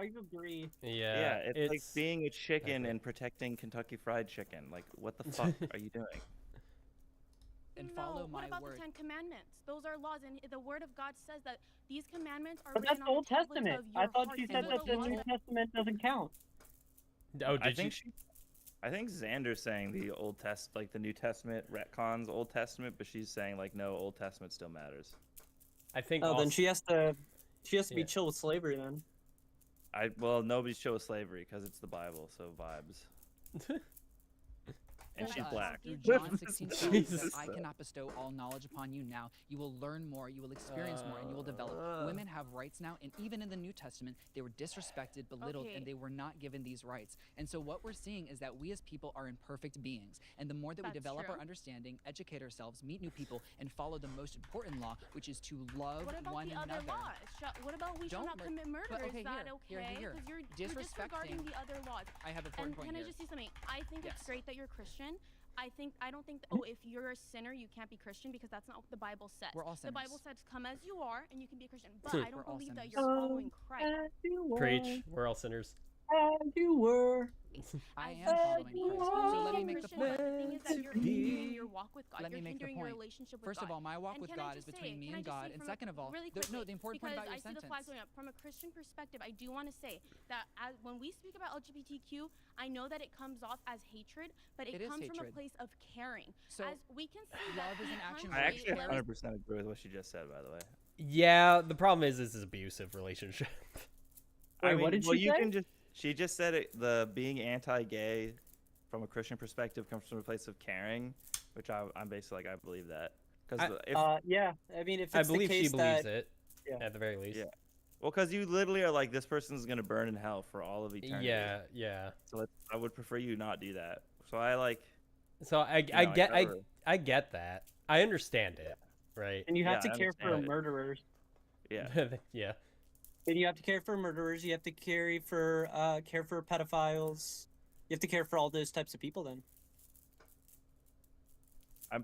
Speaker 2: agree.
Speaker 1: Yeah.
Speaker 9: It's like being a chicken and protecting Kentucky Fried Chicken. Like, what the fuck are you doing?
Speaker 3: And follow my
Speaker 14: word. What about
Speaker 3: word.
Speaker 14: the 10 Commandments? Those are laws, and the Word of God says that these commandments are.
Speaker 2: But that's the Old Testament. I thought you said that the New Testament doesn't count.
Speaker 1: Oh, did you?
Speaker 9: I think Xander's saying the the New Testament retcons Old Testament, but she's saying like no, Old Testament still matters.
Speaker 1: I think.
Speaker 2: Oh, then she has to be chill with slavery then.
Speaker 9: Nobody's chill with slavery because it's the Bible, so vibes. And she's black.
Speaker 3: John 16:12 says, I cannot bestow all knowledge upon you now. You will learn more, you will experience more, and you will develop. Women have rights now, and even in the New Testament, they were disrespected, belittled, and they were not given these rights. And so what we're seeing is that we as people are imperfect beings. And the more that we develop our understanding, educate ourselves, meet new people, and follow the most important law, which is to love one another.
Speaker 14: Other laws? What about we shall not commit murder? Is that okay? Because you're disregarding the other laws.
Speaker 3: I have a point
Speaker 14: can I just say something? I think it's great that you're Christian. I don't think that, if you're a sinner, you can't be Christian, because that's not what the Bible says.
Speaker 3: We're all sinners.
Speaker 14: The Bible says, come as you are, and you can be a Christian. But I don't believe that you're following Christ.
Speaker 1: Preach. We're all sinners.
Speaker 2: As you were.
Speaker 3: I am following Christ. So let me make the point.
Speaker 14: The thing is that you're hindering your walk with God.
Speaker 3: Let me make the point.
Speaker 14: Your relationship with
Speaker 3: First of all, my walk with God is between me and God. And second of all, the important point about your sentence.
Speaker 14: The flags going up. From a Christian perspective, I do want to say that when we speak about LGBTQ, I know that it comes off as hatred, but it comes from a place of caring.
Speaker 3: So
Speaker 14: as we can see,
Speaker 3: love is an action.
Speaker 9: I actually 100% agree with what she just said, by the way.
Speaker 1: Yeah, the problem is this is abusive relationship.
Speaker 2: Wait, what did she say?
Speaker 9: She just said it, the being anti-gay from a Christian perspective comes from a place of caring, which I'm basically like, I believe that.
Speaker 2: Yeah, I mean, if it's
Speaker 1: I believe
Speaker 2: the case
Speaker 1: she believes it, at the very least.
Speaker 9: Yeah. Well, because you literally are like, this person's going to burn in hell for all of eternity.
Speaker 1: Yeah, yeah.
Speaker 9: So I would prefer you not do that. So I like...
Speaker 1: So I get that. I understand it, right?
Speaker 2: And you have to care for murderers.
Speaker 9: Yeah.
Speaker 1: Yeah.
Speaker 2: And you have to care for murderers. You have to care for pedophiles. You have to care for all those types of people. Then.
Speaker 9: I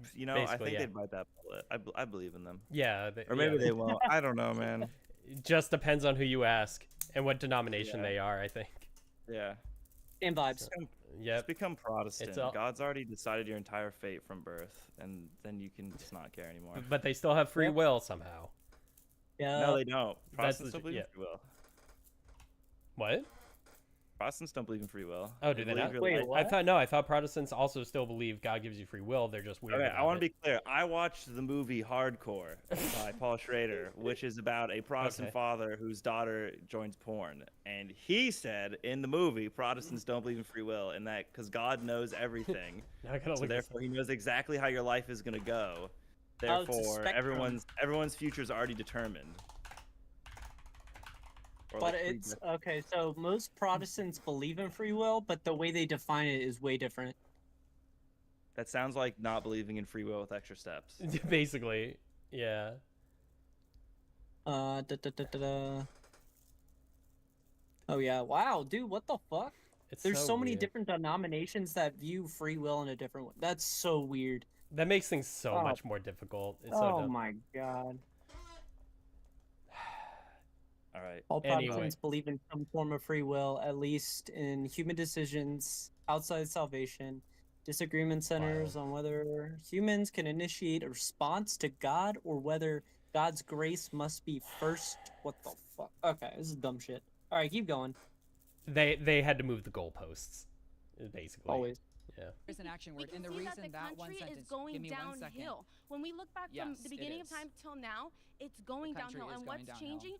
Speaker 9: think they'd bite that bullet. I believe in them.
Speaker 1: Yeah.
Speaker 9: Or maybe they won't. I don't know, man.
Speaker 1: It just depends on who you ask and what denomination they are, I think.
Speaker 9: Yeah.
Speaker 2: And vibes.
Speaker 9: Just become Protestant. God's already decided your entire fate from birth, and then you can just not care anymore.
Speaker 1: But they still have free will somehow.
Speaker 2: Yeah.
Speaker 9: No, they don't. Protestants don't believe in free will.
Speaker 1: What?
Speaker 9: Protestants don't believe in free will.
Speaker 1: Oh, do they not? Wait, what? I thought Protestants also still believe God gives you free will. They're just weird.
Speaker 9: Okay, I want to be clear. I watched the movie Hardcore by Paul Schrader, which is about a Protestant father whose daughter joins porn. And he said in the movie, Protestants don't believe in free will, and that because God knows everything. So therefore, he knows exactly how your life is going to go. Therefore, everyone's future is already determined.
Speaker 2: But it's okay. So most Protestants believe in free will, but the way they define it is way different.
Speaker 9: That sounds like not believing in free will with extra steps.
Speaker 1: Basically, yeah.
Speaker 2: Oh yeah! Wow, dude, what the fuck? There's so many different denominations that view free will in a different way. That's so weird.
Speaker 1: That makes things so much more difficult. It's
Speaker 2: my god.
Speaker 9: All right.
Speaker 2: All Protestants believe in some form of free will, at least in human decisions outside salvation. Disagreement centers on whether humans can initiate a response to God or whether God's grace must be first. What the fuck? Okay, this is dumb shit. All right, keep going.
Speaker 1: They had to move the goalposts, basically.
Speaker 2: Always.
Speaker 1: Yeah.
Speaker 3: There's an action word, and the reason that one sentence.
Speaker 14: Is going
Speaker 3: give me
Speaker 14: downhill.
Speaker 3: 1 second.
Speaker 14: When we look back from the beginning of time till now, it's going downhill. And what's changing?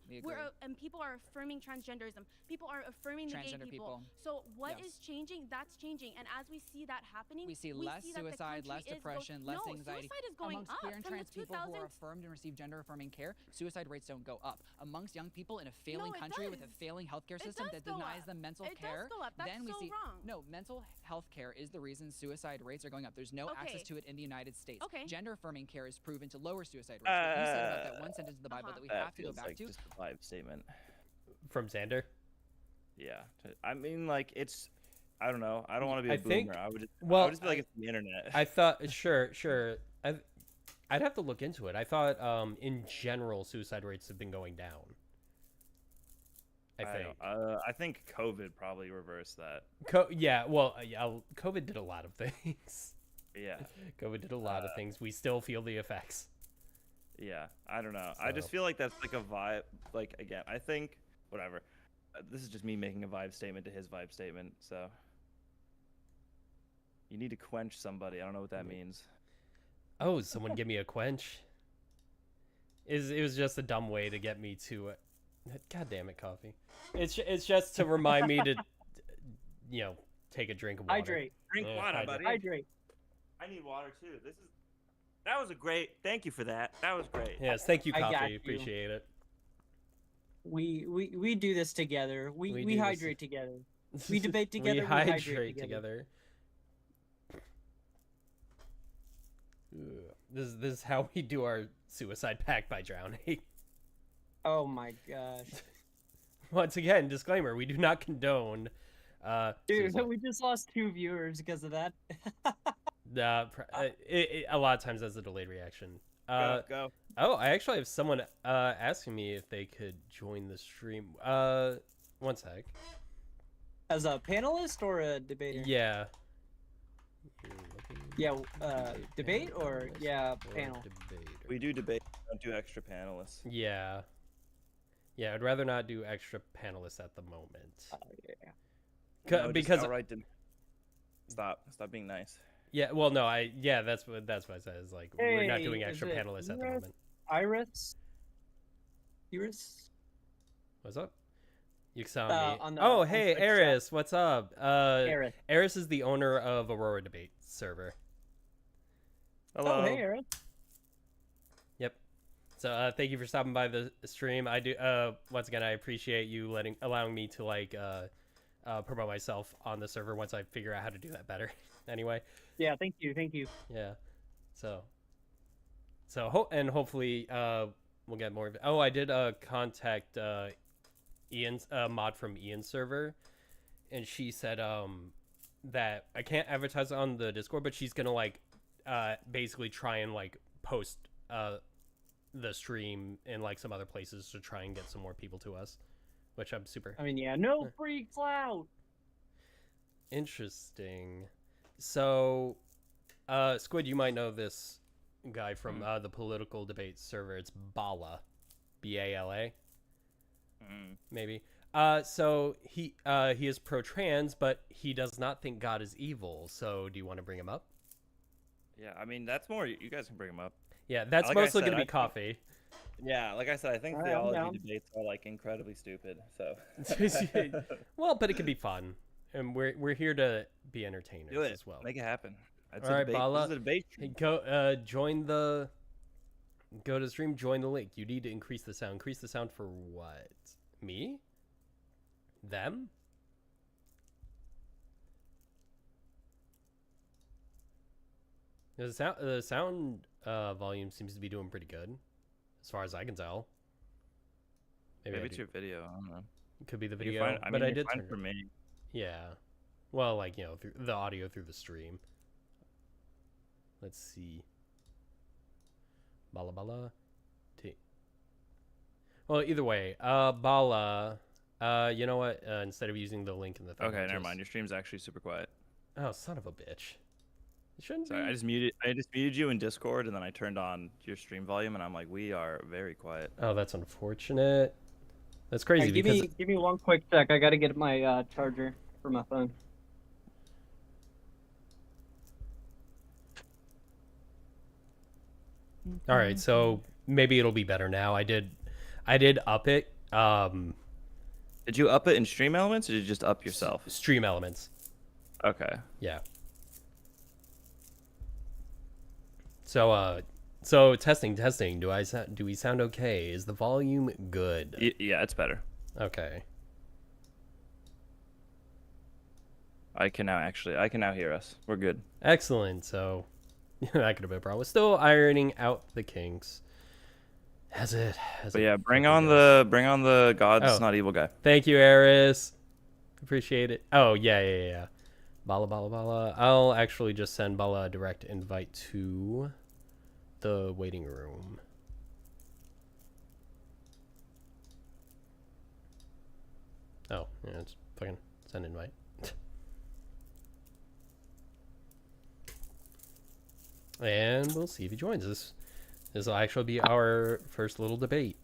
Speaker 14: And people are affirming transgenderism. People are affirming the gay people. So what is changing? That's changing. And as we see that happening,
Speaker 3: we see less suicide, less depression, less anxiety.
Speaker 14: Suicide is going
Speaker 3: amongst
Speaker 14: up.
Speaker 3: queer and trans people who are affirmed and receive gender-affirming care, suicide rates don't go up. Amongst young people in a failing country with a failing healthcare system that denies them mental care, then we see mental health care is the reason suicide rates are going up. There's no access to it in the United States. Gender-affirming care is proven to lower suicide rates. What you said about that one sentence in the Bible that we have to go back to.
Speaker 9: Just a vibe statement
Speaker 1: from Xander.
Speaker 9: Yeah, I mean, like it's. I don't know. I don't want to be a boomer. I would just be like, it's the internet.
Speaker 1: I thought, sure. I'd have to look into it. I thought, in general, suicide rates have been going down.
Speaker 9: I think COVID probably reversed that.
Speaker 1: COVID did a lot of things.
Speaker 9: Yeah.
Speaker 1: COVID did a lot of things. We still feel the effects.
Speaker 9: Yeah, I don't know. So. I just feel like that's like a vibe. Like, again, I think, whatever. This is just me making a vibe statement to his vibe statement, so. You need to quench somebody. I don't know what that means.
Speaker 1: Oh, someone give me a quench? It was just a dumb way to get me to... God damn it, coffee. It's just to remind me to, take a drink of water.
Speaker 2: Hydrate.
Speaker 9: Drink water, buddy.
Speaker 2: Hydrate.
Speaker 9: I need water too. That was a great. Thank you for that. That was great.
Speaker 1: Yes, thank you, Coffee. Appreciate it.
Speaker 2: We do this together. We hydrate together. We debate together.
Speaker 1: We hydrate together. This is how we do our suicide pact by drowning.
Speaker 2: Oh my gosh.
Speaker 1: Once again, disclaimer: we do not condone.
Speaker 2: Dude, we just lost 2 viewers because of that.
Speaker 1: A lot of times that's a delayed reaction.
Speaker 9: Go.
Speaker 1: Oh, I actually have someone asking me if they could join the stream. One sec.
Speaker 2: As a panelist or a debater?
Speaker 1: Yeah.
Speaker 2: Yeah, debate or panel?
Speaker 1: Debater.
Speaker 9: We do debate. Don't do extra panelists.
Speaker 1: Yeah. Yeah, I'd rather not do extra panelists at the moment.
Speaker 2: Oh yeah.
Speaker 9: No,
Speaker 1: because
Speaker 9: stop being nice.
Speaker 1: Yeah, well, no, that's what I said. Is like we're not doing extra panelists at the moment.
Speaker 2: Iris.
Speaker 1: What's up? You saw me. Oh, hey, Eris, what's up? Eris is the owner of Aurora Debate server.
Speaker 9: Hello.
Speaker 2: Oh, hey, Eris.
Speaker 1: Yep. So thank you for stopping by the stream. I do. Once again, I appreciate you allowing me to like promote myself on the server once I figure out how to do that better. Anyway.
Speaker 2: Yeah. Thank you.
Speaker 1: Yeah. So hopefully we'll get more. Oh, I did contact Ian's mod from Ian's server, and she said that I can't advertise on the Discord, but she's gonna like basically try and like post the stream in like some other places to try and get some more people to us, which I'm super.
Speaker 2: I mean, yeah, no free clout.
Speaker 1: Interesting. So, Squid, you might know this guy from the political debate server. It's Bala, B-A-L-A. Maybe. So he is pro-trans, but he does not think God is evil. So do you want to bring him up?
Speaker 9: Yeah, I mean that's more. You guys can bring him up.
Speaker 1: Yeah, that's like mostly going to be Coffee.
Speaker 9: Yeah, like I said, I think theology debates are like incredibly stupid. So.
Speaker 1: Well, but it can be fun, and we're here to be entertainers as well.
Speaker 9: Make it happen.
Speaker 1: All right, Bala. Go to the stream. Join the link. You need to increase the sound. Increase the sound for what? Me? Them? The sound volume seems to be doing pretty good, as far as I can tell.
Speaker 9: Maybe it's your video. I don't know.
Speaker 1: It could be the video, but I did turn
Speaker 9: for me.
Speaker 1: Yeah. Well, like through the audio through the stream. Let's see. Bala. Well, either way, Bala. You know what? Instead of using the link in the thing,
Speaker 9: okay, never mind. Your stream's actually super quiet.
Speaker 1: Oh, son of a bitch! It shouldn't.
Speaker 9: Sorry, I just muted you in Discord, and then I turned on your stream volume, and I'm like, we are very quiet.
Speaker 1: Oh, that's unfortunate. That's crazy.
Speaker 2: Right, give me one quick sec. I gotta get my charger for my phone.
Speaker 1: All right, so maybe it'll be better now. I did up it.
Speaker 9: Did you up it in Stream Elements, or did you just up yourself?
Speaker 1: Stream Elements.
Speaker 9: Okay.
Speaker 1: Yeah. So testing. Do we sound okay? Is the volume good?
Speaker 9: Yeah, it's better.
Speaker 1: Okay.
Speaker 9: I can now hear us. We're good.
Speaker 1: Excellent. So that could have been a problem. Still ironing out the kinks.
Speaker 9: But yeah, bring on the God's not evil guy.
Speaker 1: Thank you, Eris. Appreciate it. Oh yeah. Bala. I'll actually just send Bala a direct invite to the waiting room. Oh, yeah, it's fucking send invite. And we'll see if he joins us. This will actually be our first little debate.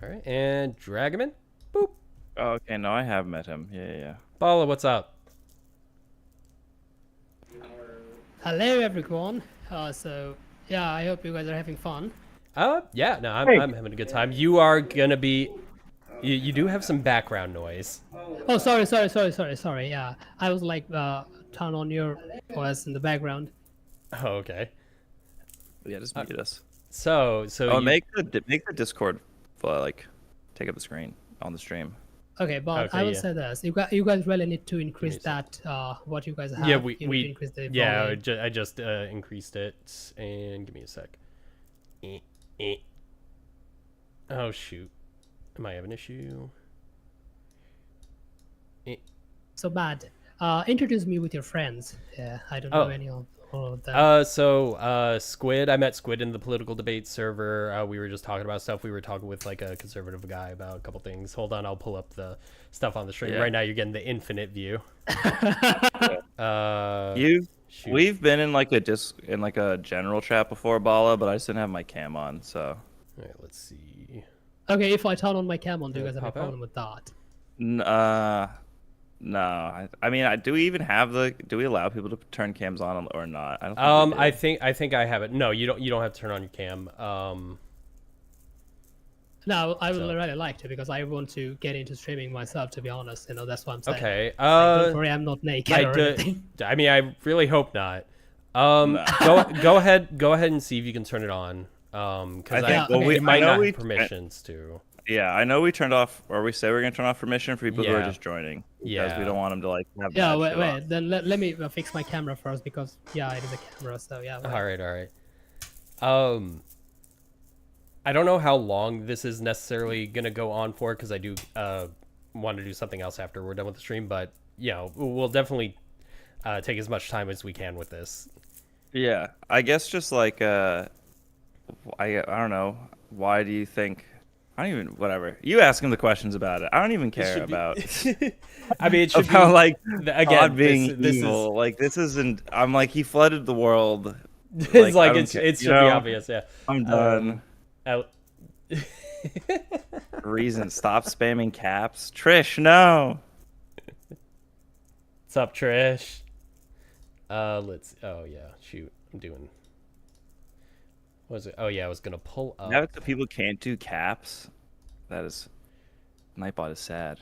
Speaker 1: All right, and drag him in. Boop.
Speaker 9: Oh, okay, no, I have met him. Yeah.
Speaker 1: Bala, what's up?
Speaker 15: Hello, everyone. So, yeah, I hope you guys are having fun.
Speaker 1: Yeah, no, I'm having a good time. You are gonna be. You do have some background noise.
Speaker 15: Oh, sorry. Yeah, I was like turn on your voice in the background.
Speaker 1: Oh, okay.
Speaker 9: Yeah, just mute us.
Speaker 1: So
Speaker 9: make the Discord like take up the screen on the stream.
Speaker 15: Okay, but I will say this: you guys really need to increase that. What you guys have.
Speaker 1: Yeah,
Speaker 15: we increase the
Speaker 1: volume. I just increased it, and give me a sec. Oh shoot, am I having an issue?
Speaker 15: So bad. Introduce me with your friends. Yeah, I don't know any of them.
Speaker 1: Squid. I met Squid in the political debate server. We were just talking about stuff. We were talking with like a conservative guy about a couple things. Hold on, I'll pull up the stuff on the stream. Right now, you're getting the infinite view.
Speaker 9: We've been in like a general chat before, Bala, but I just didn't have my cam on. So.
Speaker 1: All right, let's see.
Speaker 15: Okay, if I turn on my cam on, do you guys have a problem with that?
Speaker 9: No. I mean, do we even have do we allow people to turn cams on or not? I don't think
Speaker 1: I think I have it. No, you don't have to turn on your cam.
Speaker 15: No, I would really like to because I want to get into streaming myself. To be honest, that's what I'm saying.
Speaker 1: Okay.
Speaker 15: Don't worry, I'm not naked or anything.
Speaker 1: I mean, I really hope not. Go ahead and see if you can turn it on. Because we might not have permissions to.
Speaker 9: Yeah, I know we turned off, or we say we're gonna turn off permission for people who are just joining. Because we don't want them to like have.
Speaker 15: Yeah, wait. Then let me fix my camera first because it is a camera. So yeah.
Speaker 1: All right. I don't know how long this is necessarily gonna go on for because I do want to do something else after we're done with the stream, but we'll definitely take as much time as we can with this.
Speaker 9: Yeah, I guess just like I don't know. Why do you think? I don't even. Whatever. You ask him the questions about it. I don't even care about.
Speaker 1: I mean, it should
Speaker 9: about
Speaker 1: be
Speaker 9: like
Speaker 1: again
Speaker 9: being evil. Like this isn't. I'm like he flooded the world.
Speaker 1: It's like it should be obvious. Yeah.
Speaker 9: I'm done. Reason. Stop spamming caps. Trish, no.
Speaker 1: What's up, Trish? Let's. Oh yeah. Shoot. I'm doing. What was it? Oh yeah, I was gonna pull up.
Speaker 9: Now that the people can't do caps, that is. Nightbot is sad.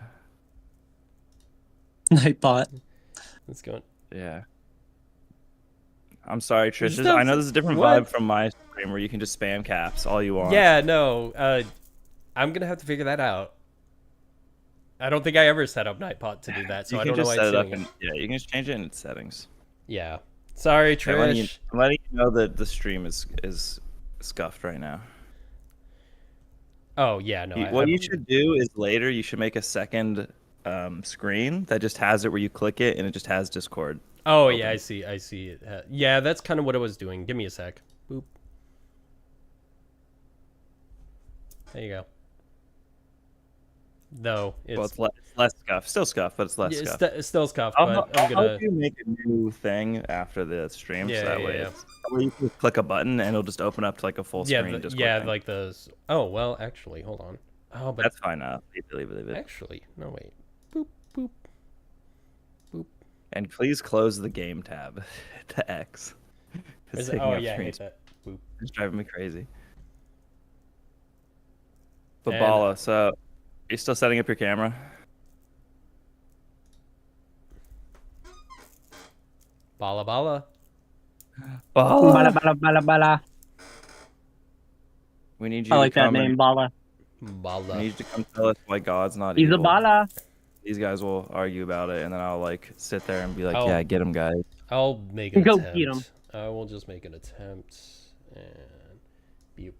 Speaker 2: Nightbot.
Speaker 1: Let's go.
Speaker 9: Yeah. I'm sorry, Trish. I know this is a different vibe from my stream where you can just spam caps all you want.
Speaker 1: Yeah, no. I'm gonna have to figure that out. I don't think I ever set up Nightbot to do that, so I don't know why it's doing it.
Speaker 9: Yeah, you can just change it in its settings.
Speaker 1: Yeah. Sorry, Trish.
Speaker 9: I'm letting you know that the stream is scuffed right now.
Speaker 1: Oh yeah, no.
Speaker 9: What you should do is later you should make a second screen that just has it where you click it and it just has Discord.
Speaker 1: Oh open. Yeah, I see it. Yeah, that's kind of what I was doing. Give me a sec. Boop. There you go. Though it's
Speaker 9: less scuff, still scuff, but it's less scuff.
Speaker 1: It's still scuff, but I'm gonna.
Speaker 9: Help you make a new thing after the stream, so that way you can click a button and it'll just open up to like a full screen.
Speaker 1: Like those. Oh well, actually, hold on. Oh, but
Speaker 9: that's fine now. Leave it.
Speaker 1: Actually, no wait. Boop boop boop.
Speaker 9: And please close the game tab to X.
Speaker 1: Oh yeah, I hate that. Boop.
Speaker 9: It's driving me crazy. But Bala, so. Are you still setting up your camera?
Speaker 1: Bala bala.
Speaker 2: Bala bala bala bala.
Speaker 9: We need you.
Speaker 2: I like that name, Bala.
Speaker 1: Bala.
Speaker 9: We need you to come tell us why God's not evil.
Speaker 2: He's a Bala.
Speaker 9: These guys will argue about it, and then I'll like sit there and be like, "Yeah, get him, guys."
Speaker 1: I'll make an attempt.
Speaker 2: Get him.
Speaker 1: I will just make an attempt and be.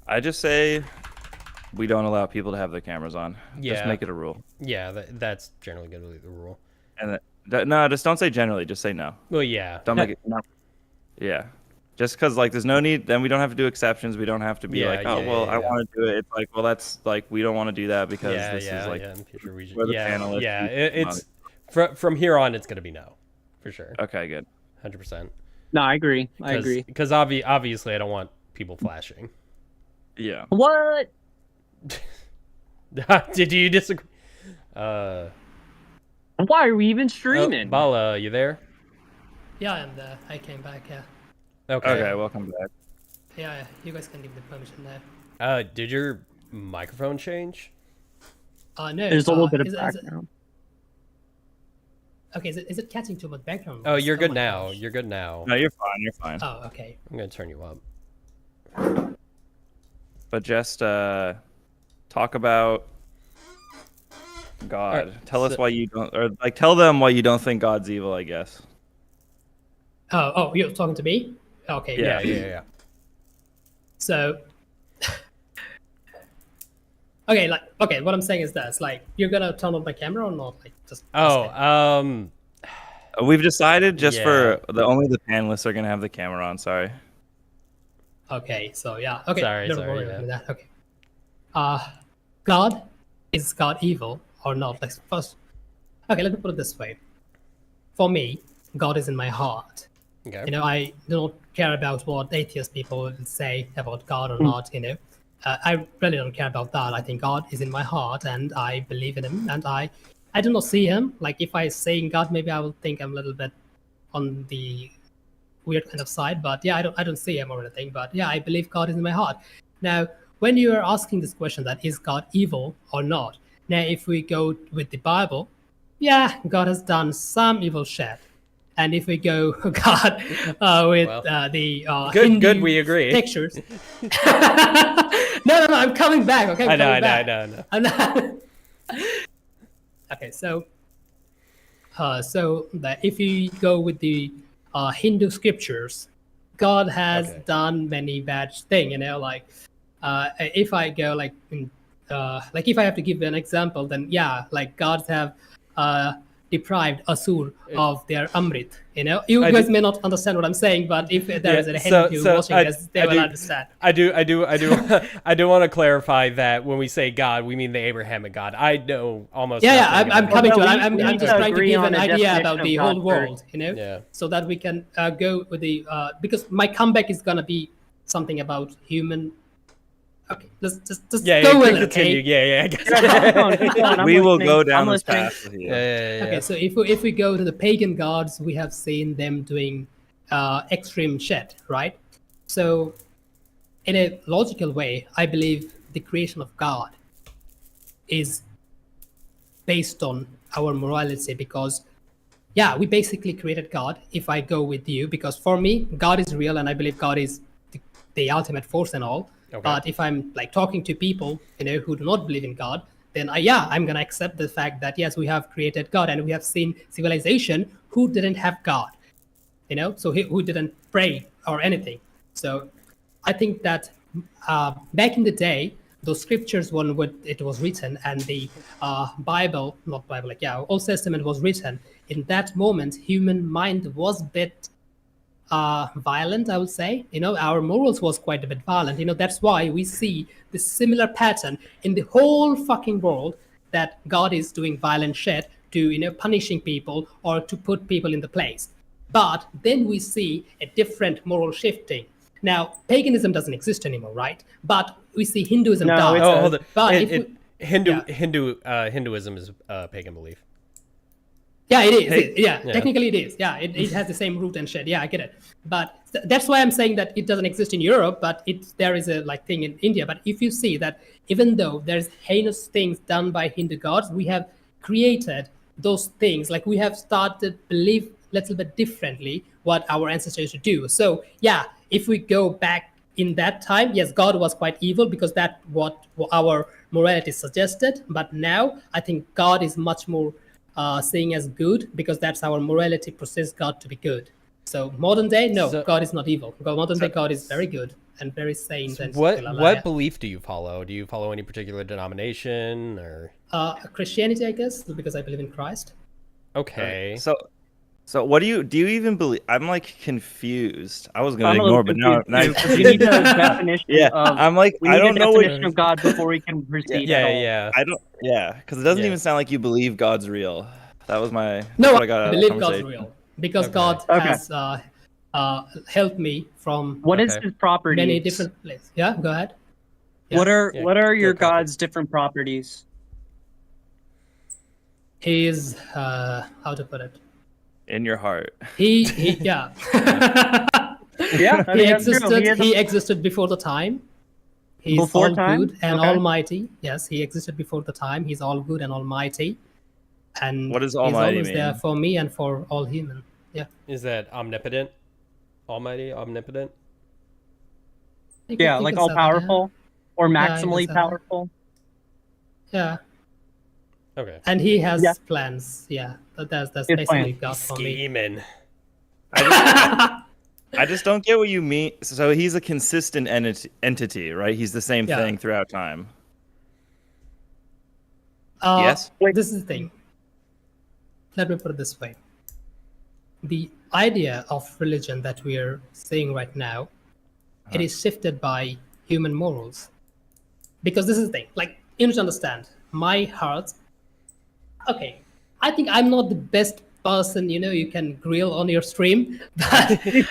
Speaker 9: I just say we don't allow people to have their cameras on.
Speaker 1: Yeah.
Speaker 9: Just make it a rule.
Speaker 1: Yeah, that's generally going to be the rule.
Speaker 9: And no, just don't say generally. Just say no.
Speaker 1: Well, yeah.
Speaker 9: Don't make it. No. Yeah. Just because like there's no need. Then we don't have to do exceptions. We don't have to be I want to do it. It's like, well, that's like we don't want to do that because this is like we're the panelists.
Speaker 1: Yeah, it's from here on. It's going to be no, for sure.
Speaker 9: Okay, good.
Speaker 1: 100%.
Speaker 2: No, I agree. I agree.
Speaker 1: Because obviously, I don't want people flashing.
Speaker 9: Yeah.
Speaker 2: What?
Speaker 1: Did you disagree?
Speaker 2: Why are we even streaming?
Speaker 1: Bala, you there?
Speaker 15: Yeah, I'm there. I came back. Yeah.
Speaker 1: Okay.
Speaker 9: Okay, welcome back.
Speaker 15: Yeah, you guys can give the permission there.
Speaker 1: Did your microphone change?
Speaker 15: No.
Speaker 2: There's a little bit of background.
Speaker 15: Okay, is it catching too much background
Speaker 1: noise? Oh, you're good now. Gosh. You're good now.
Speaker 9: No, you're fine. You're fine.
Speaker 15: Oh, okay.
Speaker 1: I'm gonna turn you up.
Speaker 9: But just talk about God. Right, tell us why you don't, or like tell them why you don't think God's evil, I guess.
Speaker 15: Oh, you're talking to me? Okay.
Speaker 1: Yeah.
Speaker 15: So, okay, what I'm saying is this: like, you're gonna turn on my camera or not? Like, just.
Speaker 9: We've decided just for only the panelists are gonna have the camera on. Sorry.
Speaker 15: Okay. So yeah. Okay.
Speaker 1: Sorry.
Speaker 15: That. Okay. God, is God evil or not? Like first. Okay, let me put it this way. For me, God is in my heart.
Speaker 1: Okay.
Speaker 15: You know, I don't care about what atheist people will say about God or not. You know, I really don't care about that. I think God is in my heart, and I believe in Him, and I do not see Him. Like, if I say God, maybe I will think I'm a little bit on the weird kind of side. But yeah, I don't see Him or anything. But yeah, I believe God is in my heart. Now, when you are asking this question, that is God evil or not? Now, if we go with the Bible, yeah, God has done some evil shit. And if we go God with the
Speaker 1: good, we agree.
Speaker 15: Pictures. No, I'm coming back. Okay,
Speaker 1: I know.
Speaker 15: I'm not... Okay, so that if you go with the Hindu scriptures, God has done many bad things. You know, like if I go like if I have to give an example, then yeah, like gods have deprived Asur of their Amrit. You know, you guys may not understand what I'm saying, but if there is a Hindu watching this, they will understand.
Speaker 1: I do want to clarify that when we say God, we mean the Abrahamic God. I know almost.
Speaker 15: Yeah, I'm coming to it. I'm just trying to give an idea about the whole world, you know, so that we can go with the because my comeback is gonna be something about human. Okay, let's just go with it.
Speaker 1: Continue. Yeah. I guess.
Speaker 9: We will go down this path with you.
Speaker 15: Okay, so if we go to the pagan gods, we have seen them doing extreme shit, right? So, in a logical way, I believe the creation of God is based on our morality, because yeah, we basically created God. If I go with you, because for me, God is real, and I believe God is the ultimate force and all. Okay. But if I'm like talking to people, you know, who do not believe in God, then I'm gonna accept the fact that yes, we have created God, and we have seen civilization who didn't have God, you know, so who didn't pray or anything. So I think that back in the day, those scriptures, it was written, and the Old Testament was written. In that moment, human mind was a bit violent, I would say. You know, our morals was quite a bit violent. You know, that's why we see this similar pattern in the whole fucking world, that God is doing violent shit to, you know, punishing people or to put people in the place. But then we see a different moral shifting. Now, paganism doesn't exist anymore, right? But we see Hinduism does.
Speaker 1: Hold on. Hinduism is pagan belief.
Speaker 15: Yeah, it is. Yeah, technically it is. Yeah, it has the same root and shit. Yeah, I get it. But that's why I'm saying that it doesn't exist in Europe, but there is a like thing in India. But if you see that even though there's heinous things done by Hindu gods, we have created those things. Like, we have started believe a little bit differently what our ancestors used to do. So yeah, if we go back in that time, yes, God was quite evil because that's what our morality suggested. But now I think God is much more seeing as good, because that's our morality process God to be good. So modern day, no, God is not evil. Modern day God is very good and very sane.
Speaker 1: So what belief do you follow? Do you follow any particular denomination or?
Speaker 15: Christianity, I guess, because I believe in Christ.
Speaker 1: Okay.
Speaker 9: So what do you even believe? I'm like confused. I was gonna ignore, but now
Speaker 2: you need a definition.
Speaker 9: Yeah, I'm like, I don't know
Speaker 2: what of God before we can proceed.
Speaker 1: Yeah.
Speaker 9: I don't. Yeah, because it doesn't even sound like you believe God's real. That was my.
Speaker 15: No, I believe God's real because God has helped me from.
Speaker 2: What is his properties?
Speaker 15: Many different places. Yeah, go ahead. Yeah.
Speaker 2: What are your God's different properties?
Speaker 15: He is how to put it.
Speaker 9: In your heart.
Speaker 15: He yeah.
Speaker 2: Yeah, I think that's true.
Speaker 15: He existed before the time. He's before all time? Good and almighty. Yes, he existed before the time. He's all good and almighty. And
Speaker 9: what does almighty
Speaker 15: he's always
Speaker 9: mean?
Speaker 15: there for me and for all human. Yeah.
Speaker 1: Is that omnipotent? Almighty, omnipotent?
Speaker 2: Yeah, like all powerful or maximally powerful.
Speaker 15: Yeah.
Speaker 1: Okay.
Speaker 15: And he has plans. Yeah, that's basically God for me.
Speaker 1: Scheming.
Speaker 9: I just don't get what you mean. So he's a consistent entity, right? He's the same thing throughout time. Yes?
Speaker 15: This is the thing. Let me put it this way. The idea of religion that we are seeing right now, it is shifted by human morals. Because this is the thing. Like, you need to understand, my heart... Okay, I think I'm not the best person, you can grill on your stream, but it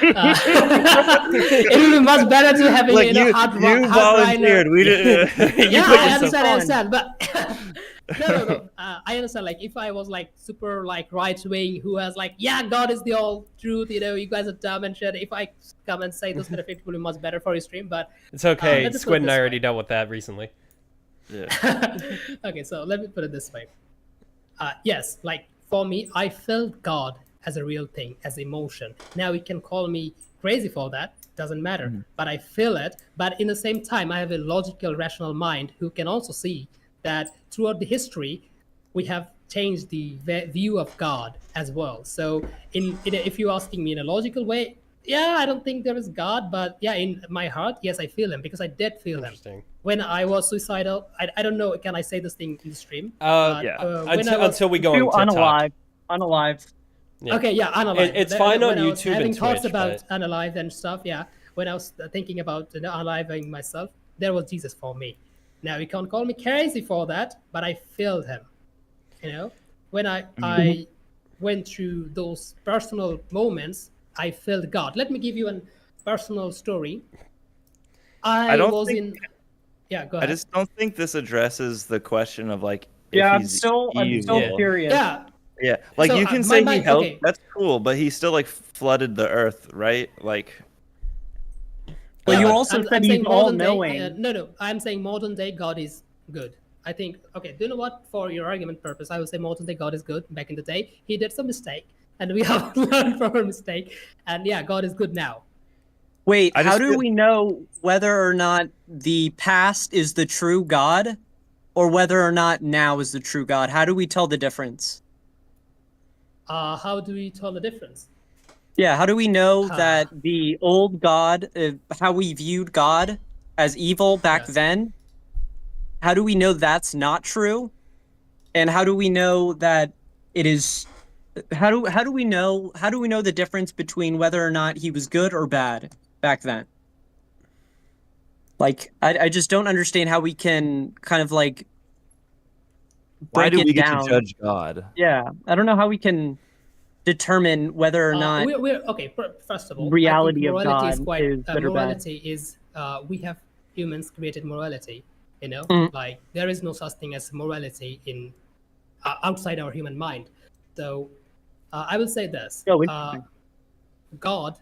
Speaker 15: would be much better to have
Speaker 9: a hard volunteered. We did.
Speaker 15: Yeah, I understand, but no. I understand. Like, if I was like super like right wing, who has like, God is the all truth. You guys are dumb and shit. If I come and say those kind of things, it would be much better for your stream. But
Speaker 1: it's okay. Squid and I already dealt with that recently.
Speaker 9: Yeah.
Speaker 15: Okay, so let me put it this way. Yes, like. For me, I felt God as a real thing, as emotion. Now you can call me crazy for that, doesn't matter. But I feel it. But in the same time, I have a logical, rational mind who can also see that throughout the history, we have changed the view of God as well. So if you're asking me in a logical way, I don't think there is God. But in my heart, yes, I feel him because I did feel him. When I was suicidal, I don't know, can I say this thing in the stream?
Speaker 1: Until we go into
Speaker 2: unalive.
Speaker 1: Yeah.
Speaker 15: Okay, unalive.
Speaker 1: It's fine on YouTube and Twitch.
Speaker 15: Having thoughts about unalive and stuff, when I was thinking about unaliving myself, there was Jesus for me. Now, you can't call me crazy for that, but I felt him. When I went through those personal moments, I felt God. Let me give you a personal story. I was in... Yeah, go ahead.
Speaker 9: I just don't think this addresses the question of like.
Speaker 2: I'm so curious.
Speaker 9: Yeah, like so, you can say he helped. Okay. That's cool, but he still like flooded the earth, right? Like.
Speaker 2: But you also said he's all-knowing.
Speaker 15: No. I'm saying modern day God is good. I think. Okay, do you know what? For your argument purpose, I would say modern day God is good. Back in the day, he did some mistake, and we have learned from our mistake. And God is good now.
Speaker 2: Wait, how do we know whether or not the past is the true God or whether or not now is the true God? How do we tell the difference?
Speaker 15: How do we tell the difference?
Speaker 2: Yeah, how do we know that the old God, how we viewed God as evil back then, how do we know that's not true? And how do we know that it is... How do we know the difference between whether or not he was good or bad back then? Like, I just don't understand how we can kind of like
Speaker 9: break it down. Why do we get to judge God?
Speaker 2: Yeah, I don't know how we can determine whether or not
Speaker 15: we're okay. First of all,
Speaker 2: reality
Speaker 15: of God
Speaker 2: is good or bad.
Speaker 15: Morality is we have humans created morality. Like there is no such thing as morality in outside our human mind. So I will say this: God,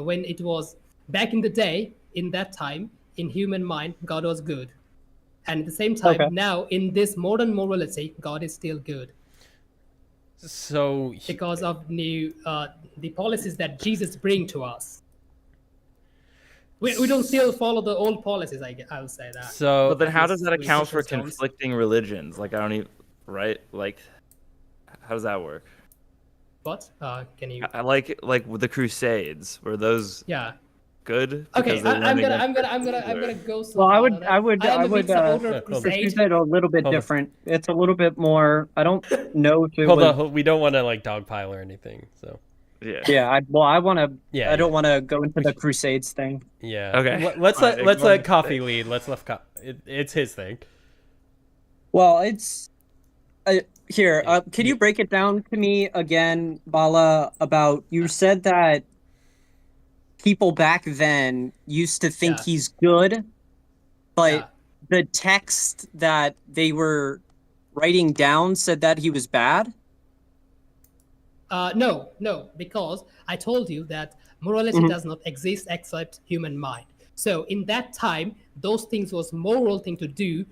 Speaker 15: when it was back in the day, in that time, in human mind, God was good, and at the same time, now in this modern morality, God is still good.
Speaker 1: So
Speaker 15: because of the policies that Jesus bring to us, we don't still follow the old policies. I would say that.
Speaker 1: So,
Speaker 9: but then how does that account for conflicting religions? Like I don't even like. How does that work?
Speaker 15: What? Can you?
Speaker 9: I like with the Crusades. Were those?
Speaker 15: Yeah.
Speaker 9: Good.
Speaker 15: Okay, I'm gonna go.
Speaker 2: Well, I would. Crusades are a little bit different. It's a little bit more. I don't know.
Speaker 1: Hold on, we don't want to like dogpile or anything. So.
Speaker 9: Yeah.
Speaker 2: Yeah. I want to. Yeah. I don't want to go into the Crusades thing.
Speaker 1: Yeah.
Speaker 9: Okay.
Speaker 1: Let's let Coffee lead. Let's let it's his thing.
Speaker 2: Well, it's. Here, can you break it down to me again, Bala, about you said that people back then used to think he's good, but the text that they were writing down said that he was bad?
Speaker 15: No, because I told you that morality does not exist except human mind. So in that time, those things was moral thing to do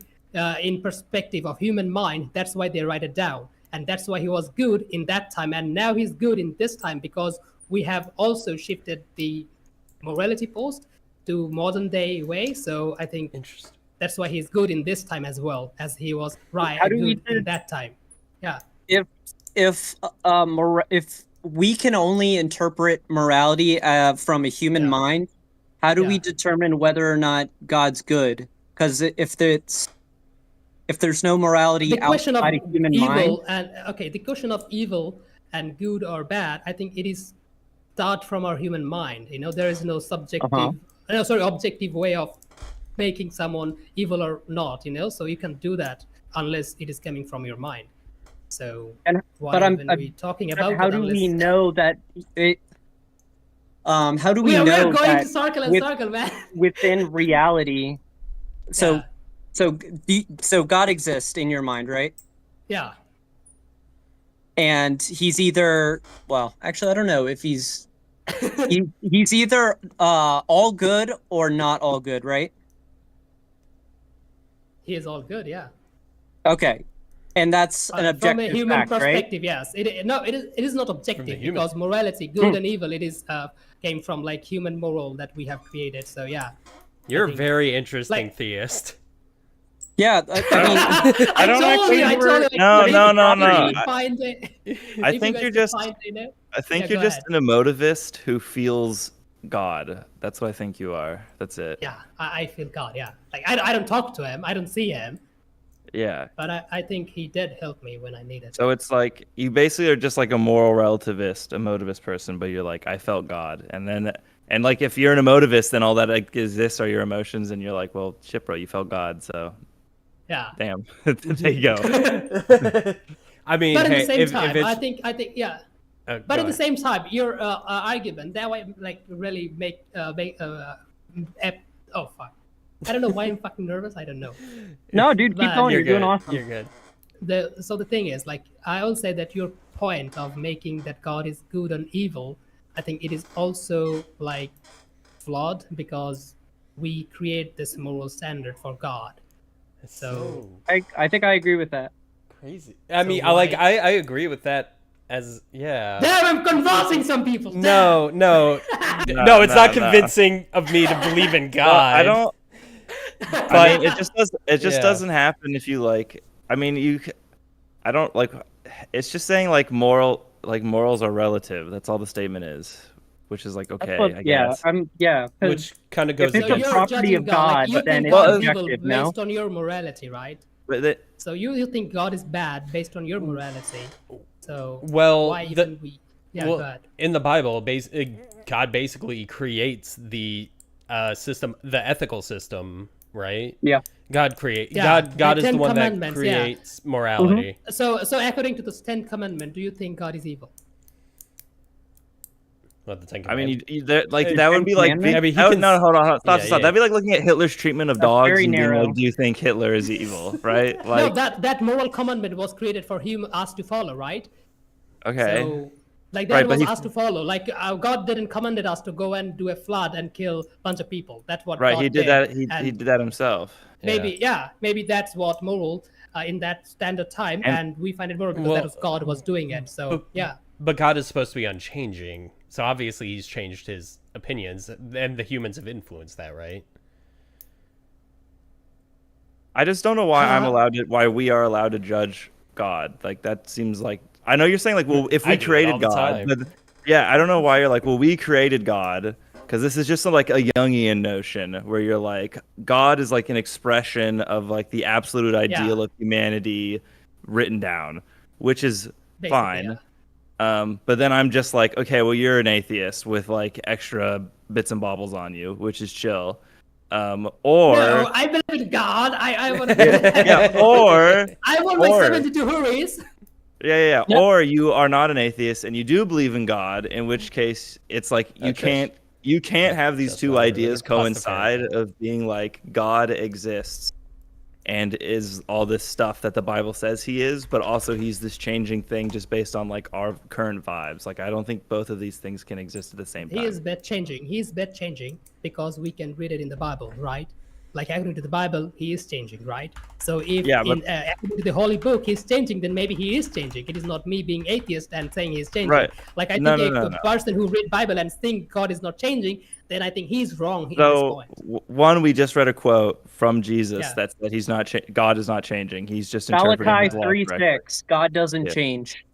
Speaker 15: in perspective of human mind. That's why they write it down. And that's why he was good in that time. And now he's good in this time because we have also shifted the morality post to modern day way. So I think that's why he's good in this time as well as he was good in that time. Yeah.
Speaker 2: If we can only interpret morality from a human mind, how do we determine whether or not God's good? Because if there's no morality outside of human mind,
Speaker 15: the question of evil and good or bad, I think it is start from our human mind. You know, there is no subjective, objective way of making someone evil or not. You know, so you can do that unless it is coming from your mind. So, we talking about
Speaker 2: how do we know that it? How do we know
Speaker 15: we're going
Speaker 2: that
Speaker 15: to circle and circle, man.
Speaker 2: Within reality? So God exists in your mind, right?
Speaker 15: Yeah.
Speaker 2: And he's either, well, actually, I don't know if he's he's either all good or not all good, right?
Speaker 15: He is all good, yeah.
Speaker 2: Okay. And that's an objective
Speaker 15: from a human
Speaker 2: fact,
Speaker 15: perspective,
Speaker 2: right?
Speaker 15: Yes. It is not objective because morality, good and evil, it is came from like human moral that we have created. So yeah.
Speaker 1: You're a very interesting theist.
Speaker 2: Yeah, I mean,
Speaker 9: I don't actually. No. I think you're just. I think you're just an emotivist who feels God. That's what I think you are. That's it.
Speaker 15: Yeah, I feel God. Yeah, like I don't talk to him. I don't see him.
Speaker 9: Yeah.
Speaker 15: But I think he did help me when I needed.
Speaker 9: So it's like you basically are just like a moral relativist, emotivist person, but you're like, I felt God, and like if you're an emotivist, then all that like exists are your emotions, and you're like, well, shit, bro, you felt God, so.
Speaker 15: Yeah.
Speaker 9: Damn. There you go.
Speaker 1: I mean,
Speaker 15: but at the same time, I think, yeah. But at the same time, your argument that way, like, really make oh fuck. I don't know why I'm fucking nervous. I don't know.
Speaker 2: No, dude, keep going. You're doing awesome.
Speaker 1: You're good.
Speaker 15: So the thing is, like, I will say that your point of making that God is good and evil, I think it is also like flawed because we create this moral standard for God. So
Speaker 2: I think I agree with that.
Speaker 1: Crazy. I mean, I agree with that. Damn,
Speaker 15: I'm convincing some people.
Speaker 1: No, it's not convincing of me to believe in God.
Speaker 9: Well, I don't. But I mean, it just doesn't happen if you like. I mean, I don't like. It's just saying like morals are relative. That's all the statement is, which is like okay, I guess.
Speaker 1: Which kind of goes
Speaker 2: against the property of God,
Speaker 15: like,
Speaker 2: then it's
Speaker 15: objective, based on your morality, right? So you think God is bad based on your morality. So why even we? Yeah, go ahead.
Speaker 1: In the Bible, God basically creates the system, the ethical system, right?
Speaker 2: Yeah.
Speaker 1: God is the one that creates morality.
Speaker 15: So according to the 10 Commandments, do you think God is evil?
Speaker 1: What, the 10
Speaker 9: I mean, that would be like no, hold on, stop. That'd be like looking at Hitler's treatment of dogs and being like, do you think Hitler is evil, right? Like,
Speaker 15: no, that moral commandment was created for us to follow, right?
Speaker 9: Okay.
Speaker 15: So, like that was us to follow. Like God didn't commanded us to go and do a flood and kill a bunch of people. That's what God
Speaker 9: he did that. He did that himself.
Speaker 15: Maybe that's what moral in that standard time, and we find it moral because that was God was doing it. So
Speaker 1: But God is supposed to be unchanging, so obviously he's changed his opinions, and the humans have influenced that, right?
Speaker 9: I just don't know why why we are allowed to judge God. Like that seems like. I know you're saying like, well, if we created God, but I don't know why you're like, well, we created God, because this is just like a Jungian notion where you're like, God is like an expression of like the absolute ideal of humanity written down, which is basically, fine. But then I'm just like, okay, well, you're an atheist with like extra bits and bobbles on you, which is chill.
Speaker 15: No, I believe in God. I want
Speaker 9: or
Speaker 15: I want my 72 hurries.
Speaker 9: Yeah. Or you are not an atheist and you do believe in God, in which case it's like you can't have these two ideas coincide of being like God exists and is all this stuff that the Bible says he is, but also he's this changing thing just based on like our current vibes. Like I don't think both of these things can exist at the same time.
Speaker 15: He is bed changing. He is bed changing because we can read it in the Bible, right? Like according to the Bible, he is changing, right? So if according to the Holy Book he's changing, then maybe he is changing. It is not me being atheist and saying he's changing.
Speaker 9: Right.
Speaker 15: Like I think a person who read Bible and think God is not changing, then I think he's wrong at this point.
Speaker 9: One, we just read a quote from Jesus that he's not God is not changing. He's just interpreting
Speaker 2: Malachi 3:6. God doesn't change.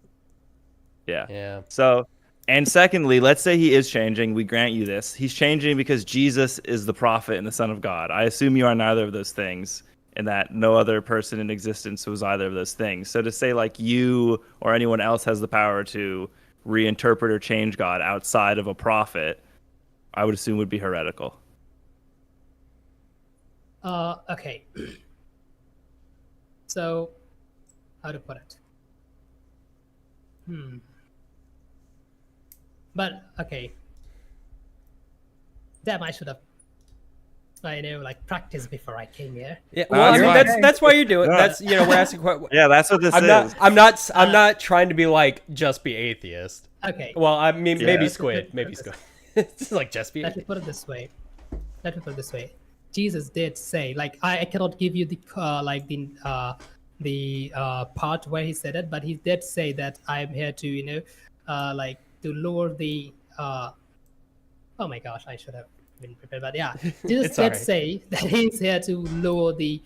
Speaker 9: Yeah. So, and secondly, let's say he is changing. We grant you this. He's changing because Jesus is the prophet and the Son of God. I assume you are neither of those things, and that no other person in existence was either of those things. So to say like you or anyone else has the power to reinterpret or change God outside of a prophet, I would assume would be heretical.
Speaker 15: Okay. So, how to put it? But okay. Damn, I should have, practiced before I came here.
Speaker 1: Yeah, well, I mean that's why you do it. That's we're asking.
Speaker 9: Yeah, that's what this is.
Speaker 1: I'm not trying to be like just be atheist.
Speaker 15: Okay.
Speaker 1: Well, I mean maybe Squid, Squid. It's like just be.
Speaker 15: Let me put it this way. Jesus did say, like, I cannot give you the part where he said it, but he did say that I'm here to to lower the oh my gosh, I should have been prepared, but yeah, Jesus did say that he's here to lower the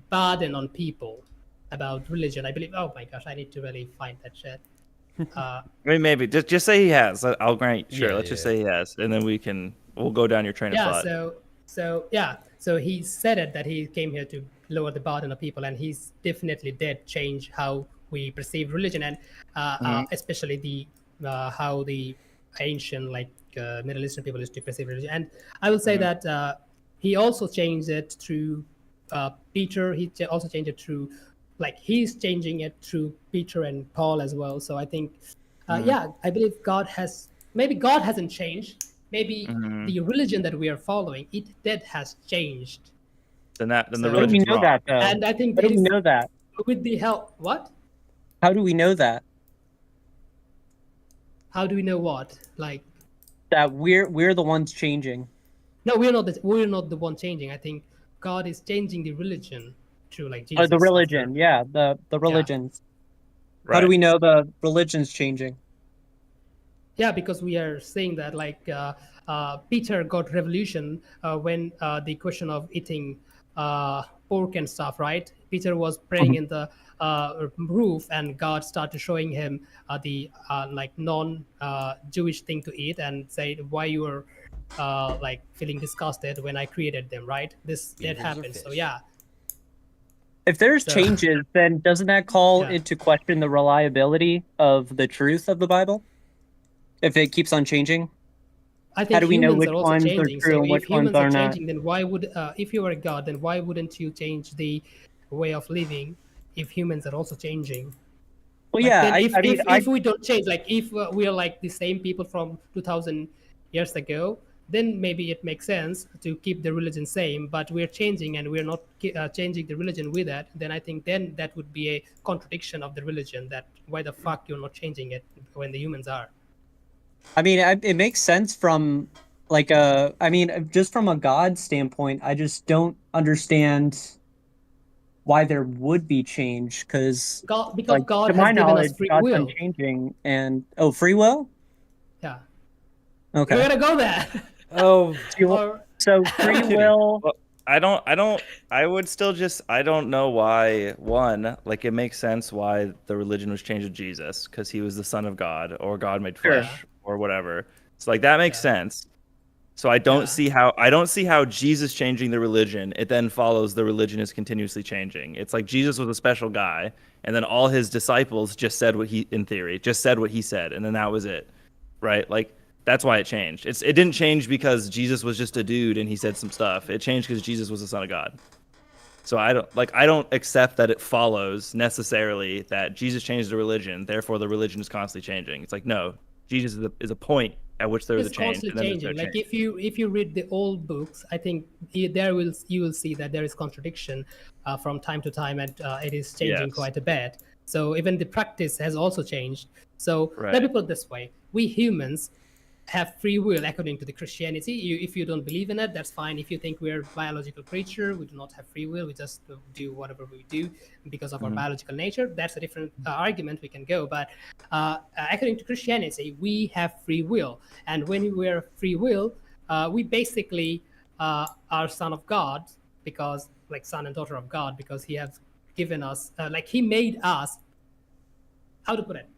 Speaker 15: burden on people about religion. I believe. Oh my gosh, I need to really find that shit.
Speaker 9: I mean, maybe just say he has. I'll grant. Sure, let's just say he has, and then we'll go down your train of thought.
Speaker 15: So he said it that he came here to lower the burden of people, and he's definitely did change how we perceive religion, and especially the how the ancient Middle Eastern people used to perceive religion. And I will say that he also changed it through Peter. He also changed it through, he's changing it through Peter and Paul as well. So I think, I believe God hasn't changed. Maybe the religion that we are following, that has changed.
Speaker 9: Then the
Speaker 2: religion's wrong. How do we know that, though?
Speaker 15: And I think
Speaker 2: how do we know that?
Speaker 15: With the help, what?
Speaker 2: How do we know that?
Speaker 15: How do we know what?
Speaker 2: That we're the ones changing.
Speaker 15: No, we're not the one changing. I think God is changing the religion through Jesus.
Speaker 2: The religion, the religions. Yeah. Right. How do we know the religion's changing?
Speaker 15: Yeah, because we are saying that Peter got revelation when the question of eating pork and stuff, right? Peter was praying in the roof, and God started showing him the non-Jewish thing to eat, and said, "Why you are feeling disgusted when I created them?" Right? This did happen. So yeah.
Speaker 2: If there's changes, then doesn't that call into question the reliability of the truth of the Bible? If it keeps on changing?
Speaker 15: I think
Speaker 2: how do we know which
Speaker 15: are
Speaker 2: ones
Speaker 15: changing.
Speaker 2: are true and which ones are not?
Speaker 15: Then why would, if you are a God, then why wouldn't you change the way of living if humans are also changing?
Speaker 2: Well, yeah,
Speaker 15: if we don't change, if we are the same people from 2,000 years ago, then maybe it makes sense to keep the religion same, but we're changing and we're not changing the religion with that, then I think then that would be a contradiction of the religion, that why the fuck you're not changing it when the humans are.
Speaker 2: I mean, it makes sense from just from a God standpoint, I just don't understand why there would be change, because
Speaker 15: God has given us free will.
Speaker 2: God's unchanging, and free will?
Speaker 15: Yeah.
Speaker 2: Okay.
Speaker 15: We're gonna go there.
Speaker 2: So free will.
Speaker 9: Well, I would still I don't know why, one, it makes sense why the religion was changed to Jesus, because he was the Son of God, or God made flesh, or whatever. So that makes sense. So I don't see how Jesus changing the religion, it then follows the religion is continuously changing. It's like Jesus was a special guy, and then all his disciples just said what he said, and then that was it, right? That's why it changed. It didn't change because Jesus was just a dude and he said some stuff. It changed because Jesus was the Son of God. So I don't accept that it follows necessarily that Jesus changed the religion, therefore the religion is constantly changing. It's no, Jesus is a point at which there was a change.
Speaker 15: Constantly changing. Like if you read the old books, I think you will see that there is contradiction from time to time, and it is changing quite a bit. So even the practice has also changed. So let me put it this way: we humans have free will according to the Christianity. If you don't believe in it, that's fine. If you think we're biological creature, we do not have free will. We just do whatever we do because of our biological nature. That's a different argument we can go. But according to Christianity, we have free will, and when we are free will, we basically are son of God, because like son and daughter of God, because He has given us, like He made us. How to put it?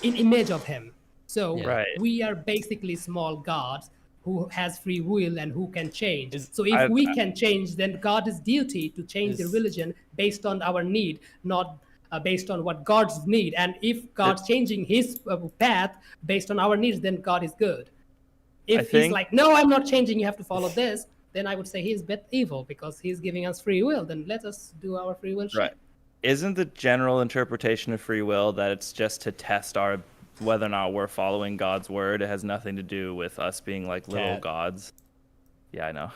Speaker 15: In image of Him. So we are basically small gods who has free will and who can change. So if we can change, then God is duty to change the religion based on our need, not based on what God's need. And if God's changing His path based on our needs, then God is good. If He's like, no, I'm not changing, you have to follow this, then I would say He's a bit evil because He's giving us free will. Then let us do our free will shit.
Speaker 9: Isn't the general interpretation of free will that it's just to test whether or not we're following God's word? It has nothing to do with us being like little gods. Yeah, I know.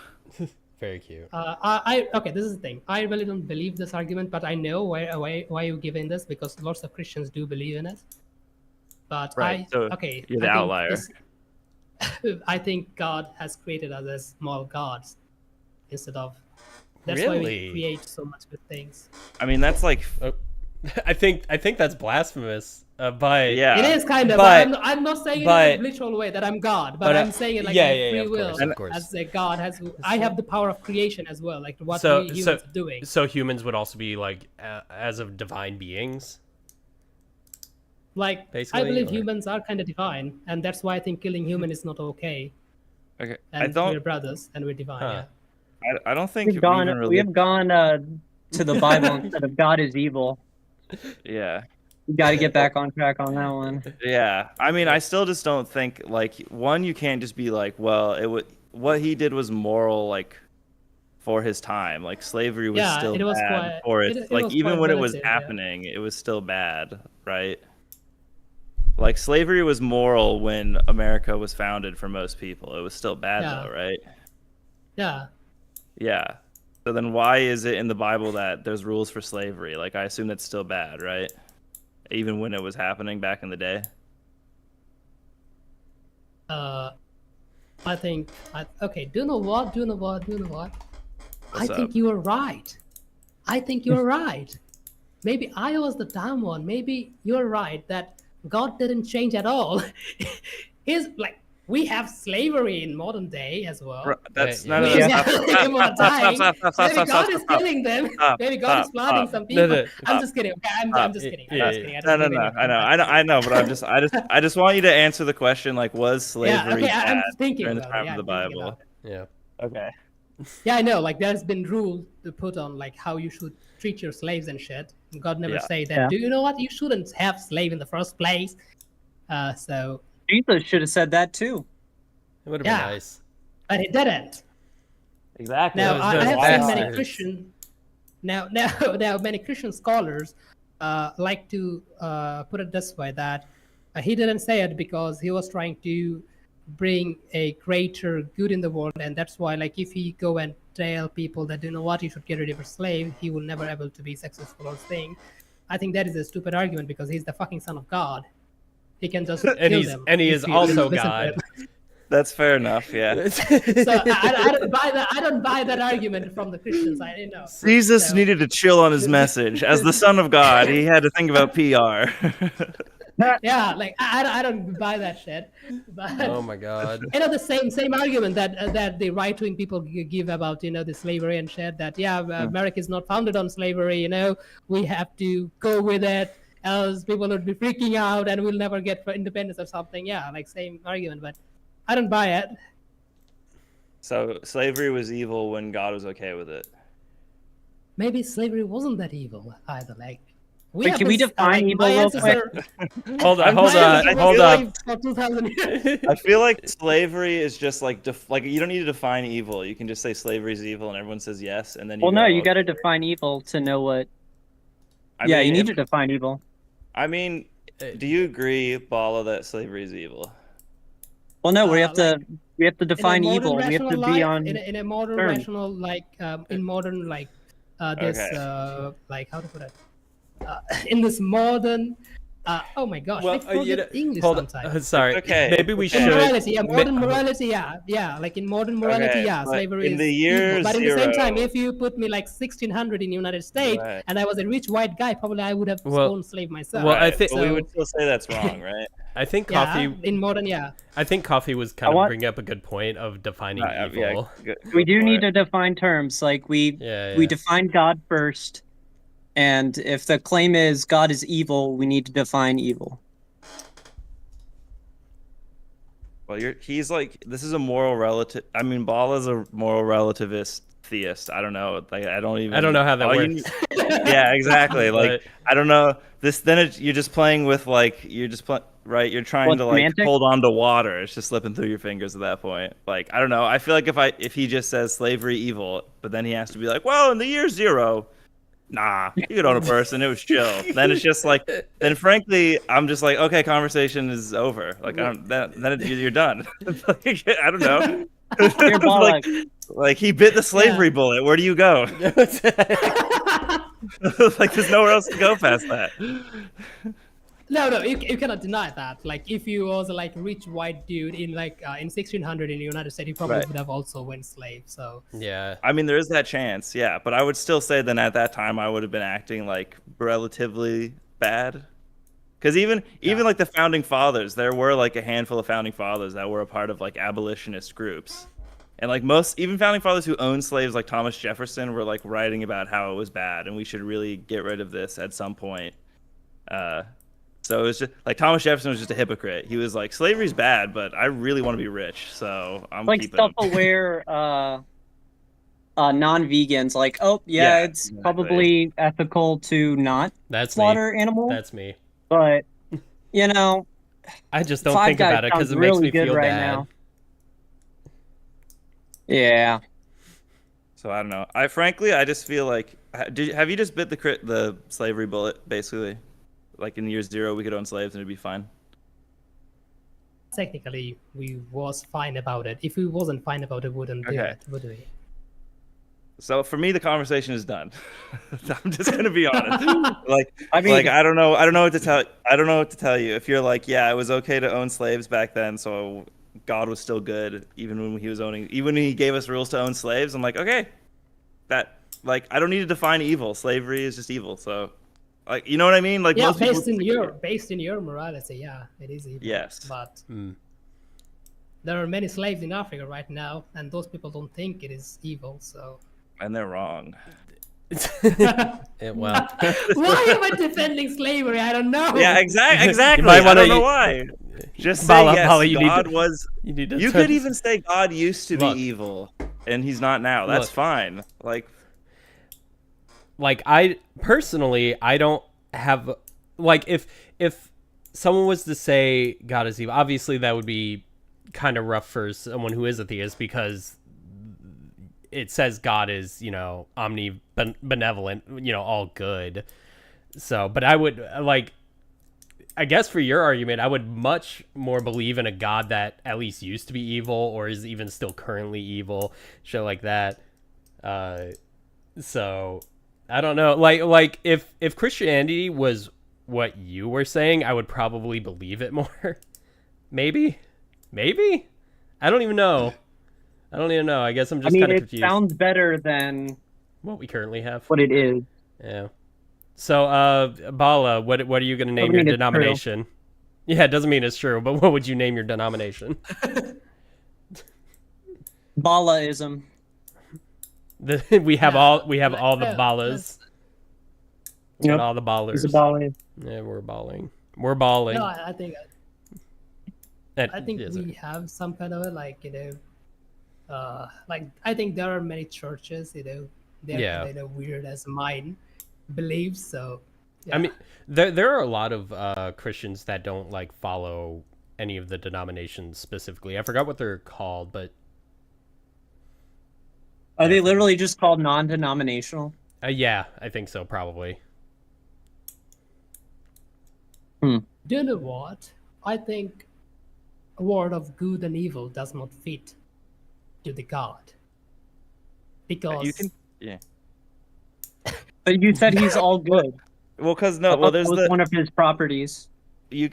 Speaker 1: Very cute.
Speaker 15: Okay, this is the thing. I really don't believe this argument, but I know why you're giving this, because lots of Christians do believe in it. But
Speaker 9: you're the outlier.
Speaker 15: I think God has created us as small gods instead of. That's
Speaker 1: really?
Speaker 15: Why we create so much good things.
Speaker 9: I mean, that's like.
Speaker 1: I think that's blasphemous. But
Speaker 9: yeah,
Speaker 15: it is kind of. But I'm not saying it in a literal way that I'm God, but I'm saying it like free will.
Speaker 1: Of course.
Speaker 15: As a God has, I have the power of creation as well, like what we humans are doing.
Speaker 1: So humans would also be like as of divine beings.
Speaker 15: Like I believe humans are kind of divine, and that's why I think killing human is not okay.
Speaker 9: Okay,
Speaker 15: and we're brothers and we're divine.
Speaker 2: Huh.
Speaker 15: Yeah.
Speaker 9: I don't think
Speaker 2: we have gone to the Bible instead of God is evil.
Speaker 9: Yeah.
Speaker 2: You got to get back on track on that one.
Speaker 9: Yeah, I mean, I still just don't think like you can't just be like, well, what he did was moral, like for his time. Like slavery was still bad for it. Like even when it was happening, it was still bad, right? Like slavery was moral when America was founded for most people. It was still bad though, right?
Speaker 15: Yeah.
Speaker 9: Yeah. So then why is it in the Bible that there's rules for slavery? Like I assume that's still bad, right? Even when it was happening back in the day?
Speaker 15: I think okay, do you know what? I think you are right. Maybe I was the dumb one. Maybe you're right that God didn't change at all. He's like, we have slavery in modern day as well.
Speaker 9: That's
Speaker 15: not Maybe God is killing them. Maybe God is plotting some people. I'm just kidding. Okay, I'm just kidding.
Speaker 9: No. I know, but I just want you to answer the question. Like, was slavery bad during the time of the Bible?
Speaker 1: Yeah.
Speaker 9: Okay.
Speaker 15: Yeah, I know. Like, there's been rules to put on like how you should treat your slaves and shit. God never say that. Do you know what? You shouldn't have slave in the first place. So.
Speaker 2: Jesus should have said that too.
Speaker 1: It would have been nice.
Speaker 15: But he didn't.
Speaker 9: Exactly.
Speaker 15: Now I have seen many Christian. Now many Christian scholars like to put it this way, that he didn't say it because he was trying to bring a greater good in the world, and that's why, like, if he go and tell people that, you know what, you should get rid of a slave, he will never able to be successful or thing. I think that is a stupid argument because he's the fucking son of God. He can just kill them.
Speaker 1: And he is also God.
Speaker 9: That's fair enough, yeah.
Speaker 15: So I don't buy that. I don't buy that argument from the Christians. I didn't know.
Speaker 9: Jesus needed to chill on his message. As the son of God, he had to think about PR.
Speaker 15: Yeah, like I don't buy that shit. But,
Speaker 1: oh my God.
Speaker 15: You know, the same argument that the right-wing people give about, you know, the slavery and shit, that America is not founded on slavery, you know, we have to go with it, else people would be freaking out and we'll never get independence or something. Yeah, like same argument, but I don't buy it.
Speaker 9: So slavery was evil when God was okay with it.
Speaker 15: Maybe slavery wasn't that evil either. Like,
Speaker 2: can we define evil real quick?
Speaker 1: Hold on.
Speaker 9: I feel like slavery is just like you don't need to define evil. You can just say slavery is evil, and everyone says yes, and then
Speaker 2: you got to define evil to know what. You need to define evil.
Speaker 9: I mean, do you agree, Bala, that slavery is evil?
Speaker 2: Well, no, we have to define evil. We have to be on
Speaker 15: in a modern
Speaker 2: terms.
Speaker 15: rational in modern this like how to put it in this modern. Oh my gosh!
Speaker 1: Well,
Speaker 15: I forget English sometimes.
Speaker 1: Sorry.
Speaker 9: Okay.
Speaker 1: Maybe we should.
Speaker 15: Morality, modern morality, yeah. Like in modern morality, slavery is evil. But in the same time, if you put me like 1600 in the United States and I was a rich white guy, probably I would have owned slave myself.
Speaker 1: Well, I think
Speaker 9: we would still say that's wrong, right?
Speaker 1: I think Coffee
Speaker 15: in modern,
Speaker 1: I think Coffee was kind of bringing up a good point of defining evil.
Speaker 2: We do need to define terms. Like we define God first. And if the claim is God is evil, we need to define evil.
Speaker 9: Well, he's like, this is a moral relative. I mean, Bala's a moral relativist theist. I don't know. Like, I don't
Speaker 1: know how that works.
Speaker 9: Yeah, exactly. Like, I don't know. You're just playing with right. You're trying to semantic? Hold on to water. It's just slipping through your fingers at that point. Like, I don't know. I feel like if he just says slavery evil, but then he has to be like, well, in the year 0. Nah, you could own a person. It was chill. Then it's just like, then frankly, I'm just like, okay, conversation is over. Like, then you're done. Like, I don't know. like he bit the slavery bullet. Where do you go? Like, there's nowhere else to go past that.
Speaker 15: No, you cannot deny that. Like, if you was like a rich white dude in in 1600 in the United States, you probably would have also went slave. So
Speaker 1: yeah,
Speaker 9: I mean, there is that chance. Yeah, but I would still say then at that time I would have been acting like relatively bad. Because even like the founding fathers, there were like a handful of founding fathers that were a part of like abolitionist groups. And like even founding fathers who owned slaves, like Thomas Jefferson, were like writing about how it was bad and we should really get rid of this at some point. So it was just like Thomas Jefferson was just a hypocrite. He was like, slavery's bad, but I really want to be rich, so I'm
Speaker 2: like
Speaker 9: keeping
Speaker 2: self-aware non-vegans. Like, it's probably ethical to not slaughter animals.
Speaker 1: That's me.
Speaker 2: But
Speaker 1: I just don't think about it because it makes me feel bad.
Speaker 2: Now. Yeah.
Speaker 9: So I don't know. I just feel like have you just bit the slavery bullet basically? Like in year 0, we could own slaves and it'd be fine.
Speaker 15: Technically, we was fine about it. If we wasn't fine about it, wouldn't do it, would we?
Speaker 9: So for me, the conversation is done. I'm just gonna be honest. I don't know what to tell. I don't know what to tell you. If you're like, yeah, it was okay to own slaves back then, so God was still good, even when he gave us rules to own slaves. I'm like, okay, I don't need to define evil. Slavery is just evil. So. Like, you know what I mean? Like,
Speaker 15: yeah, based in your morality, yeah, it is evil.
Speaker 9: Yes.
Speaker 15: But there are many slaves in Africa right now, and those people don't think it is evil, so.
Speaker 9: And they're wrong.
Speaker 1: Well.
Speaker 15: Why am I defending slavery? I don't know.
Speaker 9: Yeah, exactly. I don't know why. Just say you could even say God used to be evil, and he's not now. That's fine.
Speaker 1: Like I personally, I don't have like if someone was to say God is evil, obviously that would be kind of rough for someone who is a theist because it says God is, omnibenevolent, all good. So, but I would I guess for your argument, I would much more believe in a God that at least used to be evil or is even still currently evil, shit like that. So I don't know. Like if Christianity was what you were saying, I would probably believe it more. Maybe. I don't even know. I guess I'm just kind of confused.
Speaker 2: It sounds better than
Speaker 1: what we currently have.
Speaker 2: What it is.
Speaker 1: Yeah. So, Bala, what are you going to name your denomination? Yeah, it doesn't mean it's true, but what would you name your denomination?
Speaker 2: Balaism.
Speaker 1: We have all the ballas.
Speaker 2: Yep.
Speaker 1: All the ballers. Yeah, we're balling.
Speaker 15: No, I think we have some kind of I think there are many churches, they're kind of weird as mine believes. So
Speaker 1: yeah. I mean, there are a lot of Christians that don't follow any of the denominations specifically. I forgot what they're called, but
Speaker 2: are they literally just called non-denominational?
Speaker 1: Yeah, I think so, probably.
Speaker 15: Do you know what? I think word of good and evil does not fit to the God. Because
Speaker 9: you can, yeah.
Speaker 2: But you said he's all good.
Speaker 9: Well, because there's
Speaker 2: one of his properties.
Speaker 9: You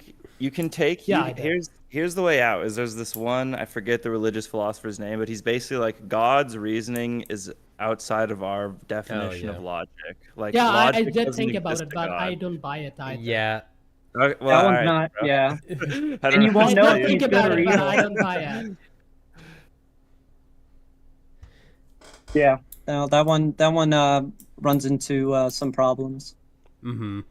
Speaker 9: can take here's the way out. Is there's this one, I forget the religious philosopher's name, but he's basically like God's reasoning is outside of our definition of logic. Like
Speaker 15: I did think about it, but I don't buy it either.
Speaker 9: Yeah.
Speaker 2: Well, that one's not. Bro. Yeah. And you won't know if he's good or evil.
Speaker 15: I don't buy it.
Speaker 2: Yeah. No, that one runs into some problems.
Speaker 1: Mm-hmm.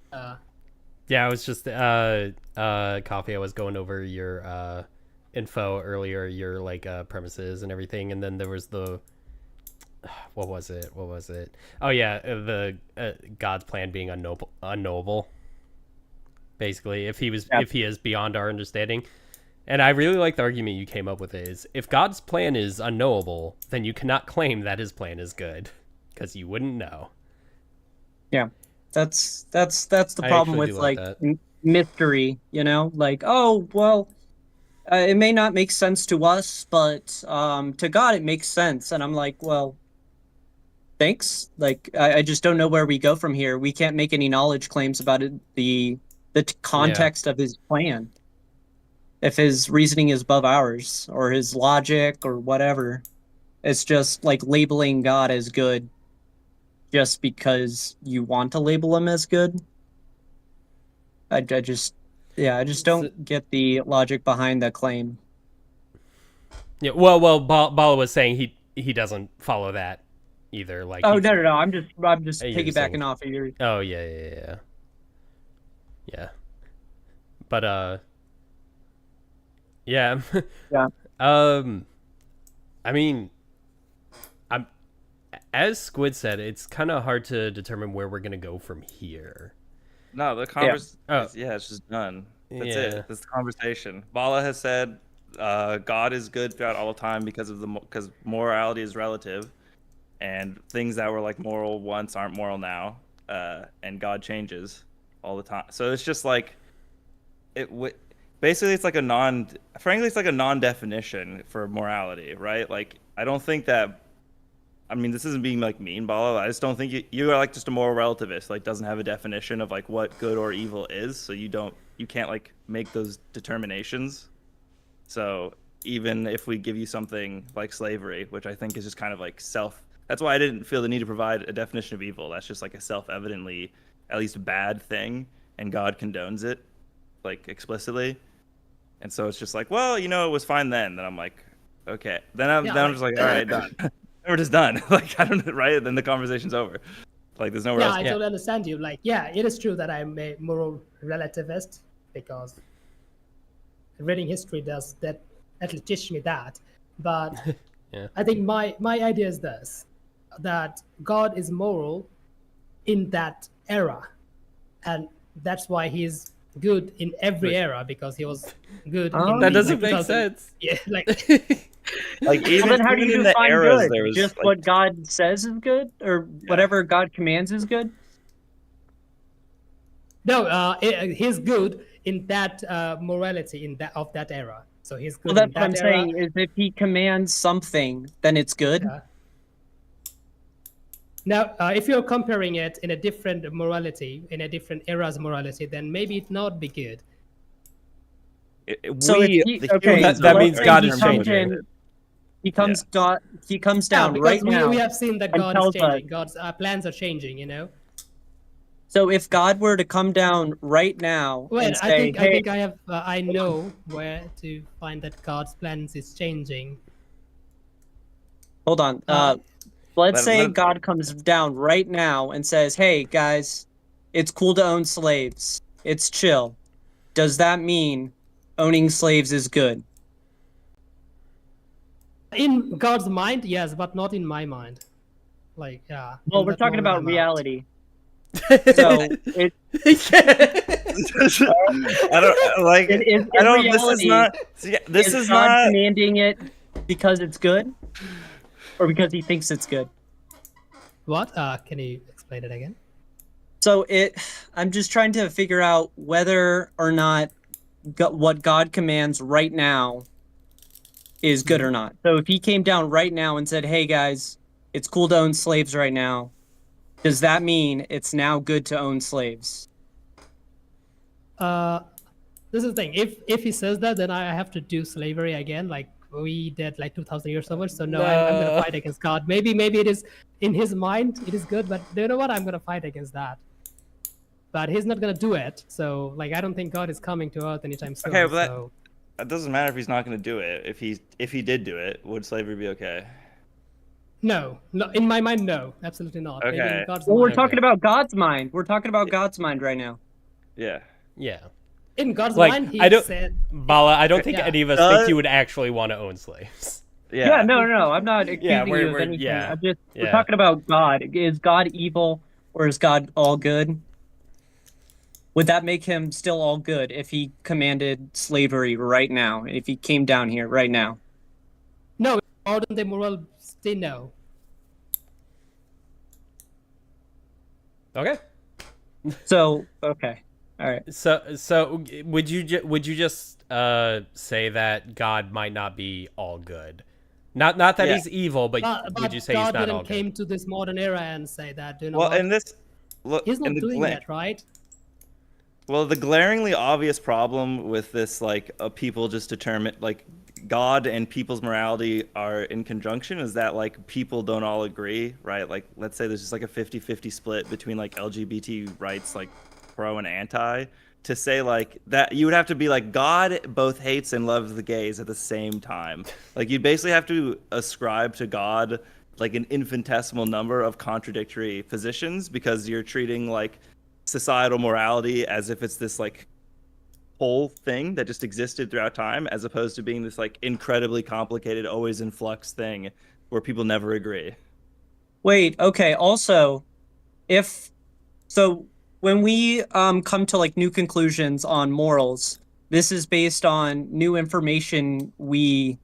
Speaker 1: Yeah, I was just Coffee. I was going over your info earlier, your like premises and everything, and then there was the what was it? Oh yeah, the God's plan being unknowable. Basically, if he is beyond our understanding. And I really like the argument you came up with is if God's plan is unknowable, then you cannot claim that his plan is good, because you wouldn't know.
Speaker 2: Yeah, that's the problem with like mystery, you know, like, oh well, it may not make sense to us, but to God it makes sense, and I'm like, well, thanks. Like I just don't know where we go from here. We can't make any knowledge claims about it, the context of his plan. If his reasoning is above ours, or his logic, or whatever, it's just like labeling God as good just because you want to label him as good. I just don't get the logic behind that claim.
Speaker 1: Yeah, well, Bala was saying he doesn't follow that either. Like,
Speaker 2: oh no, I'm just piggybacking off of your.
Speaker 1: Oh yeah. But yeah.
Speaker 2: Yeah.
Speaker 1: I mean, as Squid said, it's kind of hard to determine where we're gonna go from here.
Speaker 9: No, the conversation. It's just done. That's it. That's the conversation. Bala has said, God is good throughout all the time because morality is relative, and things that were like moral once aren't moral now, and God changes all the time. So it's just like basically it's like a non-definition for morality, right? Like I don't think that. I mean, this isn't being like mean, Bala. I just don't think you are like just a moral relativist. Like, doesn't have a definition of like what good or evil is. So you can't like make those determinations. So even if we give you something like slavery, which I think is just kind of like that's why I didn't feel the need to provide a definition of evil. That's just like a self-evidently, at least bad thing, and God condones it, like explicitly. And so it's just like, well, it was fine then. Then I'm like, okay. Then I'm just like, all right, done. We're just done. Like, I don't know, right? Then the conversation's over. Like, there's nowhere else.
Speaker 15: I totally understand you. Like, yeah, it is true that I'm a moral relativist because reading history does that at least teach me that. But I think my idea is this, that God is moral in that era. And that's why he's good in every era, because he was good.
Speaker 1: That doesn't make sense.
Speaker 15: Yeah, like...
Speaker 9: Like even,
Speaker 2: well, then how do you define
Speaker 9: eras,
Speaker 2: good? Just like, what God says is good, or whatever God commands is good?
Speaker 15: No, he's good in that morality of that era. So he's good.
Speaker 2: Well, that's what I'm saying. Is if he commands something, then it's good.
Speaker 15: Yeah. Now, if you're comparing it in a different morality, in a different era's morality, then maybe it not be good.
Speaker 1: That means God is changing.
Speaker 2: He comes down right now.
Speaker 15: We have seen that God is changing. God's plans are changing,
Speaker 2: So if God were to come down right now and say,
Speaker 15: I know where to find that God's plans is changing.
Speaker 2: Hold on. Let's say God comes down right now and says, hey, guys, it's cool to own slaves. It's chill. Does that mean owning slaves is good?
Speaker 15: In God's mind, yes, but not in my mind. Like, yeah.
Speaker 2: Well, we're talking about reality. So it.
Speaker 9: I don't like. I don't. This is
Speaker 2: God
Speaker 9: not
Speaker 2: commanding it because it's good, or because he thinks it's good.
Speaker 15: What? Can you explain it again?
Speaker 2: So I'm just trying to figure out whether or not what God commands right now is good or not. So if he came down right now and said, "Hey guys, it's cool to own slaves right now," does that mean it's now good to own slaves?
Speaker 15: This is the thing. If he says that, then I have to do slavery again, like we did like 2,000 years over. So no, I'm gonna fight against God. Maybe it is in his mind, it is good, but you know what? I'm gonna fight against that. But he's not gonna do it. So like, I don't think God is coming to Earth anytime soon.
Speaker 9: Okay, but that doesn't matter if he's not gonna do it. If he did do it, would slavery be okay?
Speaker 15: No, in my mind, no, absolutely not.
Speaker 9: Okay.
Speaker 15: Maybe in God's
Speaker 2: well,
Speaker 15: mind,
Speaker 2: we're talking about God's mind. We're talking about God's mind right now.
Speaker 9: Yeah.
Speaker 1: Yeah.
Speaker 15: In God's mind, he said...
Speaker 1: Bala, I don't think any of us think you would actually want to own slaves.
Speaker 2: Yeah, no, I'm not accusing you of anything. We're talking about God. Is God evil or is God all good? Would that make him still all good if he commanded slavery right now? If he came down here right now?
Speaker 15: No, modern day moral, say no.
Speaker 1: Okay.
Speaker 2: So, okay. All right.
Speaker 1: So would you just say that God might not be all good? Not that he's evil, but would you say
Speaker 15: God
Speaker 1: he's not all
Speaker 15: good? God
Speaker 1: came
Speaker 15: to this modern era and say that. You know
Speaker 9: well,
Speaker 15: what?
Speaker 9: in this, look,
Speaker 15: he's not doing that, right?
Speaker 9: Well, the glaringly obvious problem with this, like, people just determine, like, God and people's morality are in conjunction is that, like, people don't all agree, right? Like, let's say there's just like a 50-50 split between like LGBT rights, like pro and anti, to say like that you would have to be like God both hates and loves the gays at the same time. Like, you basically have to ascribe to God like an infinitesimal number of contradictory positions because you're treating like societal morality as if it's this like whole thing that just existed throughout time, as opposed to being this like incredibly complicated, always in flux thing where people never agree.
Speaker 2: Wait, okay. Also, when we come to like new conclusions on morals, this is based on new information we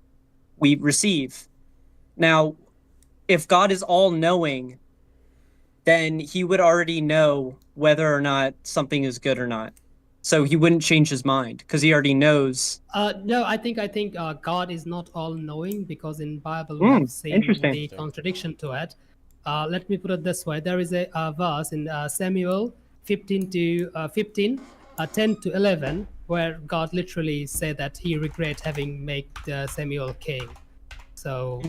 Speaker 2: receive. Now, if God is all knowing, then he would already know whether or not something is good or not. So he wouldn't change his mind because he already knows.
Speaker 15: No, I think God is not all knowing, because in Bible we have seen the contradiction to it. Let me put it this way. There is a verse in Samuel 15 to 10 to 11, where God literally said that he regret having made Samuel king. So.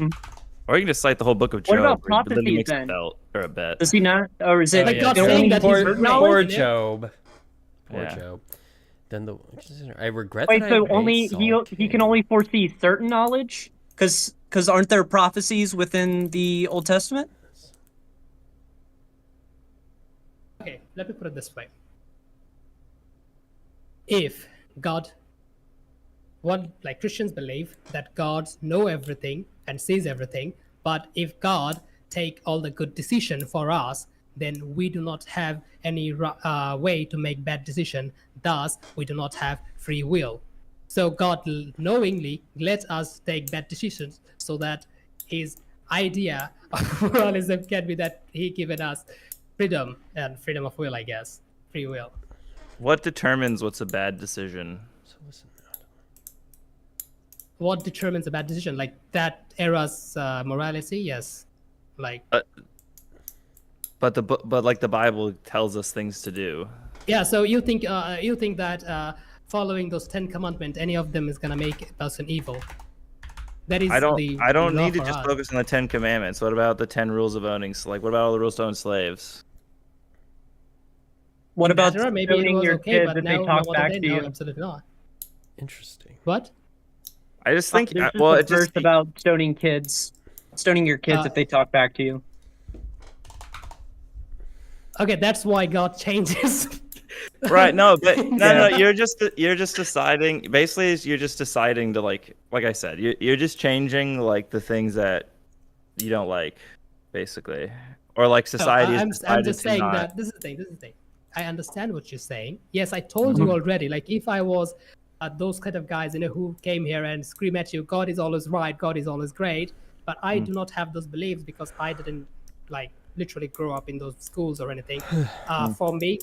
Speaker 9: Or you can just cite the whole book of Job.
Speaker 2: What about prophecies then?
Speaker 9: Or a bet.
Speaker 2: Does he not? Or is it?
Speaker 15: Like God saying that
Speaker 1: poor Job. Poor Job. Then I regret.
Speaker 2: Wait, so only he can only foresee certain knowledge? Because aren't there prophecies within the Old Testament?
Speaker 15: Okay, let me put it this way. If God, like Christians believe that God knows everything and sees everything, but if God take all the good decision for us, then we do not have any way to make bad decision. Thus, we do not have free will. So God knowingly lets us take bad decisions so that his idea of moralism can be that he given us freedom and freedom of will, I guess. Free will.
Speaker 9: What determines what's a bad decision?
Speaker 15: What determines a bad decision? Like that era's morality? Yes. Like.
Speaker 9: But like the Bible tells us things to do.
Speaker 15: Yeah. So you think that following those 10 commandments, any of them is gonna make a person evil? That is. I
Speaker 9: don't need to just focus on the 10 commandments. What about the 10 rules of owning? So, like, what about all the rules to own slaves?
Speaker 2: What about
Speaker 15: maybe it was
Speaker 2: your
Speaker 15: okay,
Speaker 2: kids
Speaker 15: but
Speaker 2: if
Speaker 15: now,
Speaker 2: they talk back to
Speaker 15: no,
Speaker 2: you?
Speaker 15: absolutely not.
Speaker 1: Interesting.
Speaker 15: What?
Speaker 9: I just think
Speaker 2: well, it's just about stoning your kids if they talk back to you.
Speaker 15: Okay, that's why God changes.
Speaker 9: Right? No, but no. You're just deciding. Basically, you're just deciding to like I said, you're just changing like the things that you don't like, basically, or like society.
Speaker 15: I'm just saying that this is the thing. I understand what you're saying. Yes, I told you already. Like, if I was those kind of guys, who came here and scream at you, God is always right, God is always great. But I do not have those beliefs because I didn't like literally grow up in those schools or anything. For me,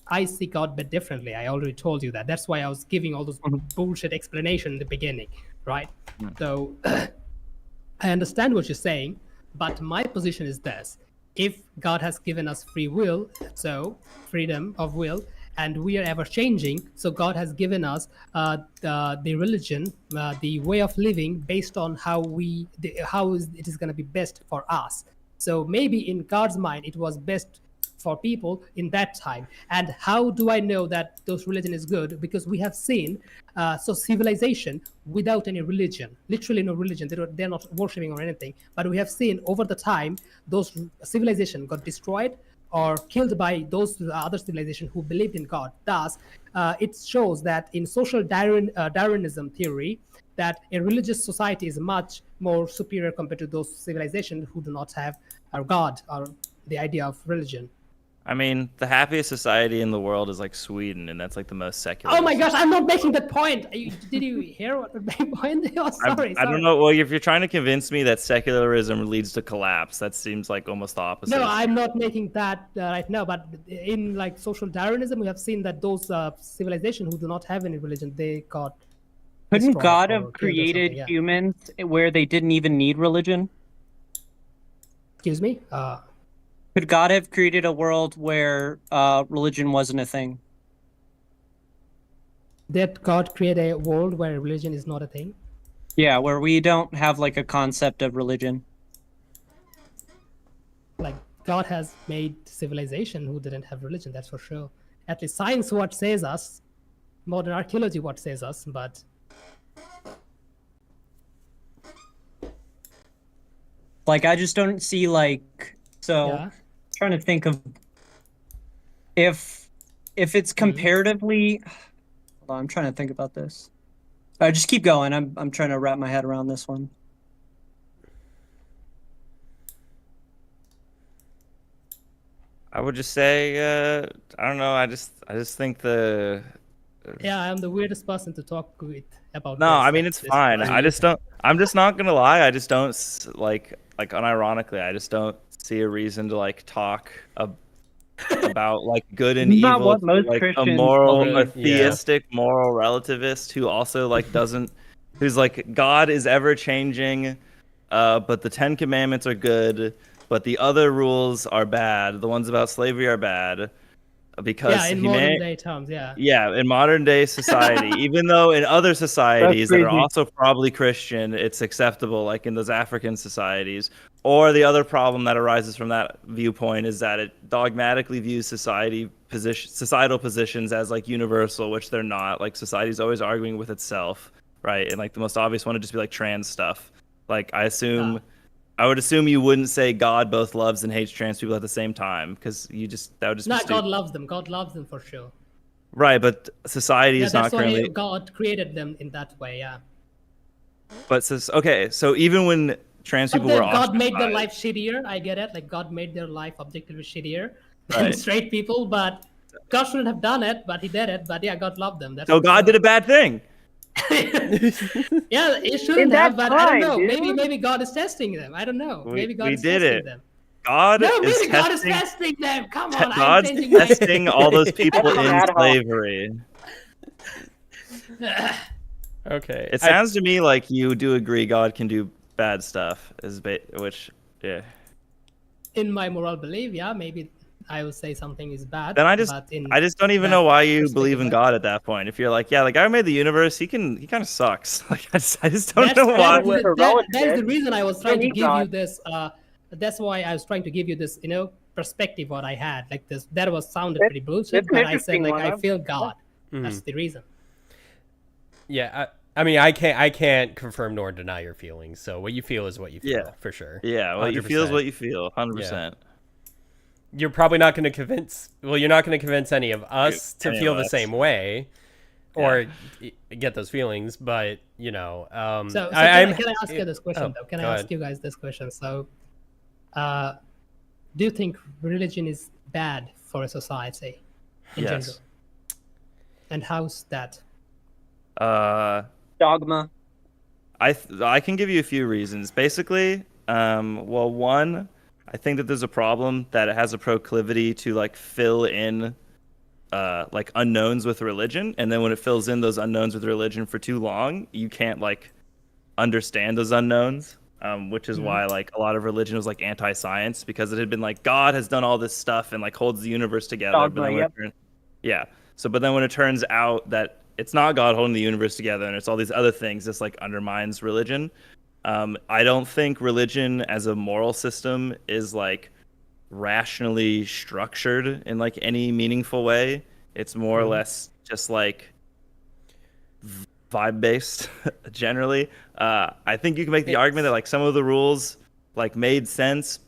Speaker 15: I see God a bit differently. I already told you that. That's why I was giving all those bullshit explanation in the beginning, right? So I understand what you're saying, but my position is this. If God has given us free will, so freedom of will, and we are ever changing, so God has given us the religion, the way of living based on how it is going to be best for us. So maybe in God's mind, it was best for people in that time. And how do I know that those religion is good? Because we have seen so civilization without any religion, literally no religion, they're not worshiping or anything, but we have seen over the time those civilization got destroyed or killed by those other civilization who believed in God. Thus it shows that in social Darwinism theory, that a religious society is much more superior compared to those civilizations who do not have a God or the idea of religion.
Speaker 9: I mean, the happiest society in the world is like Sweden, and that's like the most secular.
Speaker 15: Oh my gosh, I'm not making that point. Did you hear what my point? Oh, sorry.
Speaker 9: I don't know. Well, if you're trying to convince me that secularism leads to collapse, that seems like almost the opposite.
Speaker 15: No, I'm not making that right now. But in like social Darwinism, we have seen that those civilizations who do not have any religion, they got.
Speaker 2: Couldn't God have created humans where they didn't even need religion?
Speaker 15: Excuse me?
Speaker 2: Could God have created a world where religion wasn't a thing?
Speaker 15: That God create a world where religion is not a thing?
Speaker 2: Yeah, where we don't have like a concept of religion.
Speaker 15: Like God has made civilization who didn't have religion, that's for sure. At least science what says us, modern archaeology what says us, but
Speaker 2: like I just don't see like trying to think of if it's comparatively hold on, I'm trying to think about this. Just keep going. I'm trying to wrap my head around this one.
Speaker 9: I would just say I don't know, I just think the
Speaker 15: I'm the weirdest person to talk with about
Speaker 9: no, I mean, it's fine. I'm just not gonna lie, I just don't like unironically, I just don't see a reason to like talk about like good and evil, like a moral, a theistic moral relativist who also like who's like God is ever changing, but the 10 Commandments are good, but the other rules are bad. The ones about slavery are bad. Because
Speaker 15: in modern day terms,
Speaker 9: in modern day society, even though in other societies that are also probably Christian, it's acceptable, like in those African societies. Or the other problem that arises from that viewpoint is that it dogmatically views societal positions as like universal, which they're not. Like society's always arguing with itself, right? And like the most obvious one would just be like trans stuff. Like I would assume you wouldn't say God both loves and hates trans people at the same time, because that would just be stupid.
Speaker 15: God loves them. God loves them for sure.
Speaker 9: Right, but society is not currently.
Speaker 15: That's why God created them in that way, yeah.
Speaker 9: But so even when trans people were
Speaker 15: God made their life shittier. I get it. Like God made their life objectively shittier than straight people, but God shouldn't have done it, but He did it. But yeah, God loved them.
Speaker 9: So God did a bad thing.
Speaker 15: Yeah, it shouldn't have, but I don't know. Maybe God is testing them. I don't know. Maybe God is testing them.
Speaker 9: God is
Speaker 15: testing them. Come on,
Speaker 9: God's testing all those people in slavery.
Speaker 1: Okay.
Speaker 9: It sounds to me like you do agree God can do bad stuff,
Speaker 15: in my moral belief, maybe I would say something is bad.
Speaker 9: Then I just don't even know why you believe in God at that point. If you're like, the guy who made the universe, he kind of sucks. Like I just don't know why.
Speaker 15: That is the reason I was trying to give you this. That's why I was trying to give you this, perspective what I had. Like this, that was sounded pretty bullshit, but I said like I feel God. That's the reason.
Speaker 1: Yeah, I mean, I can't confirm nor deny your feelings. So what you feel is what you feel, for sure.
Speaker 9: Yeah, what you feel is what you feel, 100%.
Speaker 1: You're probably not going to convince. Well, you're not going to convince any of us to feel the same way, or get those feelings. But can I
Speaker 15: ask you this question though? Can I ask you guys this question? So, do you think religion is bad for a society in general? And how's that?
Speaker 2: Dogma.
Speaker 9: I can give you a few reasons. Basically, one, I think that there's a problem that it has a proclivity to like fill in like unknowns with religion, and then when it fills in those unknowns with religion for too long, you can't like understand those unknowns, which is why like a lot of religion was like anti-science, because it had been like God has done all this stuff and like holds the universe together. But then but then when it turns out that it's not God holding the universe together and it's all these other things, this like undermines religion. I don't think religion as a moral system is like rationally structured in like any meaningful way. It's more or less just like vibe based generally. I think you can make the argument that like some of the rules like made sense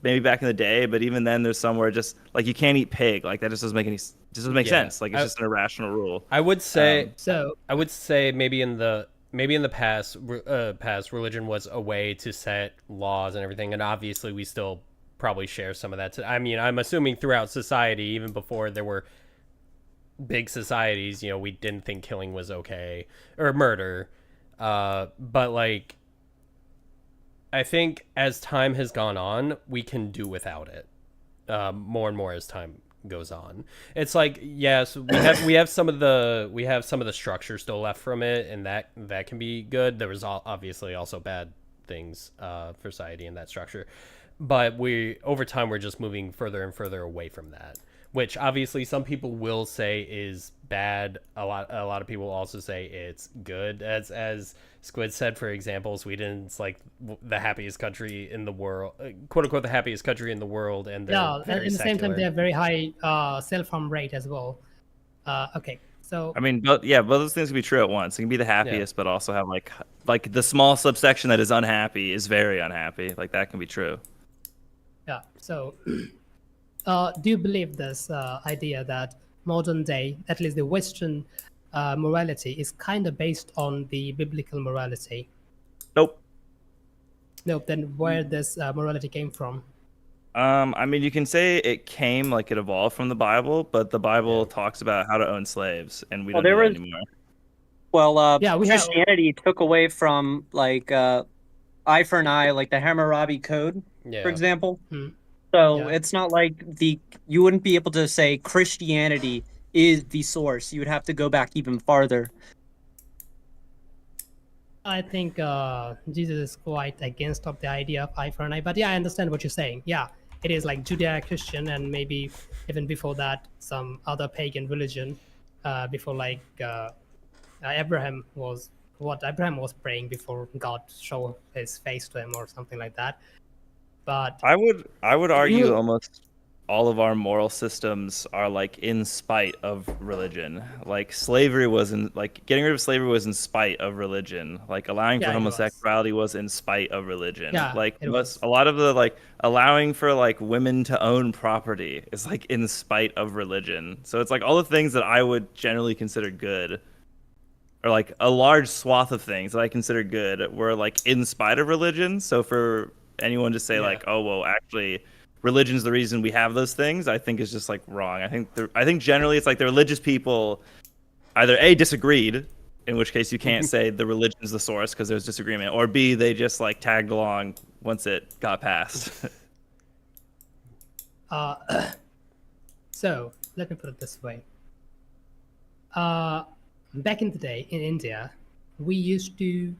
Speaker 9: maybe back in the day, but even then there's somewhere just like you can't eat pig, like that just doesn't make sense. Like it's just an irrational rule.
Speaker 1: I would say I would say maybe in the past religion was a way to set laws and everything, and obviously we still probably share some of that. I mean, I'm assuming throughout society, even before there were big societies, we didn't think killing was okay or murder. But like, I think as time has gone on, we can do without it more and more as time goes on. It's like, yes, we have some of the structure still left from it, and that can be good. There was obviously also bad things for society in that structure. But over time, we're just moving further and further away from that, which obviously some people will say is bad. A lot of people also say it's good. As Squid said, for example, Sweden's like the happiest country in the world, quote unquote, the happiest country in the world, and
Speaker 15: at the same time they have very high self-harm rate as well. Okay, so
Speaker 9: I mean, both those things can be true at once. It can be the happiest, but also have like the small subsection that is unhappy is very unhappy. Like that can be true.
Speaker 15: Yeah. So, do you believe this idea that modern day, at least the Western morality, is kind of based on the biblical morality?
Speaker 9: Nope.
Speaker 15: Nope. Then where this morality came from?
Speaker 9: I mean, you can say it evolved from the Bible, but the Bible talks about how to own slaves, and we don't do that anymore.
Speaker 2: Well, Christianity took away from like eye for an eye, like the Hammurabi Code, for example. So it's not like you wouldn't be able to say Christianity is the source. You would have to go back even farther.
Speaker 15: I think Jesus is quite against of the idea of eye for an eye, but I understand what you're saying. Yeah, it is like Judeo-Christian, and maybe even before that, some other pagan religion. Before like Abraham was praying before God showed his face to him or something like that. But
Speaker 9: I would argue almost all of our moral systems are like in spite of religion. Like slavery getting rid of slavery was in spite of religion. Like allowing for homosexuality was in spite of religion. Like a lot of the like allowing for like women to own property is like in spite of religion. So it's like all the things that I would generally consider good, or like a large swath of things that I consider good, were like in spite of religion. So for anyone to say like, oh well, actually religion's the reason we have those things, I think is just like wrong. I think generally it's like the religious people either A, disagreed, in which case you can't say the religion's the source because there's disagreement, or B, they just like tagged along once it got passed.
Speaker 15: So let me put it this way. Back in the day in India, we used to,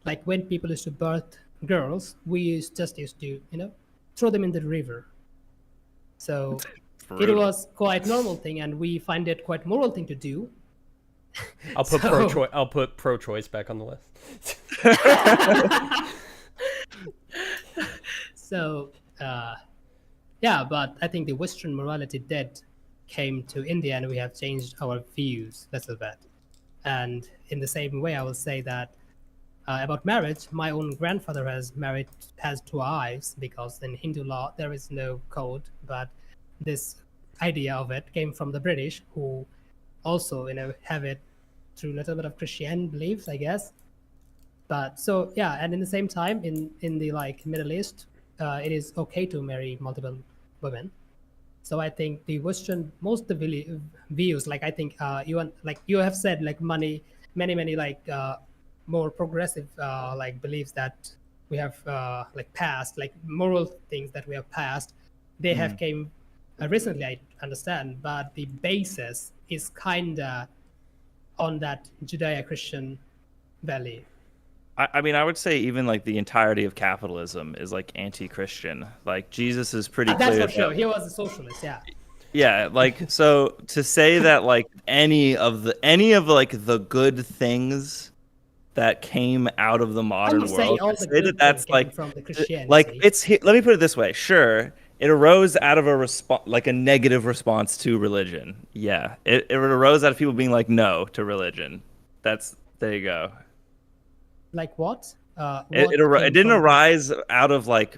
Speaker 15: like when people used to birth girls, we used to throw them in the river. So it was quite normal thing, and we find it quite moral thing to do.
Speaker 1: I'll put pro-choice back on the list.
Speaker 15: So but I think the Western morality came to India, and we have changed our views a little bit. And in the same way, I will say that about marriage, my own grandfather has 2 wives, because in Hindu law there is no code, but this idea of it came from the British, who also have it through a little bit of Christian beliefs, I guess. But so and in the same time, in the like Middle East, it is okay to marry multiple women. So I think the Western most of the views, like I think you have said, like many like more progressive like beliefs that we have like passed, like moral things that we have passed, they have came recently, I understand, but the basis is kinda on that Judeo-Christian value.
Speaker 9: I mean, I would say even like the entirety of capitalism is like anti-Christian. Like Jesus is pretty clear.
Speaker 15: That's for sure. He was a socialist, yeah.
Speaker 9: Yeah, like so to say that like any of like the good things that came out of the modern world, say that that's like
Speaker 15: from the Christianity.
Speaker 9: Like let me put it this way. Sure, it arose out of a negative response to religion. Yeah, it arose out of people being like no to religion. There you go.
Speaker 15: Like what?
Speaker 9: It didn't arise out of like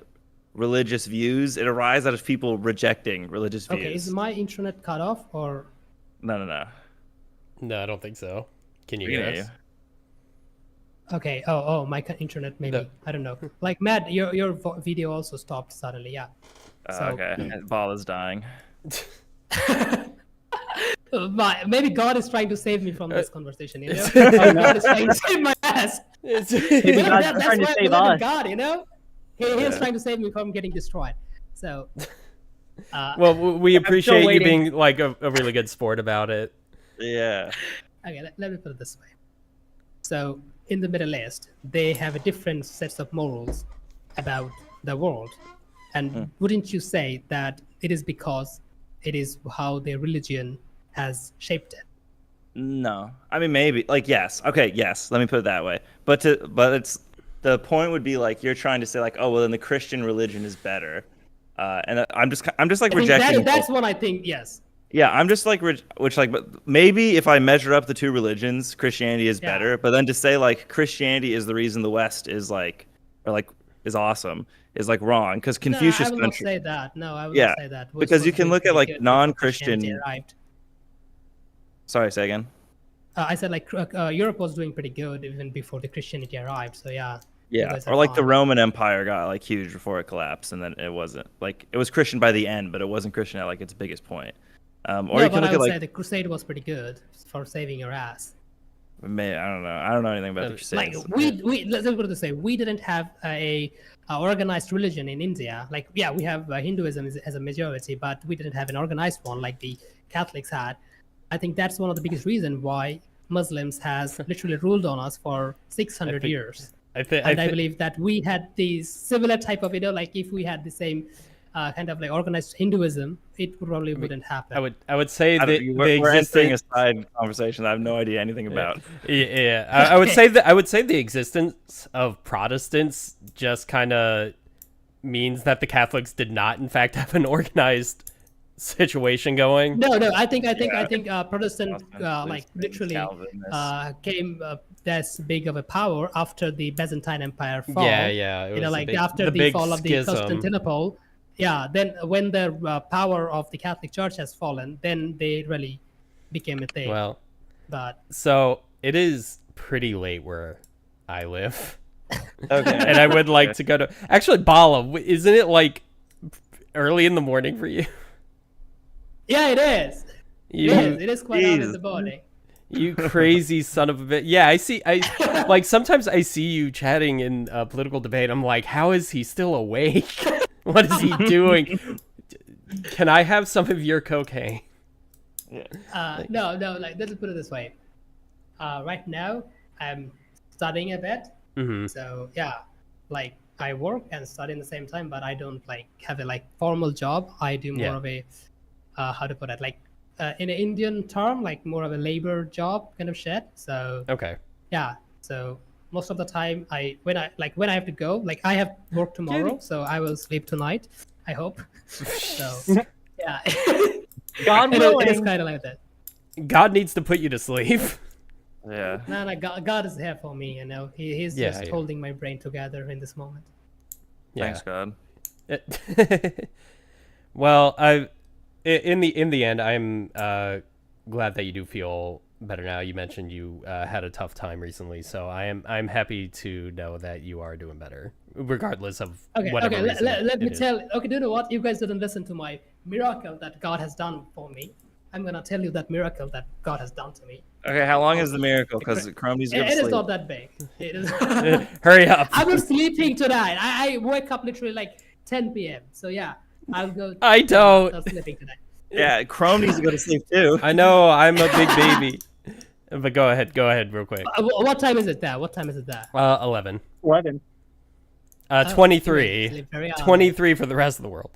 Speaker 9: religious views. It arises out of people rejecting religious views.
Speaker 15: Okay, is my internet cut off or?
Speaker 9: No.
Speaker 1: No, I don't think so. Can you hear us?
Speaker 15: Okay. Oh, my internet maybe. No. I don't know. Like Matt, your video also stopped suddenly. Yeah.
Speaker 9: Okay. Ball is dying.
Speaker 15: Maybe God is trying to save me from this conversation. You know, God is trying to save my ass.
Speaker 2: That's why to save us.
Speaker 15: God, you know, he's trying to save me from getting destroyed. So.
Speaker 1: Well, we appreciate you being like a really good sport about it.
Speaker 9: Yeah.
Speaker 15: Okay, let me put it this way. So in the Middle East, they have a different sets of morals about the world, and wouldn't you say that it is because it is how their religion has shaped it?
Speaker 9: No, I mean maybe like yes. Okay, yes. Let me put it that way. But it's the point would be like you're trying to say like, oh well, then the Christian religion is better, and I'm just like rejecting.
Speaker 15: That's what I think. Yes.
Speaker 9: Yeah, I'm just like but maybe if I measure up the two religions, Christianity is better. But then to say like Christianity is the reason the West is like is awesome is like wrong because Confucius.
Speaker 15: No, I will not say that. No, I will not say that.
Speaker 9: Because you can look at like non-Christian. Sorry, say again.
Speaker 15: I said like Europe was doing pretty good even before the Christianity arrived. So yeah.
Speaker 9: Yeah, or like the Roman Empire got like huge before it collapsed, and then it wasn't like it was Christian by the end, but it wasn't Christian at like its biggest point. Or
Speaker 15: no,
Speaker 9: you can look at like
Speaker 15: the Crusade was pretty good for saving your ass.
Speaker 9: I don't know. I don't know anything about the Crusades.
Speaker 15: Like let's put it this way: we didn't have a organized religion in India. Like we have Hinduism as a majority, but we didn't have an organized one like the Catholics had. I think that's one of the biggest reasons why Muslims has literally ruled on us for 600 years. I believe that we had the similar type of, like if we had the same kind of like organized Hinduism, it probably wouldn't happen.
Speaker 1: I would say that
Speaker 9: we're entering a side conversation that I have no idea anything about.
Speaker 1: Yeah. I would say the existence of Protestants just kind of means that the Catholics did not, in fact, have an organized situation going.
Speaker 15: No. I think Protestant like literally came as big of a power after the Byzantine Empire fall.
Speaker 1: Yeah.
Speaker 15: It was like after the fall of the Constantinople. Yeah, then when the power of the Catholic Church has fallen, then they really became a thing.
Speaker 1: Well, so it is pretty late where I live.
Speaker 9: Okay.
Speaker 1: And I would like to go to... Actually, Bala, isn't it like early in the morning for you?
Speaker 15: Yeah, it is. It is quite early in the morning.
Speaker 1: You crazy son of a bitch. Yeah, I like sometimes I see you chatting in a political debate. I'm like, how is he still awake? What is he doing? Can I have some of your cocaine?
Speaker 15: No, like let's put it this way. Right now I'm studying a bit.
Speaker 1: Mm-hmm.
Speaker 15: So yeah, like I work and study in the same time, but I don't like have a like formal job. I do more of a how to put it, like in an Indian term, like more of a labor job kind of shit. So
Speaker 1: okay.
Speaker 15: Yeah. So most of the time when I have to go, like I have work tomorrow, so I will sleep tonight, I hope. So yeah.
Speaker 2: God willing.
Speaker 15: It is kind of like that.
Speaker 1: God needs to put you to sleep.
Speaker 9: Yeah.
Speaker 15: No, God is here for me, you know. He's just holding my brain together in this moment.
Speaker 9: Yeah. Thanks, God.
Speaker 1: Well, in the end, I'm glad that you do feel better now. You mentioned you had a tough time recently, so I'm happy to know that you are doing better, regardless of whatever reason.
Speaker 15: Let me tell. Okay, do you know what? You guys didn't listen to my miracle that God has done for me. I'm gonna tell you that miracle that God has done to me.
Speaker 9: Okay, how long is the miracle? Because Krome needs to go to sleep.
Speaker 15: It is not that big. It is.
Speaker 1: Hurry up.
Speaker 15: I was sleeping tonight. I wake up literally like 10 p.m. So yeah. I'll go.
Speaker 1: I don't.
Speaker 15: Sleeping tonight.
Speaker 9: Yeah, Krome needs to go to sleep too.
Speaker 1: I know, I'm a big baby. But go ahead real quick.
Speaker 15: What time is it there?
Speaker 1: 11.
Speaker 2: 11.
Speaker 1: 23. 23 for the rest of the world.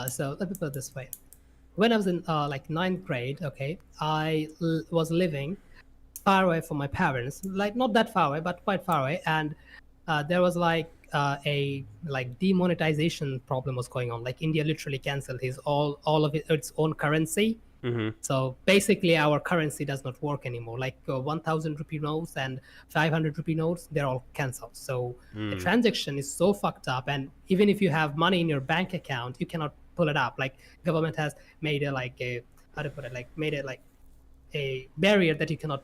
Speaker 15: So let me put it this way. When I was in like 9th grade, okay, I was living far away from my parents, like not that far away, but quite far away, and there was like a demonetization problem was going on. Like India literally canceled all of its own currency.
Speaker 1: Mm-hmm.
Speaker 15: So basically, our currency does not work anymore. Like 1,000 rupee notes and 500 rupee notes, they're all canceled. So the transaction is so fucked up, and even if you have money in your bank account, you cannot pull it up. Like government has made a barrier that you cannot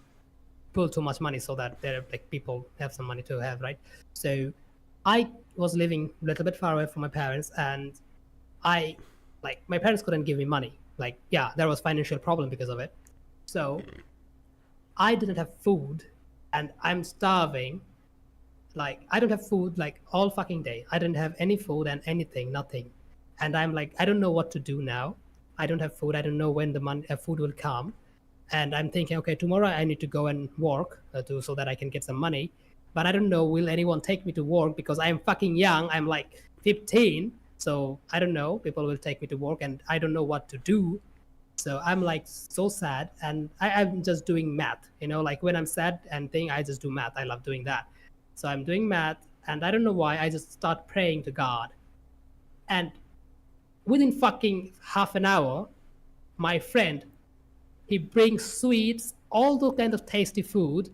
Speaker 15: pull too much money, so that there like people have some money to have, right? So I was living a little bit far away from my parents, and my parents couldn't give me money. Like, yeah, there was financial problem because of it. So I didn't have food, and I'm starving. Like, I don't have food like all fucking day. I didn't have any food and nothing. And I'm like, I don't know what to do now. I don't have food. I don't know when the food will come. And I'm thinking, okay, tomorrow I need to go and work so that I can get some money. But I don't know, will anyone take me to work, because I'm fucking young. I'm like 15. So I don't know, people will take me to work, and I don't know what to do. So I'm like so sad, and I'm just doing math. Like when I'm sad and I just do math. I love doing that. So I'm doing math, and I don't know why, I just start praying to God. And within fucking half an hour, my friend, he brings sweets, all those kind of tasty food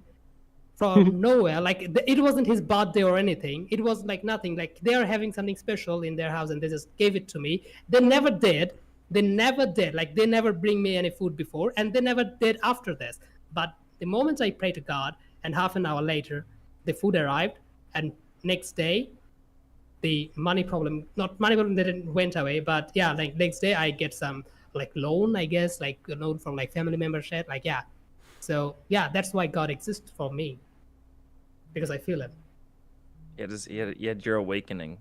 Speaker 15: from nowhere. Like it wasn't his birthday or anything. It was like nothing. Like they are having something special in their house, and they just gave it to me. They never did. Like they never bring me any food before, and they never did after this. But the moment I pray to God, and half an hour later, the food arrived, and next day, the money problem didn't went away. But yeah, like next day I get some like loan, I guess, like a loan from like family membership. Like yeah. So yeah, that's why God exists for me, because I feel it.
Speaker 9: Yeah, you had your awakening.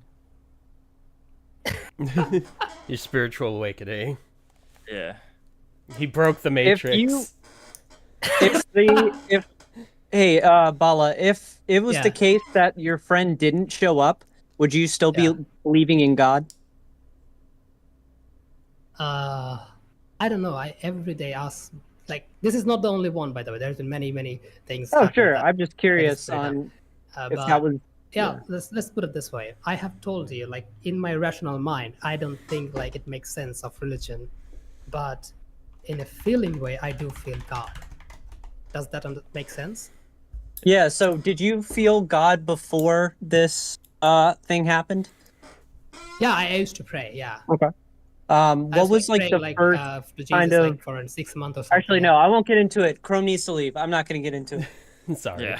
Speaker 1: Your spiritual awakening.
Speaker 9: Yeah.
Speaker 1: He broke the matrix.
Speaker 2: Hey, Bala, if it was the case that your friend didn't show up, would you still be believing in God?
Speaker 15: I don't know. I every day ask. Like this is not the only one, by the way. There's been many things.
Speaker 2: Oh, sure. I'm just curious on if that was.
Speaker 15: Yeah, let's put it this way. I have told you, like in my rational mind, I don't think like it makes sense of religion, but in a feeling way, I do feel God. Does that make sense?
Speaker 2: Yeah. So, did you feel God before this thing happened?
Speaker 15: Yeah, I used to pray. Yeah.
Speaker 2: Okay. What was like the first kind of
Speaker 15: like, for 6 months or something?
Speaker 2: Actually, no, I won't get into it. Krome needs to leave. I'm not going to get into it.
Speaker 1: Sorry.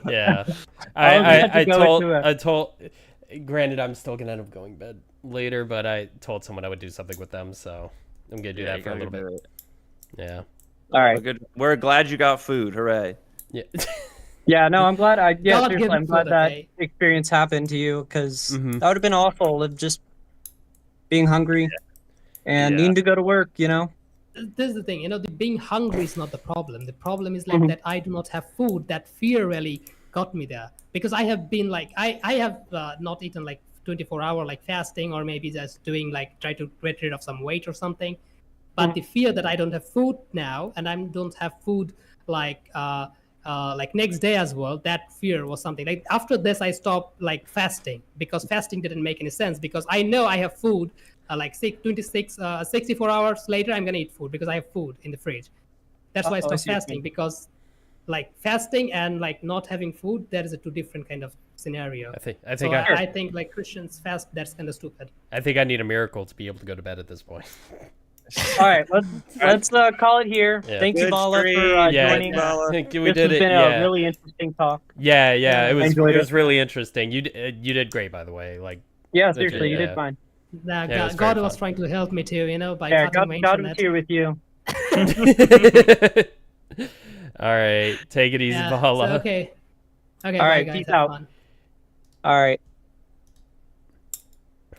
Speaker 1: Yeah. I told. Granted, I'm still gonna end up going to bed later, but I told someone I would do something with them, so I'm gonna do that for a little bit. Yeah.
Speaker 2: All right.
Speaker 9: We're glad you got food. Hooray.
Speaker 1: Yeah.
Speaker 2: Yeah. No, I'm glad. Seriously, I'm glad that experience happened to you, because that would have been awful of just being hungry and needing to go to work.
Speaker 15: This is the thing, being hungry is not the problem. The problem is like that I do not have food. That fear really got me there, because I have been like, I have not eaten like 24-hour like fasting, or maybe just doing like try to get rid of some weight or something. But the fear that I don't have food now, and I don't have food like next day as well, that fear was something. Like after this, I stopped like fasting, because fasting didn't make any sense, because I know I have food. 64 hours later, I'm gonna eat food, because I have food in the fridge. That's why I stopped fasting, because like fasting and like not having food, that is a two different kind of scenario. I think like Christians fast, that's kind of stupid.
Speaker 1: I think I need a miracle to be able to go to bed at this point.
Speaker 2: All right, let's call it here. Yeah. Thank you, Bala, for joining.
Speaker 1: We did it.
Speaker 2: Been a really interesting talk.
Speaker 1: Yeah, it was really interesting. You did great, by the way. Like
Speaker 2: yeah, seriously, you did fine.
Speaker 15: God was trying to help me too, by cutting my internet.
Speaker 2: God was here with you.
Speaker 1: All right, take it easy, Bala.
Speaker 15: So, okay.
Speaker 2: All right,
Speaker 15: bye, guys,
Speaker 2: peace out.
Speaker 15: Fun.
Speaker 2: All right.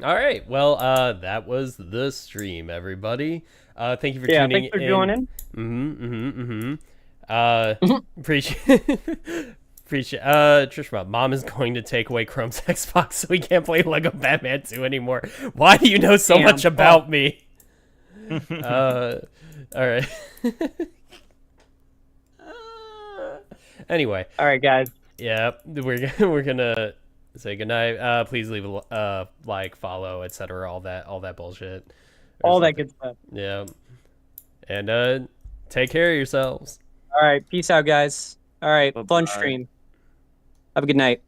Speaker 1: All right. Well, that was the stream, everybody. Thank you for tuning in.
Speaker 2: Thanks for joining.
Speaker 1: Appreciate. Trishma, Mom is going to take away Chrome's Xbox, so we can't play Lego Batman 2 anymore. Why do you know so much about me? All right. Anyway.
Speaker 2: All right, guys.
Speaker 1: Yeah, we're gonna say goodnight. Please leave a like, follow, etc. All that bullshit.
Speaker 2: All that good stuff.
Speaker 1: Yeah. And take care of yourselves.
Speaker 2: All right. Peace out, guys. All right. Fun stream. Have a good night.